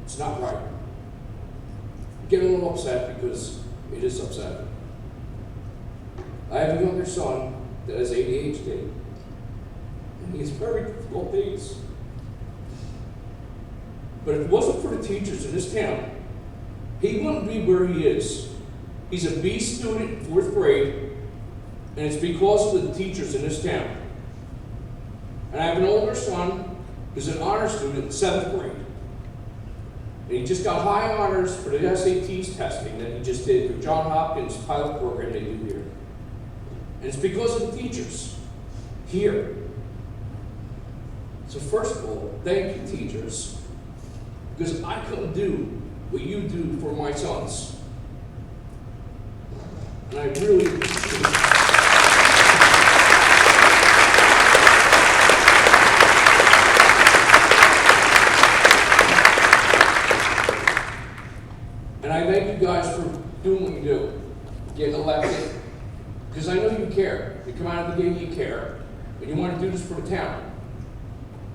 It's not right. I get a little upset because it is upsetting. I have a younger son that has ADHD, and he has very difficult days. But if it wasn't for the teachers in this town, he wouldn't be where he is. He's a B student in 4th grade, and it's because of the teachers in this town. And I have an older son who's an honor student in 7th grade. And he just got high honors for the SATs testing that he just did through John Hopkins pilot program they do here. And it's because of the teachers here. So first of all, thank you, teachers, because I couldn't do what you do for my sons. And I really appreciate it. And I thank you guys for doing what you do, getting elected, because I know you care. You come out of the gate, you care, and you want to do this for the town.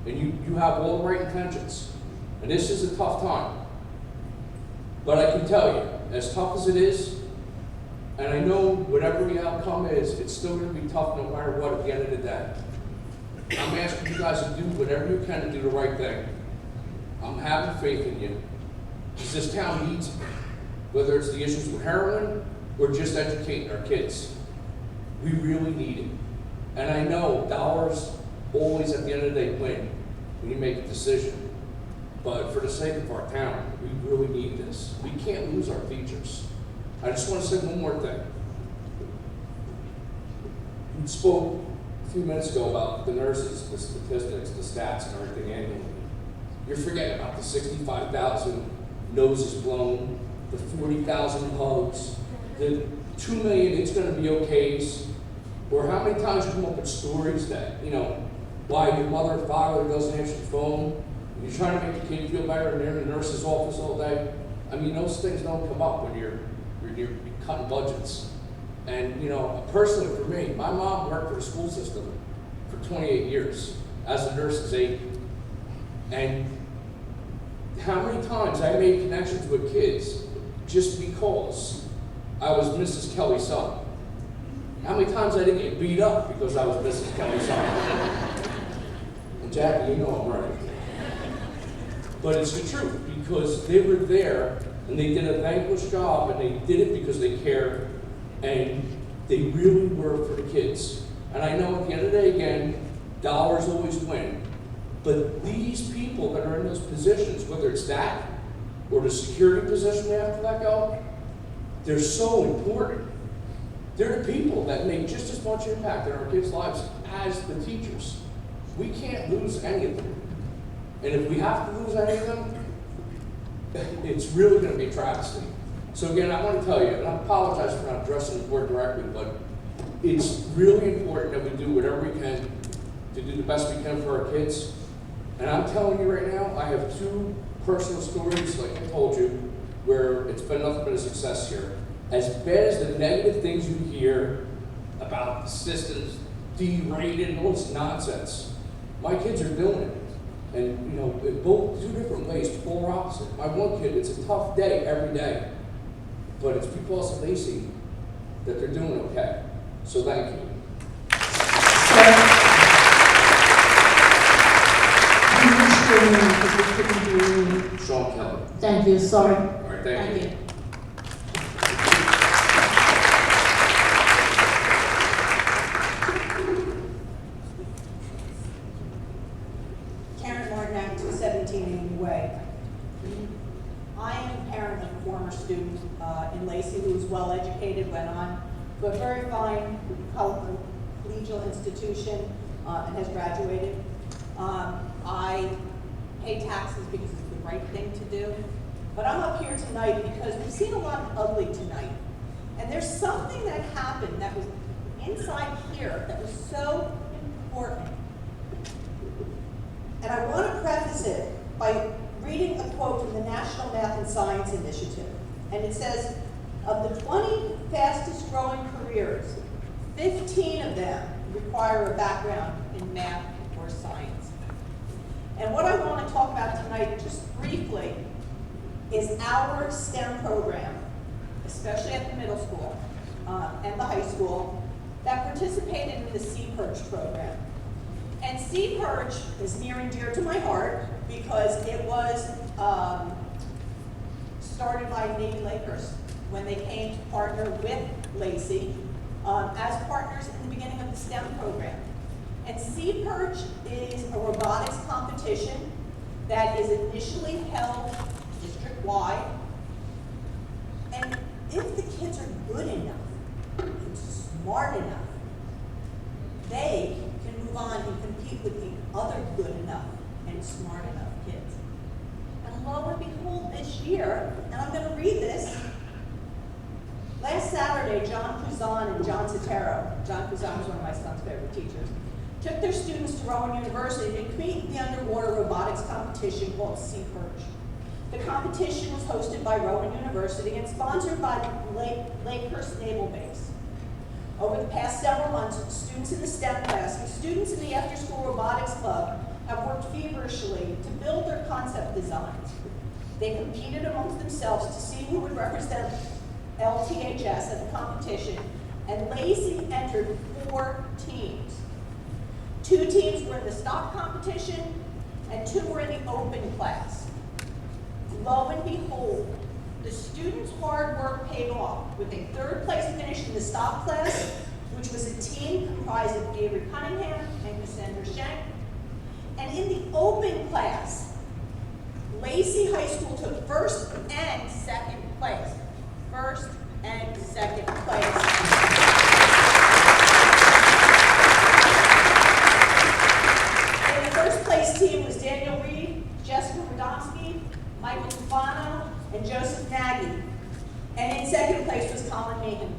And you have all the right intentions. And this is a tough time. But I can tell you, as tough as it is, and I know whatever the outcome is, it's still going to be tough no matter what at the end of the day. I'm asking you guys to do whatever you can to do the right thing. I'm having faith in you. Because this town needs it. Whether it's the issues with heroin or just educating our kids. We really need it. And I know dollars always at the end of the day win when you make a decision. But for the sake of our town, we really need this. We can't lose our teachers. I just want to say one more thing. You spoke a few minutes ago about the nurses, the statistics, the stats, and everything annually. You're forgetting about the 65,000 noses blown, the 40,000 hugs, the 2 million it's going to be okays, or how many times you come up with stories that, you know, why your mother or father doesn't answer the phone, and you're trying to make your kid feel better and they're in the nurse's office all day. I mean, those things don't come up when you're cutting budgets. And, you know, personally for me, my mom worked for the school system for 28 years as a nurse's aide. And how many times I made connections with kids just because I was Mrs. Kelly's son. How many times I didn't get beat up because I was Mrs. Kelly's son. And Jackie, you know I'm right. But it's the truth, because they were there and they did a thankless job and they did it because they cared and they really were for the kids. And I know at the end of the day, again, dollars always win. But these people that are in those positions, whether it's that or the security position we have to let go, they're so important. They're the people that make just as much impact in our kids' lives as the teachers. We can't lose any of them. And if we have to lose any of them, it's really going to be a travesty. So again, I want to tell you, and I apologize for not addressing the board directly, but it's really important that we do whatever we can to do the best we can for our kids. And I'm telling you right now, I have 2 personal stories, like I told you, where it's been nothing but a success here. As bad as the negative things you hear about the systems derated and all this nonsense, my kids are doing it. And, you know, both 2 different ways, polar opposite. My one kid, it's a tough day every day. But it's because of Lacey that they're doing okay. So thank you. Sean Kelly.
Thank you, sorry.
All right, thank you.
Karen Martinak, 217 Amy Way. I am a parent of a former student in Lacey who was well educated, went on to a very fine collegial institution and has graduated. I pay taxes because it's the right thing to do. But I'm up here tonight because we've seen a lot of ugly tonight. And there's something that happened that was inside here that was so important. And I want to preface it by reading a quote from the National Math and Science Initiative. And it says, of the 20 fastest growing careers, 15 of them require a background in math or science. And what I want to talk about tonight, just briefly, is our STEM program, especially at the middle school and the high school, that participated in the C-Perch program. And C-Perch is near and dear to my heart because it was started by Navy Lakers when they came to partner with Lacey as partners in the beginning of the STEM program.
And Sea Perch is a robotics competition that is initially held district-wide. And if the kids are good enough and smart enough, they can move on and compete with the other good enough and smart enough kids. And lo and behold, this year, and I'm going to read this, last Saturday, John Kuzan and John Sotero, John Kuzan was one of my son's favorite teachers, took their students to Rowan University to compete in the underwater robotics competition called Sea Perch. The competition was hosted by Rowan University and sponsored by Lakehurst Naval Base. Over the past several months, students in the STEM class and students in the after-school robotics club have worked feverishly to build their concept designs. They competed amongst themselves to see who would represent LTHS at the competition, and Lacey entered 4 teams. 2 teams were in the stock competition, and 2 were in the open class. Lo and behold, the students' hard work paid off with a 3rd place finish in the stock class, which was a team comprised of Avery Cunningham and Cassandra Schenk. And in the open class, Lacey High School took 1st and 2nd place. 1st and 2nd place. In the 1st place team was Daniel Reed, Jessica Radomski, Michael Tufano, and Joseph Nagy. And in 2nd place was Colin Meehan.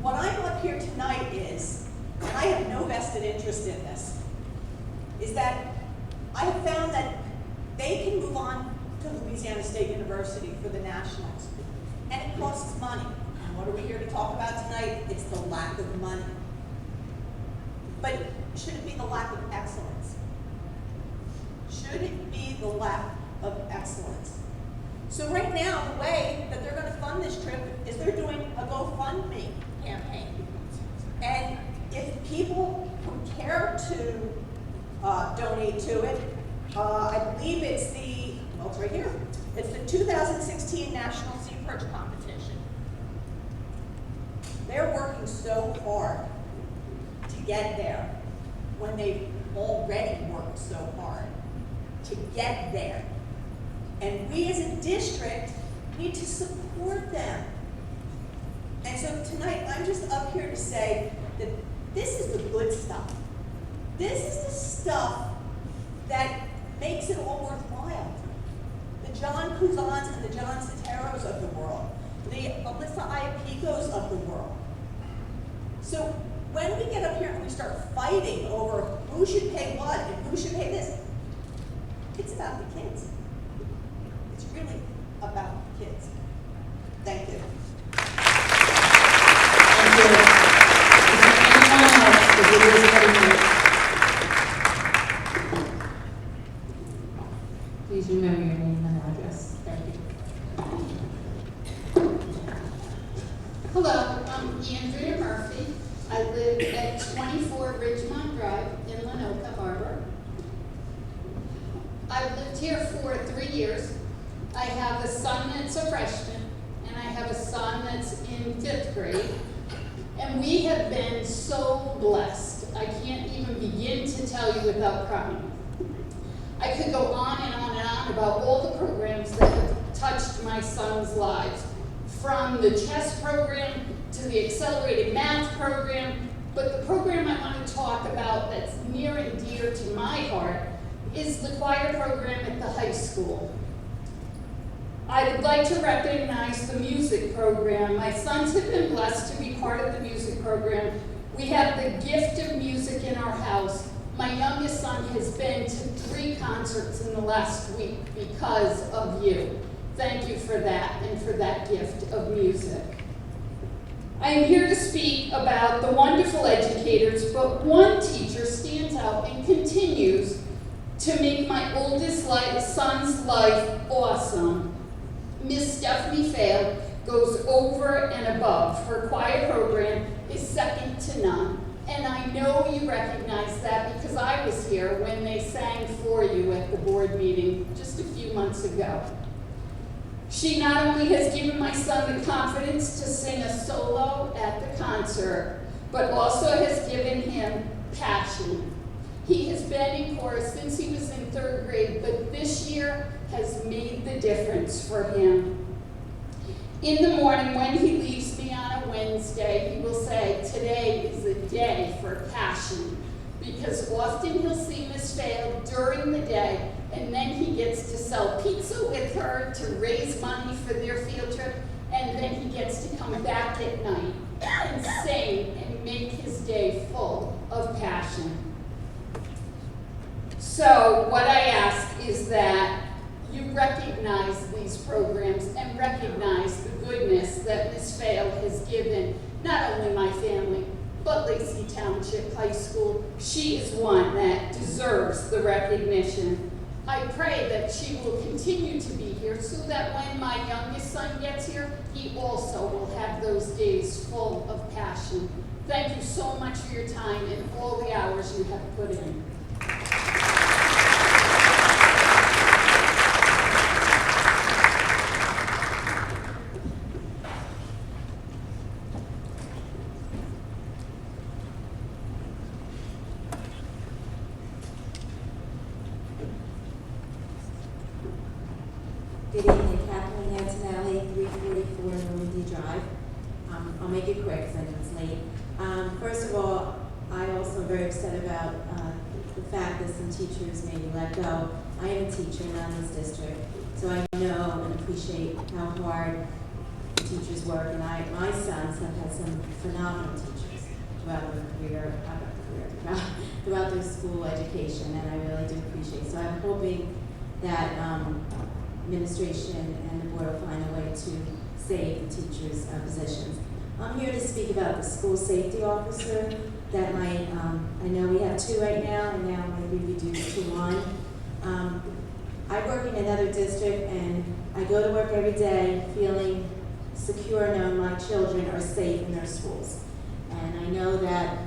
What I'm up here tonight is, and I have no vested interest in this, is that I have found that they can move on to Louisiana State University for the nationals. And it costs money. And what are we here to talk about tonight? It's the lack of money. But should it be the lack of excellence? Should it be the lack of excellence? So right now, the way that they're going to fund this trip is they're doing a GoFundMe campaign. And if people who care to donate to it, I believe it's it's right here. It's the 2016 National Sea Perch Competition. They're working so hard to get there when they've already worked so hard to get there. And we as a district need to support them. And so tonight, I'm just up here to say that this is the good stuff. This is the stuff that makes it all worthwhile. The John Kuzans and the John Soteros of the world, the Alyssa Iapicos of the world. So when we get up here and we start fighting over who should pay what and who should pay this, it's about the kids. It's really about the kids. Thank you.
Thank you. Is there anyone else that would raise their hand? Please remember your name and address. Thank you.
Hello, I'm Andrea Murphy. I live at 24 Ridgemont Drive in Lenoka Harbor. I've lived here for 3 years. I have a son that's a freshman, and I have a son that's in 5th grade. And we have been so blessed. I can't even begin to tell you without crying. I could go on and on and on about all the programs that have touched my son's lives, from the chess program to the accelerated math program. But the program I want to talk about that's near and dear to my heart is the choir program at the high school. I would like to recognize the music program. My sons have been blessed to be part of the music program. We have the gift of music in our house. My youngest son has been to 3 concerts in the last week because of you. Thank you for that and for that gift of music. I am here to speak about the wonderful educators, but one teacher stands out and continues to make my oldest son's life awesome. Miss Stephanie Fail goes over and above. Her choir program is second to none. And I know you recognize that because I was here when they sang for you at the board meeting just a few months ago. She not only has given my son the confidence to sing a solo at the concert, but also has given him passion. He has been in chorus since he was in 3rd grade, but this year has made the difference for him. In the morning when he leaves me on a Wednesday, he will say, today is a day for passion. Because often he'll see Miss Fail during the day, and then he gets to sell pizza with her to raise money for their field trip, and then he gets to come back at night and sing and make his day full of passion. So what I ask is that you recognize these programs and recognize the goodness that Ms. Fail has given not only my family, but Lacey Township High School. She is one that deserves the recognition. I pray that she will continue to be here so that when my youngest son gets here, he also will have those days full of passion. Thank you so much for your time and all the hours you have put in.
Good evening, Kathleen Antonelli, 344 Normandy Drive. I'll make it quick because I know it's late. First of all, I also am very upset about the fact that some teachers may be let go. I am a teacher now in this district, so I know and appreciate how hard the teachers work, and my sons have had some phenomenal teachers throughout throughout their school education, and I really do appreciate it. So I'm hoping that administration and the board will find a way to save the teachers' positions. I'm here to speak about the school safety officer that I know we have 2 right now, and now I'm going to be reduced to 1. I work in another district, and I go to work every day feeling secure knowing my children are safe in their schools. And I know that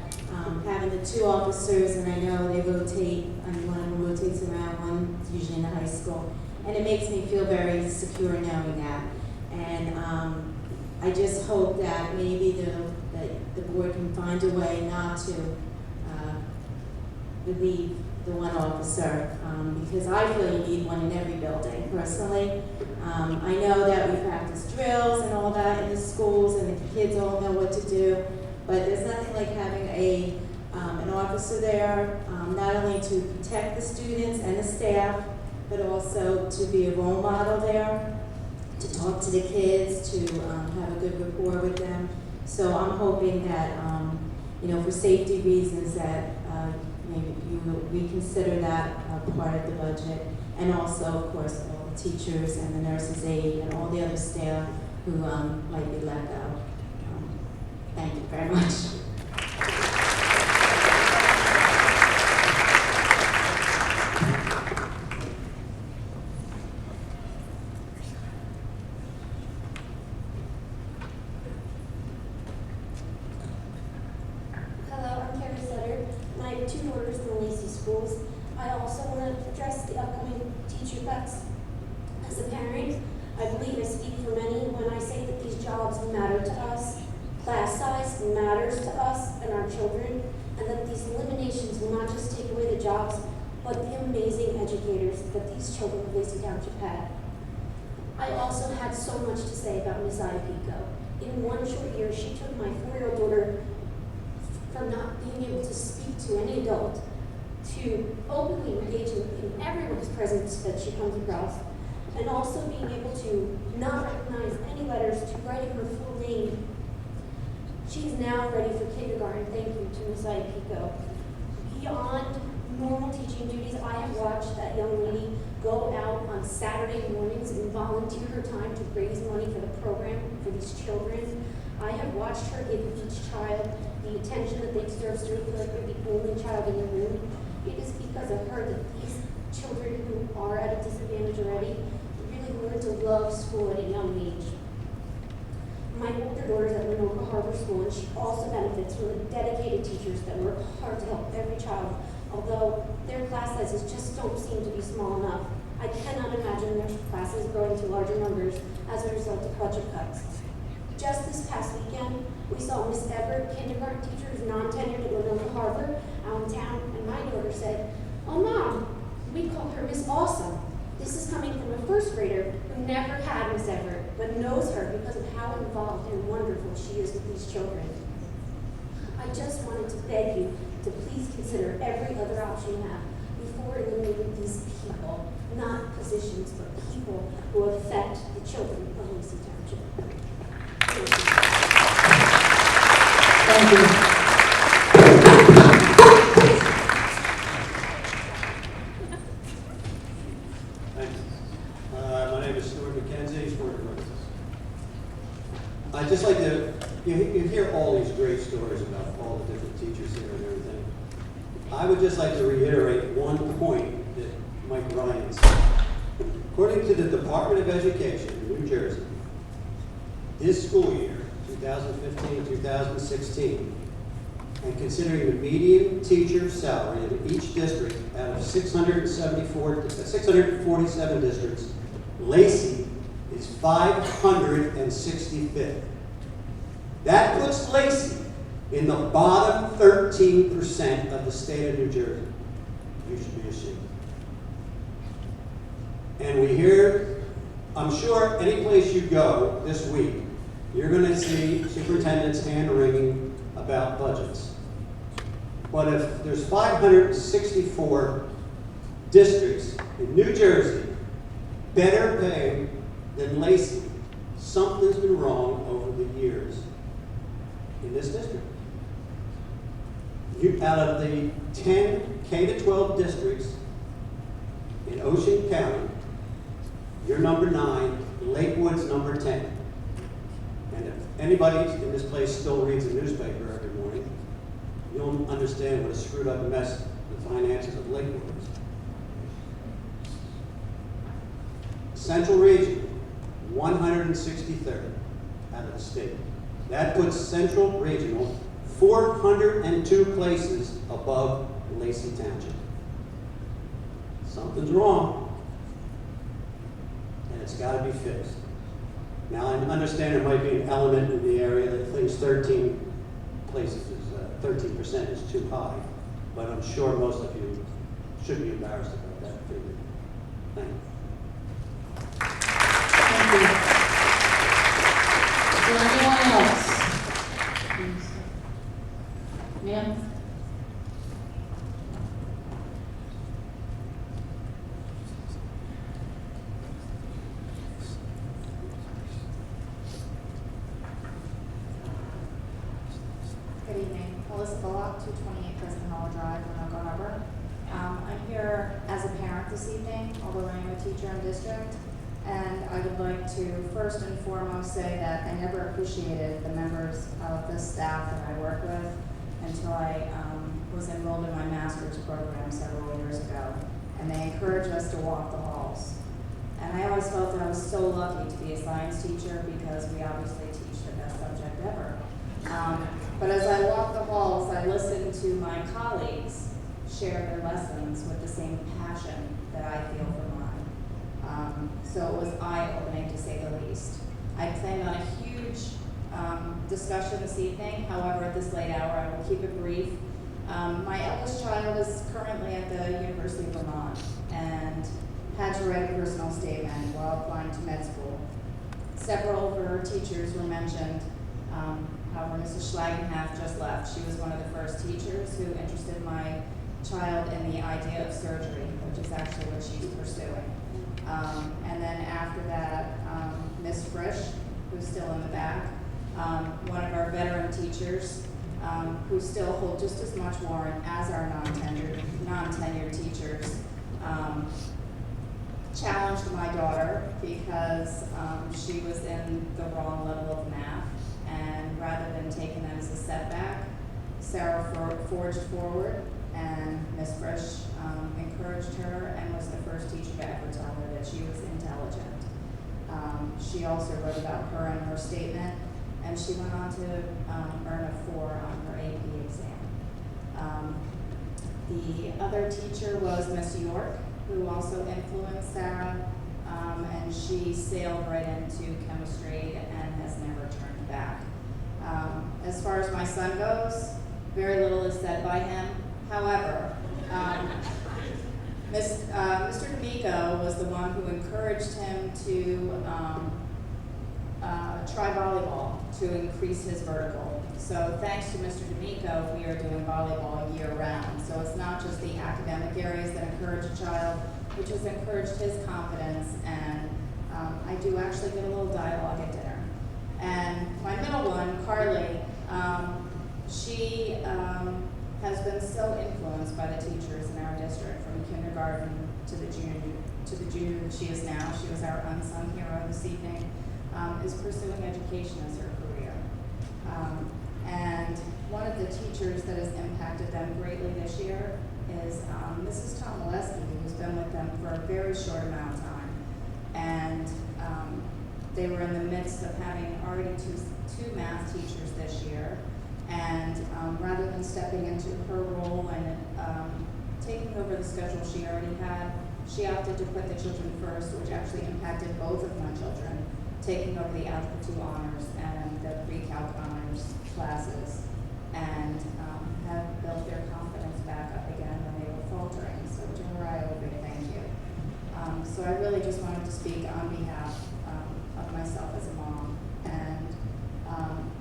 having the 2 officers, and I know they rotate, one of them rotates around, one's usually in the high school, and it makes me feel very secure knowing that. And I just hope that maybe the board can find a way not to relieve the 1 officer, because I feel you need 1 in every building, personally. I know that we practice drills and all that in the schools, and the kids all know what to do, but there's nothing like having an officer there, not only to protect the students and the staff, but also to be a role model there, to talk to the kids, to have a good rapport with them. So I'm hoping that, for safety reasons, that maybe you will reconsider that part of the budget, and also, of course, all the teachers and the nurses' aide and all the other staff who might be let go. Thank you very much.
I also want to address the upcoming teacher cuts. As a parent, I believe I speak for many when I say that these jobs matter to us. Class size matters to us and our children, and that these eliminations will not just take away the jobs, but the amazing educators that these children of Lacey Township had. I also had so much to say about Ms. Iapico. In 1 short year, she took my 4-year-old daughter from not being able to speak to any adult to openly engaging in everyone's presence that she comes across, and also being able to not recognize any letters, to writing her full name. She's now ready for kindergarten. Thank you to Ms. Iapico. Beyond normal teaching duties, I have watched that young lady go out on Saturday mornings and volunteer her time to raise money for the program for these children. I have watched her give each child the attention that they deserve, so they feel like they're the only child in the room. It is because of her that these children who are at a disadvantage already really learn to love school at a young age. My older daughter is at Winoka Harbor School, and she also benefits from the dedicated teachers that work hard to help every child, although their class sizes just don't seem to be small enough. I cannot imagine their classes growing to larger numbers as a result of budget cuts. Just this past weekend, we saw Miss Everett, kindergarten teacher who's non-tenured at Winoka Harbor, out in town, and my daughter said, "Oh, Mom, we call her Miss Awesome." This is coming from a first grader who never had Miss Everett, but knows her because of how involved and wonderful she is with these children. I just wanted to beg you to please consider every other option you have before eliminating these people, not positions, but people who affect the children of Lacey Township.
Thank you.
Thanks. My name is Stuart McKenzie, I'd just like to, you hear all these great stories about all the different teachers here and everything. I would just like to reiterate one point that Mike Ryan said. According to the Department of Education in New Jersey, this school year, 2015-2016, and considering the median teacher salary in each district out of 647 districts, Lacey is 565th. That puts Lacey in the bottom 13% of the state of New Jersey. You should be ashamed. And we hear, I'm sure any place you go this week, you're going to see superintendents hand-wringing about budgets. But if there's 564 districts in New Jersey better paid than Lacey, something's been wrong over the years in this district. Out of the 10 K-12 districts in Ocean County, you're number 9, Lakewood's number 10. And if anybody in this place still reads the newspaper every morning, you'll understand what a screwed up mess the finances of Lakewood is. Central Region, 163rd out of the state. That puts Central Regional 402 places above Lacey Township. Something's wrong, and it's got to be fixed. Now, I understand there might be an element in the area that thinks 13 places is 13% is too high, but I'm sure most of you should be embarrassed about that figure. Thank you.
Is there anyone else? Ma'am?
Good evening. Melissa Bullock, 228 President Hall Drive, Winoka Harbor. I'm here as a parent this evening, although I am a teacher in district. And I would like to first and foremost say that I never appreciated the members of the staff that I work with until I was enrolled in my master's program several years ago. And they encouraged us to walk the halls. And I always felt that I was so lucky to be a science teacher because we obviously teach the best subject ever. But as I walked the halls, I listened to my colleagues share their lessons with the same passion that I feel for mine. So it was eye-opening to say the least. I planned on a huge discussion this evening. However, at this late hour, I will keep it brief. My eldest child is currently at the University of Vermont and had to write a personal statement while applying to med school. Several of her teachers were mentioned. However, Mrs. Schlagenhalf just left. She was one of the first teachers who interested my child in the idea of surgery, which is actually what she's pursuing. And then after that, Ms. Frisch, who's still in the back, one of our veteran teachers, who still hold just as much warrant as our non-tenured teachers, challenged my daughter because she was in the wrong level of math. And rather than taking that as a setback, Sarah forged forward, and Ms. Frisch encouraged her and was the first teacher to ever tell her that she was intelligent. She also wrote about her in her statement, and she went on to earn a 4 on her AP exam. The other teacher was Miss York, who also influenced Sarah, and she sailed right into chemistry and has never turned back. As far as my son goes, very little is said by him. However, Mr. D'Amico was the one who encouraged him to try volleyball to increase his vertical. So thanks to Mr. D'Amico, we are doing volleyball year round. So it's not just the academic areas that encourage a child, which has encouraged his confidence, and I do actually get a little dialogue at dinner. And my middle one, Carly, she has been so influenced by the teachers in our district, from kindergarten to the junior that she is now. She was our unsung hero this evening, is pursuing education as her career. And one of the teachers that has impacted them greatly this year is Mrs. Tomaleski, who's been with them for a very short amount of time. And they were in the midst of having already two math teachers this year. And rather than stepping into her role and taking over the schedule she already had, she opted to put the children first, which actually impacted both of my children, taking over the Algebra 2 honors and the pre-calc honors classes, and have built their confidence back up again when they were faltering. So to her, I owe a big thank you. So I really just wanted to speak on behalf of myself as a mom, and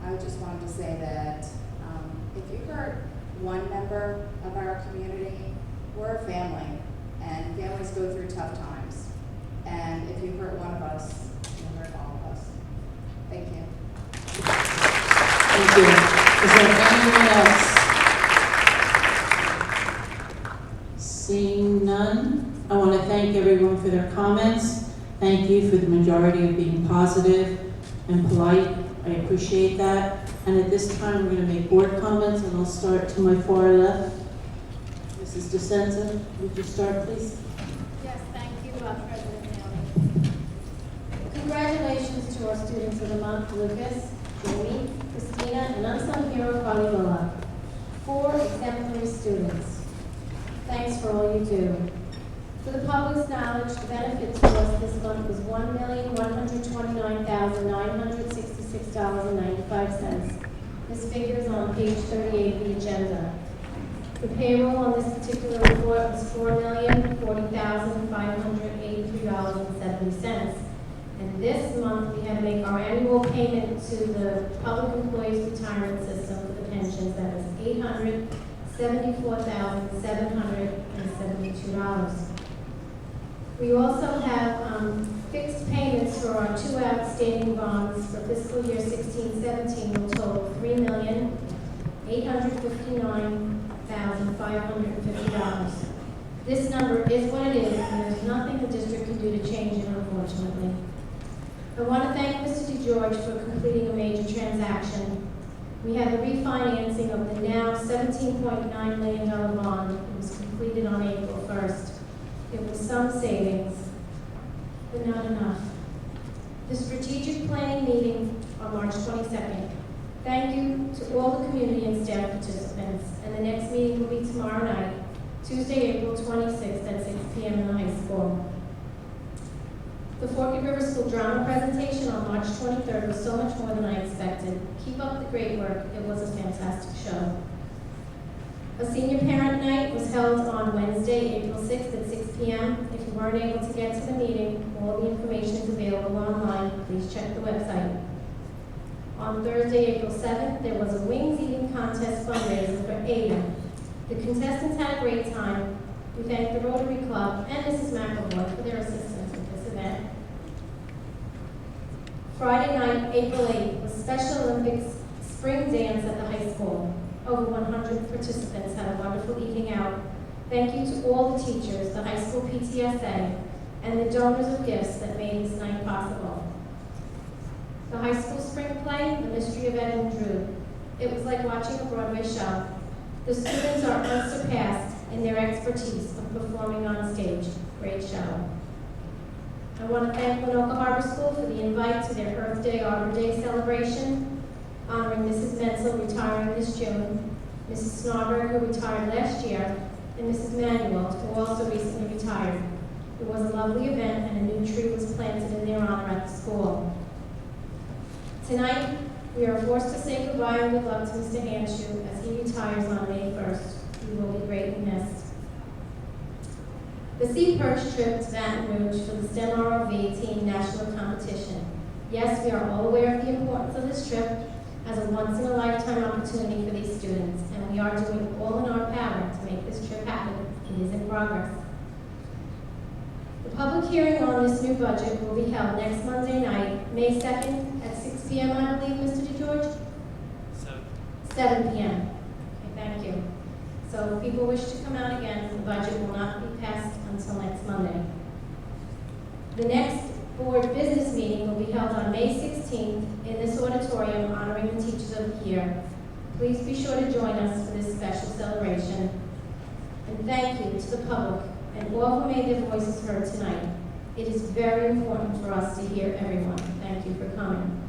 I just wanted to say that if you hurt one member of our community, we're a family, and families go through tough times. And if you hurt one of us, you hurt all of us. Thank you.
Thank you. Is there anyone else? Seeing none, I want to thank everyone for their comments. Thank you for the majority of being positive and polite. I appreciate that. And at this time, we're going to make board comments, and I'll start to my far left. Mrs. DeSenza, would you start, please?
Yes, thank you, President Haley. Congratulations to our students of the month, Lucas, Jamie, Christina, and Unsung hero, Falibola. 4 exemplary students. Thanks for all you do. For the public's knowledge, the benefit to us this month was $1,129,966.95. This figure is on page 38 of the agenda. The payroll on this particular report was $4,040,583.70. And this month, we had to make our annual payment to the Public Employees Retirement System for the pensions. That was $874,772. We also have fixed payments for our 2 outstanding bonds for fiscal year 16-17 will total $3,859,550. This number is what it is, and there's nothing the district can do to change it, unfortunately. I want to thank Mr. DeGeorge for completing a major transaction. We had the refinancing of the now $17.9 million bond. It was completed on April 1st. It was some savings, but not enough. The strategic planning meeting on March 22nd. Thank you to all the community and staff participants. And the next meeting will be tomorrow night, Tuesday, April 26th at 6 p.m. in the high school. The Forked River School drama presentation on March 23rd was so much more than I expected. Keep up the great work. It was a fantastic show. A senior parent night was held on Wednesday, April 6th at 6 p.m. If you weren't able to get to the meeting, all the information is available online. Please check the website. On Thursday, April 7th, there was a wings eating contest fundraiser for Ada. The contestants had a great time. We thank the Rotary Club and Mrs. McElroy for their assistance with this event. Friday night, April 8th, was Special Olympics spring dance at the high school. Over 100 participants had a wonderful evening out. Thank you to all the teachers, the high school PTSA, and the donors of gifts that made this night possible. The high school spring play, The Mystery of Ed and Drew. It was like watching a Broadway show. The students are unsurpassed in their expertise of performing on stage. Great show. I want to thank Winoka Harbor School for the invite to their Earth Day, Arbor Day celebration, honoring Mrs. Menzel retiring this June, Mrs. Snarberg, who retired last year, and Mrs. Manuel, who also recently retired.
It was a lovely event, and a new tree was planted in their honor at the school. Tonight, we are forced to say goodbye and good luck to Mr. Hanshew as he retires on May 1st. He will be greatly missed. The Sea Perch trip to Baton Rouge for the STEM ROV team national competition. Yes, we are all aware of the importance of this trip as a once-in-a-lifetime opportunity for these students, and we are doing all in our power to make this trip happen. It is in progress. The public hearing on this new budget will be held next Monday night, May 2nd at 6 p.m., I believe, Mr. DeGeorge? 7 p.m. Okay, thank you. So if people wish to come out again, the budget will not be passed until next Monday. The next board business meeting will be held on May 16th in this auditorium honoring the Teachers of the Year. Please be sure to join us for this special celebration. And thank you to the public and all who made their voices heard tonight. It is very important for us to hear everyone. Thank you for coming.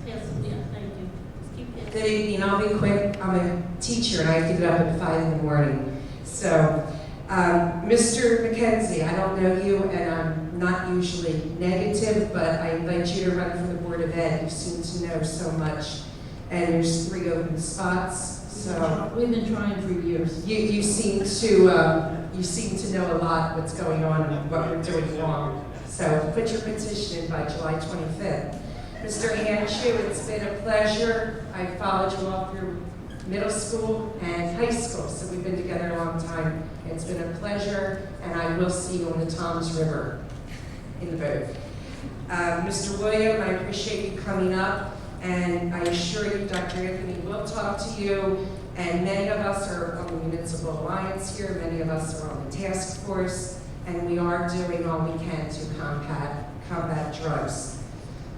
Yes, thank you. Just keep it.
Good evening. I'll be quick. I'm a teacher and I have to get up at 5 in the morning. So, Mr. McKenzie, I don't know you and I'm not usually negative, but I invite you to run for the Board of Ed. You seem to know so much and there's 3 open spots. So
we've been trying for years.
You seem to know a lot what's going on and what we're doing wrong. So put your petition in by July 25th. Mr. Hanshew, it's been a pleasure. I followed you all through middle school and high school, so we've been together a long time. It's been a pleasure, and I will see you on the Toms River in the boat. Mr. William, I appreciate you coming up, and I assure you Dr. Anthony will talk to you, and many of us are on the Municipal Alliance here, many of us are on the task force, and we are doing all we can to combat drugs.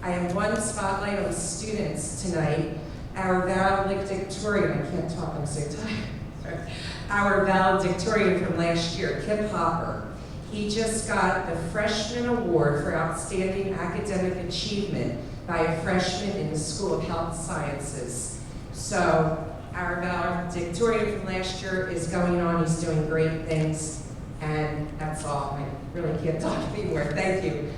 I have one spotlight on students tonight. Our valedictorian, I can't talk, I'm so tired. Our valedictorian from last year, Kip Hopper. He just got the Freshman Award for Outstanding Academic Achievement by a freshman in the School of Health Sciences. So our valedictorian from last year is going on, he's doing great things, and that's all. I really can't talk anymore. Thank you.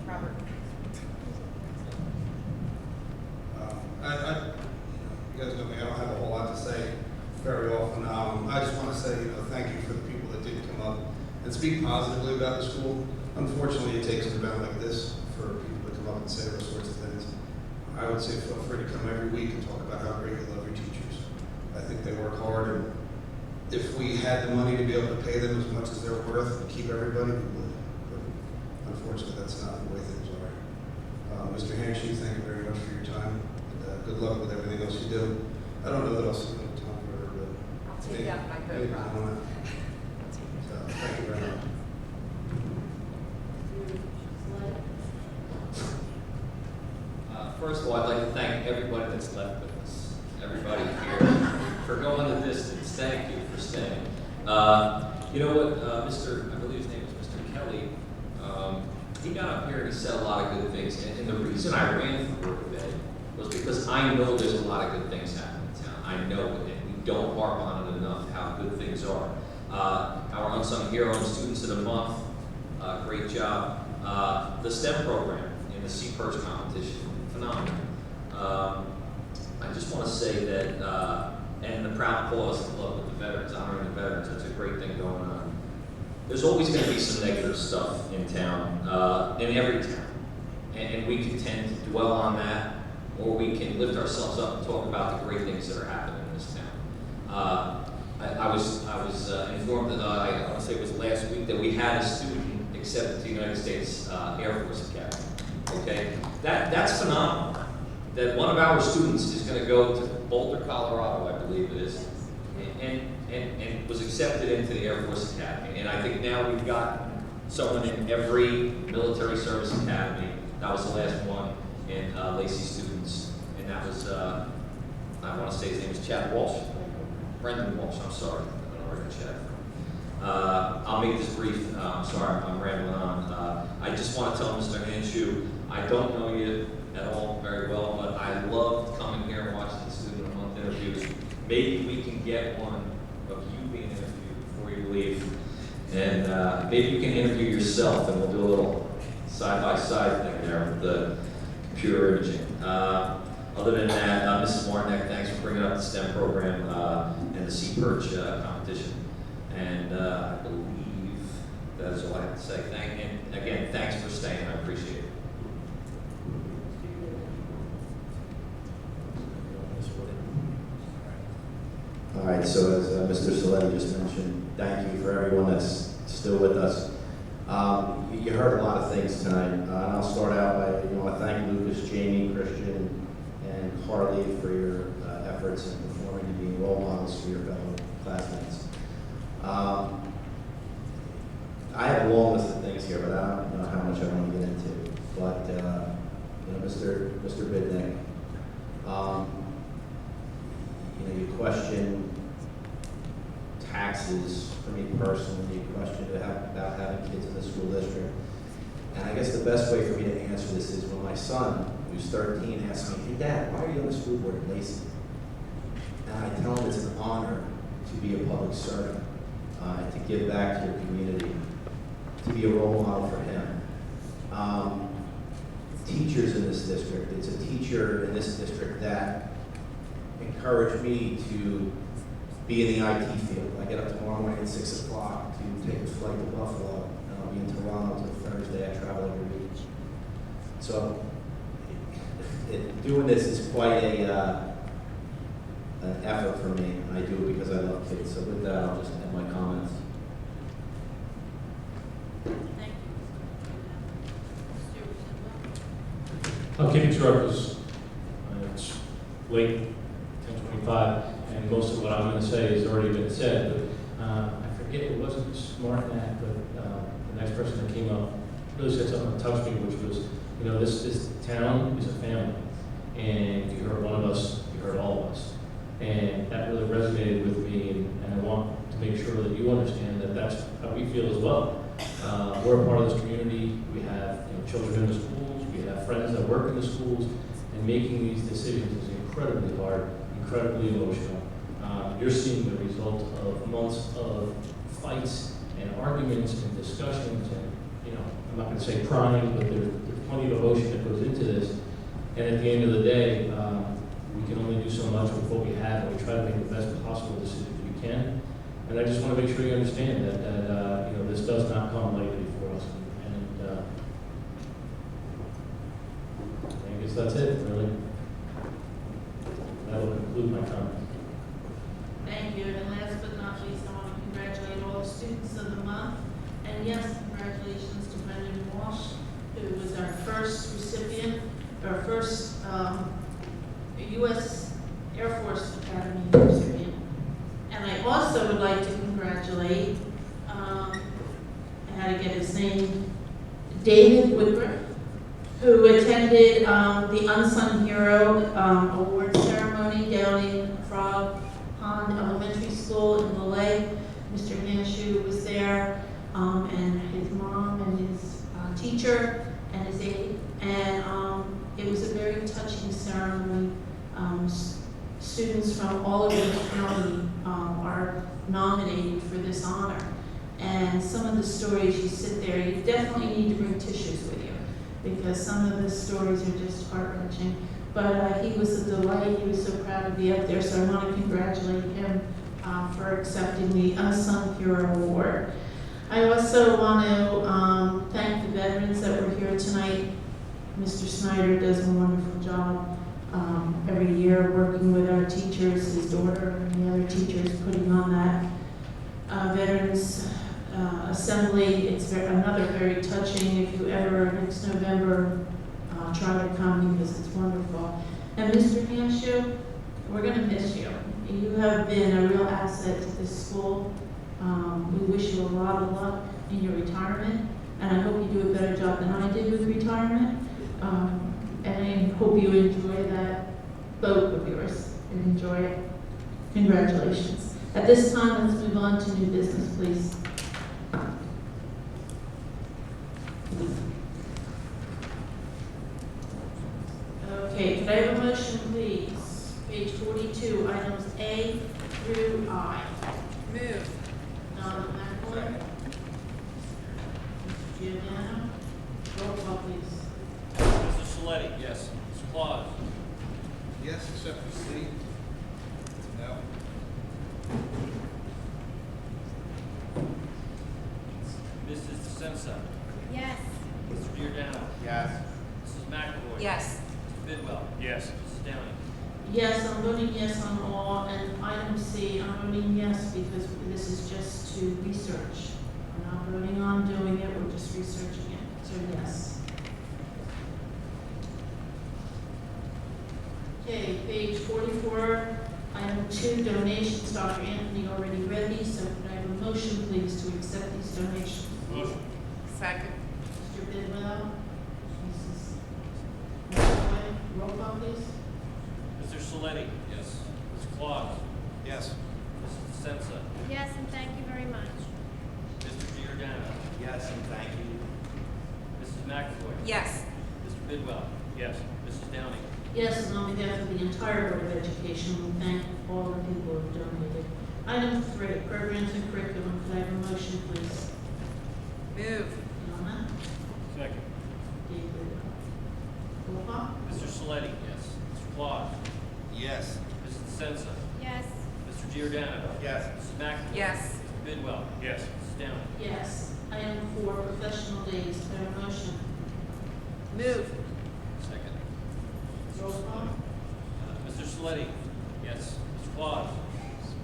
Robert. You guys know me, I don't have a whole lot to say very often. I just want to say, thank you for the people that did come up and speak positively about the school. Unfortunately, it takes an event like this for people to come up and say those sorts of things. I would say feel free to come every week and talk about how great you love your teachers. I think they work hard, and if we had the money to be able to pay them as much as they're worth and keep everybody, we would. Unfortunately, that's not the way things are. Mr. Hanshew, thank you very much for your time. And, good luck with everything else you do. I don't know that I'll see you in time for it, but
I'll take out my vote.
So, thank you very much.
First of all, I'd like to thank everybody that's left with us. Everybody here for going the distance. Thank you for staying. You know what, I believe his name was Mr. Kelly. He got up here and he said a lot of good things, and the reason I ran for Board of Ed was because I know there's a lot of good things happening in town. I know it, and we don't harp on it enough how good things are. Our Unsung Hero and Students of the Month, great job. The STEM program in the Sea Perch competition, phenomenal. I just want to say that, and the proud cause of love with the veterans, honoring the veterans, that's a great thing going on. There's always going to be some negative stuff in town, in every town. And we can tend to dwell on that, or we can lift ourselves up and talk about the great things that are happening in this town. I was informed that, I want to say it was last week, that we had a student accepted to the United States Air Force Academy. Okay? That's phenomenal. That one of our students is going to go to Boulder, Colorado, I believe it is, and was accepted into the Air Force Academy. And I think now we've got someone in every military service academy. That was the last one in Lacey students. And that was, I want to say his name is Chad Walsh. Brendan Walsh, I'm sorry. I don't know where Chad from. I'll make this brief. I'm sorry, I'm rambling on. I just want to tell Mr. Hanshew, I don't know you at all very well, but I loved coming maybe we can get one of you being interviewed before you leave. And maybe you can interview yourself, and we'll do a little side-by-side thing there with the computer imaging. Other than that, Mrs. Martinek, thanks for bringing up the STEM program and the Sea Perch competition. And I believe that is all I have to say. And again, thanks for staying. I appreciate it.
All right, so as Mr. Saletti just mentioned, thank you for everyone that's still with us. You heard a lot of things tonight, and I'll start out by, I thank Lucas, Jamie, Christian, and Harley for your efforts in performing and being role models for your fellow classmates. I have a long list of things here, but I don't know how much I want to get into. But Mr. Bidnick, you question taxes for me personally, you question about having kids in the school district. And I guess the best way for me to answer this is when my son, who's 13, asks me, "Hey Dad, why are you on the school board at Lacey?" And I tell him it's an honor to be a public servant, to give back to your community, to be a role model for him. Teachers in this district, it's a teacher in this district that encouraged me to be in the IT field. I get up tomorrow morning at 6 o'clock to take a flight to Buffalo, and I'll be in Toronto until Thursday. I travel every week. So doing this is quite an effort for me, and I do it because I love kids. So with that, I'll just end my comments.
Thank you.
I'll keep it short because it's late, 10:25, and most of what I'm going to say has already been said. But I forget, it wasn't Martinek, but the next person that came up really said something that touched me, which was, this town is a family, and you heard one of us, you heard all of us, and that really resonated with me, and I want to make sure that you understand that that's how we feel as well. We're a part of this community. We have children in the schools. We have friends that work in the schools, and making these decisions is incredibly hard, incredibly emotional. You're seeing the result of months of fights and arguments and discussions, and I'm not going to say crying, but there's plenty of emotion that goes into this. And at the end of the day, we can only do so much with what we have, and we try to make the best possible decisions we can. And I just want to make sure you understand that this does not come lightly for us. And I guess that's it, really. That will conclude my comments.
Thank you, and last but not least, I want to congratulate all the students of the month. And yes, congratulations to Brendan Walsh, who was our first recipient, our first U.S. Air Force Academy recipient. And I also would like to congratulate, I had to get his name, David Whitworth, who attended the Unsung Hero Award ceremony down in Frog Pond Elementary School in Lillet. Mr. Hanshu was there, and his mom and his teacher and his aide. And it was a very touching ceremony. Students from all over the county are nominated for this honor. And some of the stories, you sit there, you definitely need to bring tissues with you, because some of the stories are just heart-wrenching. But he was a delight. He was so proud to be up there. So I want to congratulate him for accepting the Unsung Hero Award. I also want to thank the veterans that were here tonight. Mr. Snyder does a wonderful job every year working with our teachers, his daughter and the other teachers, putting on that Veterans Assembly. It's another very touching. If you ever, next November, try to come, because it's wonderful. And Mr. Hanshu, we're going to miss you. You have been a real asset to this school. We wish you a lot of luck in your retirement, and I hope you do a better job than I did with retirement. And I hope you enjoy that boat of yours and enjoy it. Congratulations. At this time, let's move on to new business, please. Okay, could I have a motion, please? Page 42, items A I.
Move.
Donna McAvoy. Mr. Giordano. Roll call, please.
Mr. Saletti? Yes. Mr. Claus?
Yes, except for C. No.
Mrs. DeSenza?
Yes.
Mr. Giordano?
Yes.
Mrs. McAvoy?
Yes.
Mr. Bidwell?
Yes.
Mrs. Downing?
Yes, I'm voting yes on all, and item C, I'm voting yes because this is just to research. We're not voting on doing it, we're just researching it, so yes. Okay, page 44, item 2, donations. Dr. Anthony already read these, so could I have a motion, please, to accept these donations?
Motion.
Second.
Mr. Bidwell, Mrs. McAvoy, roll call, please.
Mr. Saletti? Yes. Mr. Claus?
Yes.
Mrs. DeSenza?
Yes, and thank you very much.
Mr. Giordano?
Yes, and thank you.
Mrs. McAvoy?
Yes.
Mr. Bidwell?
Yes.
Mrs. Downing?
Yes, and on behalf of the entire Board of Education, we thank all the people who have donated. Item 3, programs and curriculum. Could I have a motion, please?
Move.
Donna?
Second.
David? Roll call?
Mr. Saletti? Yes. Mr. Claus?
Yes.
Mrs. DeSenza?
Yes.
Mr. Giordano?
Yes.
Mrs. McAvoy?
Yes.
Mr. Bidwell?
Yes.
Mrs. Downing?
Yes. Item 4, professional days. Could I have a motion?
Move.
Second.
Roll call?
Mr. Saletti? Yes. Mr. Claus?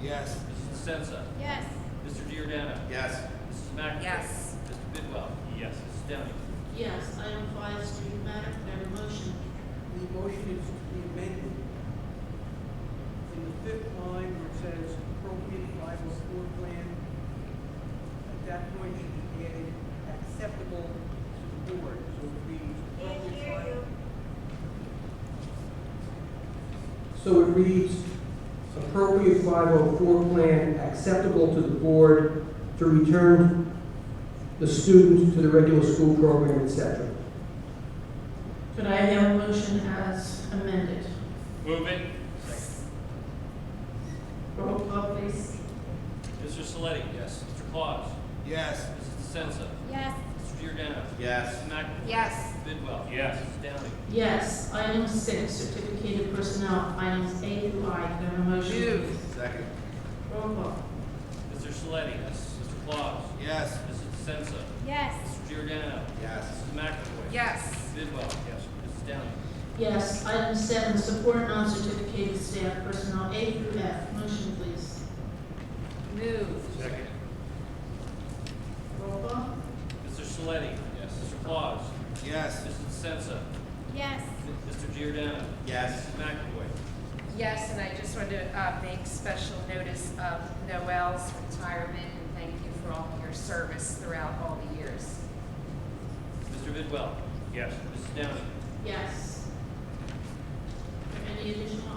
Yes.
Mrs. DeSenza?
Yes.
Mr. Giordano?
Yes.
Mrs. McAvoy?
Yes.
Mr. Bidwell?
Yes.
Mrs. Downing?
Yes. Item 5, student matter. Could I have a motion?
The motion is to be amended. In the fifth line where it says appropriate 504 plan, at that point should be added acceptable to the board. So it reads.
Can't hear you.
So it reads, appropriate 504 plan acceptable to the board to return the student to the regular school program, etc.
Could I have a motion as amended?
Move it.
Roll call, please.
Mr. Saletti? Yes. Mr. Claus?
Yes.
Mrs. DeSenza?
Yes.
Mr. Giordano?
Yes.
Mrs. McAvoy?
Yes.
Mr. Bidwell?
Yes.
Mrs. Downing?
Yes. Item 6, certificated personnel, items A through I. Could I have a motion?
Move.
please?
Second.
Roll call.
Mr. Saletti? Yes. Mr. Claus?
Yes.
Mrs. DeSenza?
Yes.
Mr. Giordano?
Yes.
Mrs. McAvoy?
Yes.
Mr. Bidwell? Yes. Mrs. Downing?
Yes. Item 7, support non-certificated staff personnel, A through F. Motion, please.
Move.
Second.
Roll call.
Mr. Saletti? Yes. Mr. Claus?
Yes.
Mrs. DeSenza?
Yes.
Mr. Giordano?
Yes.
Mrs. McAvoy?
Yes, and I just want to make special notice of Noel's retirement and thank you for all your service throughout all the years.
Mr. Bidwell?
Yes.
Mrs. Downing?
Yes. Any additional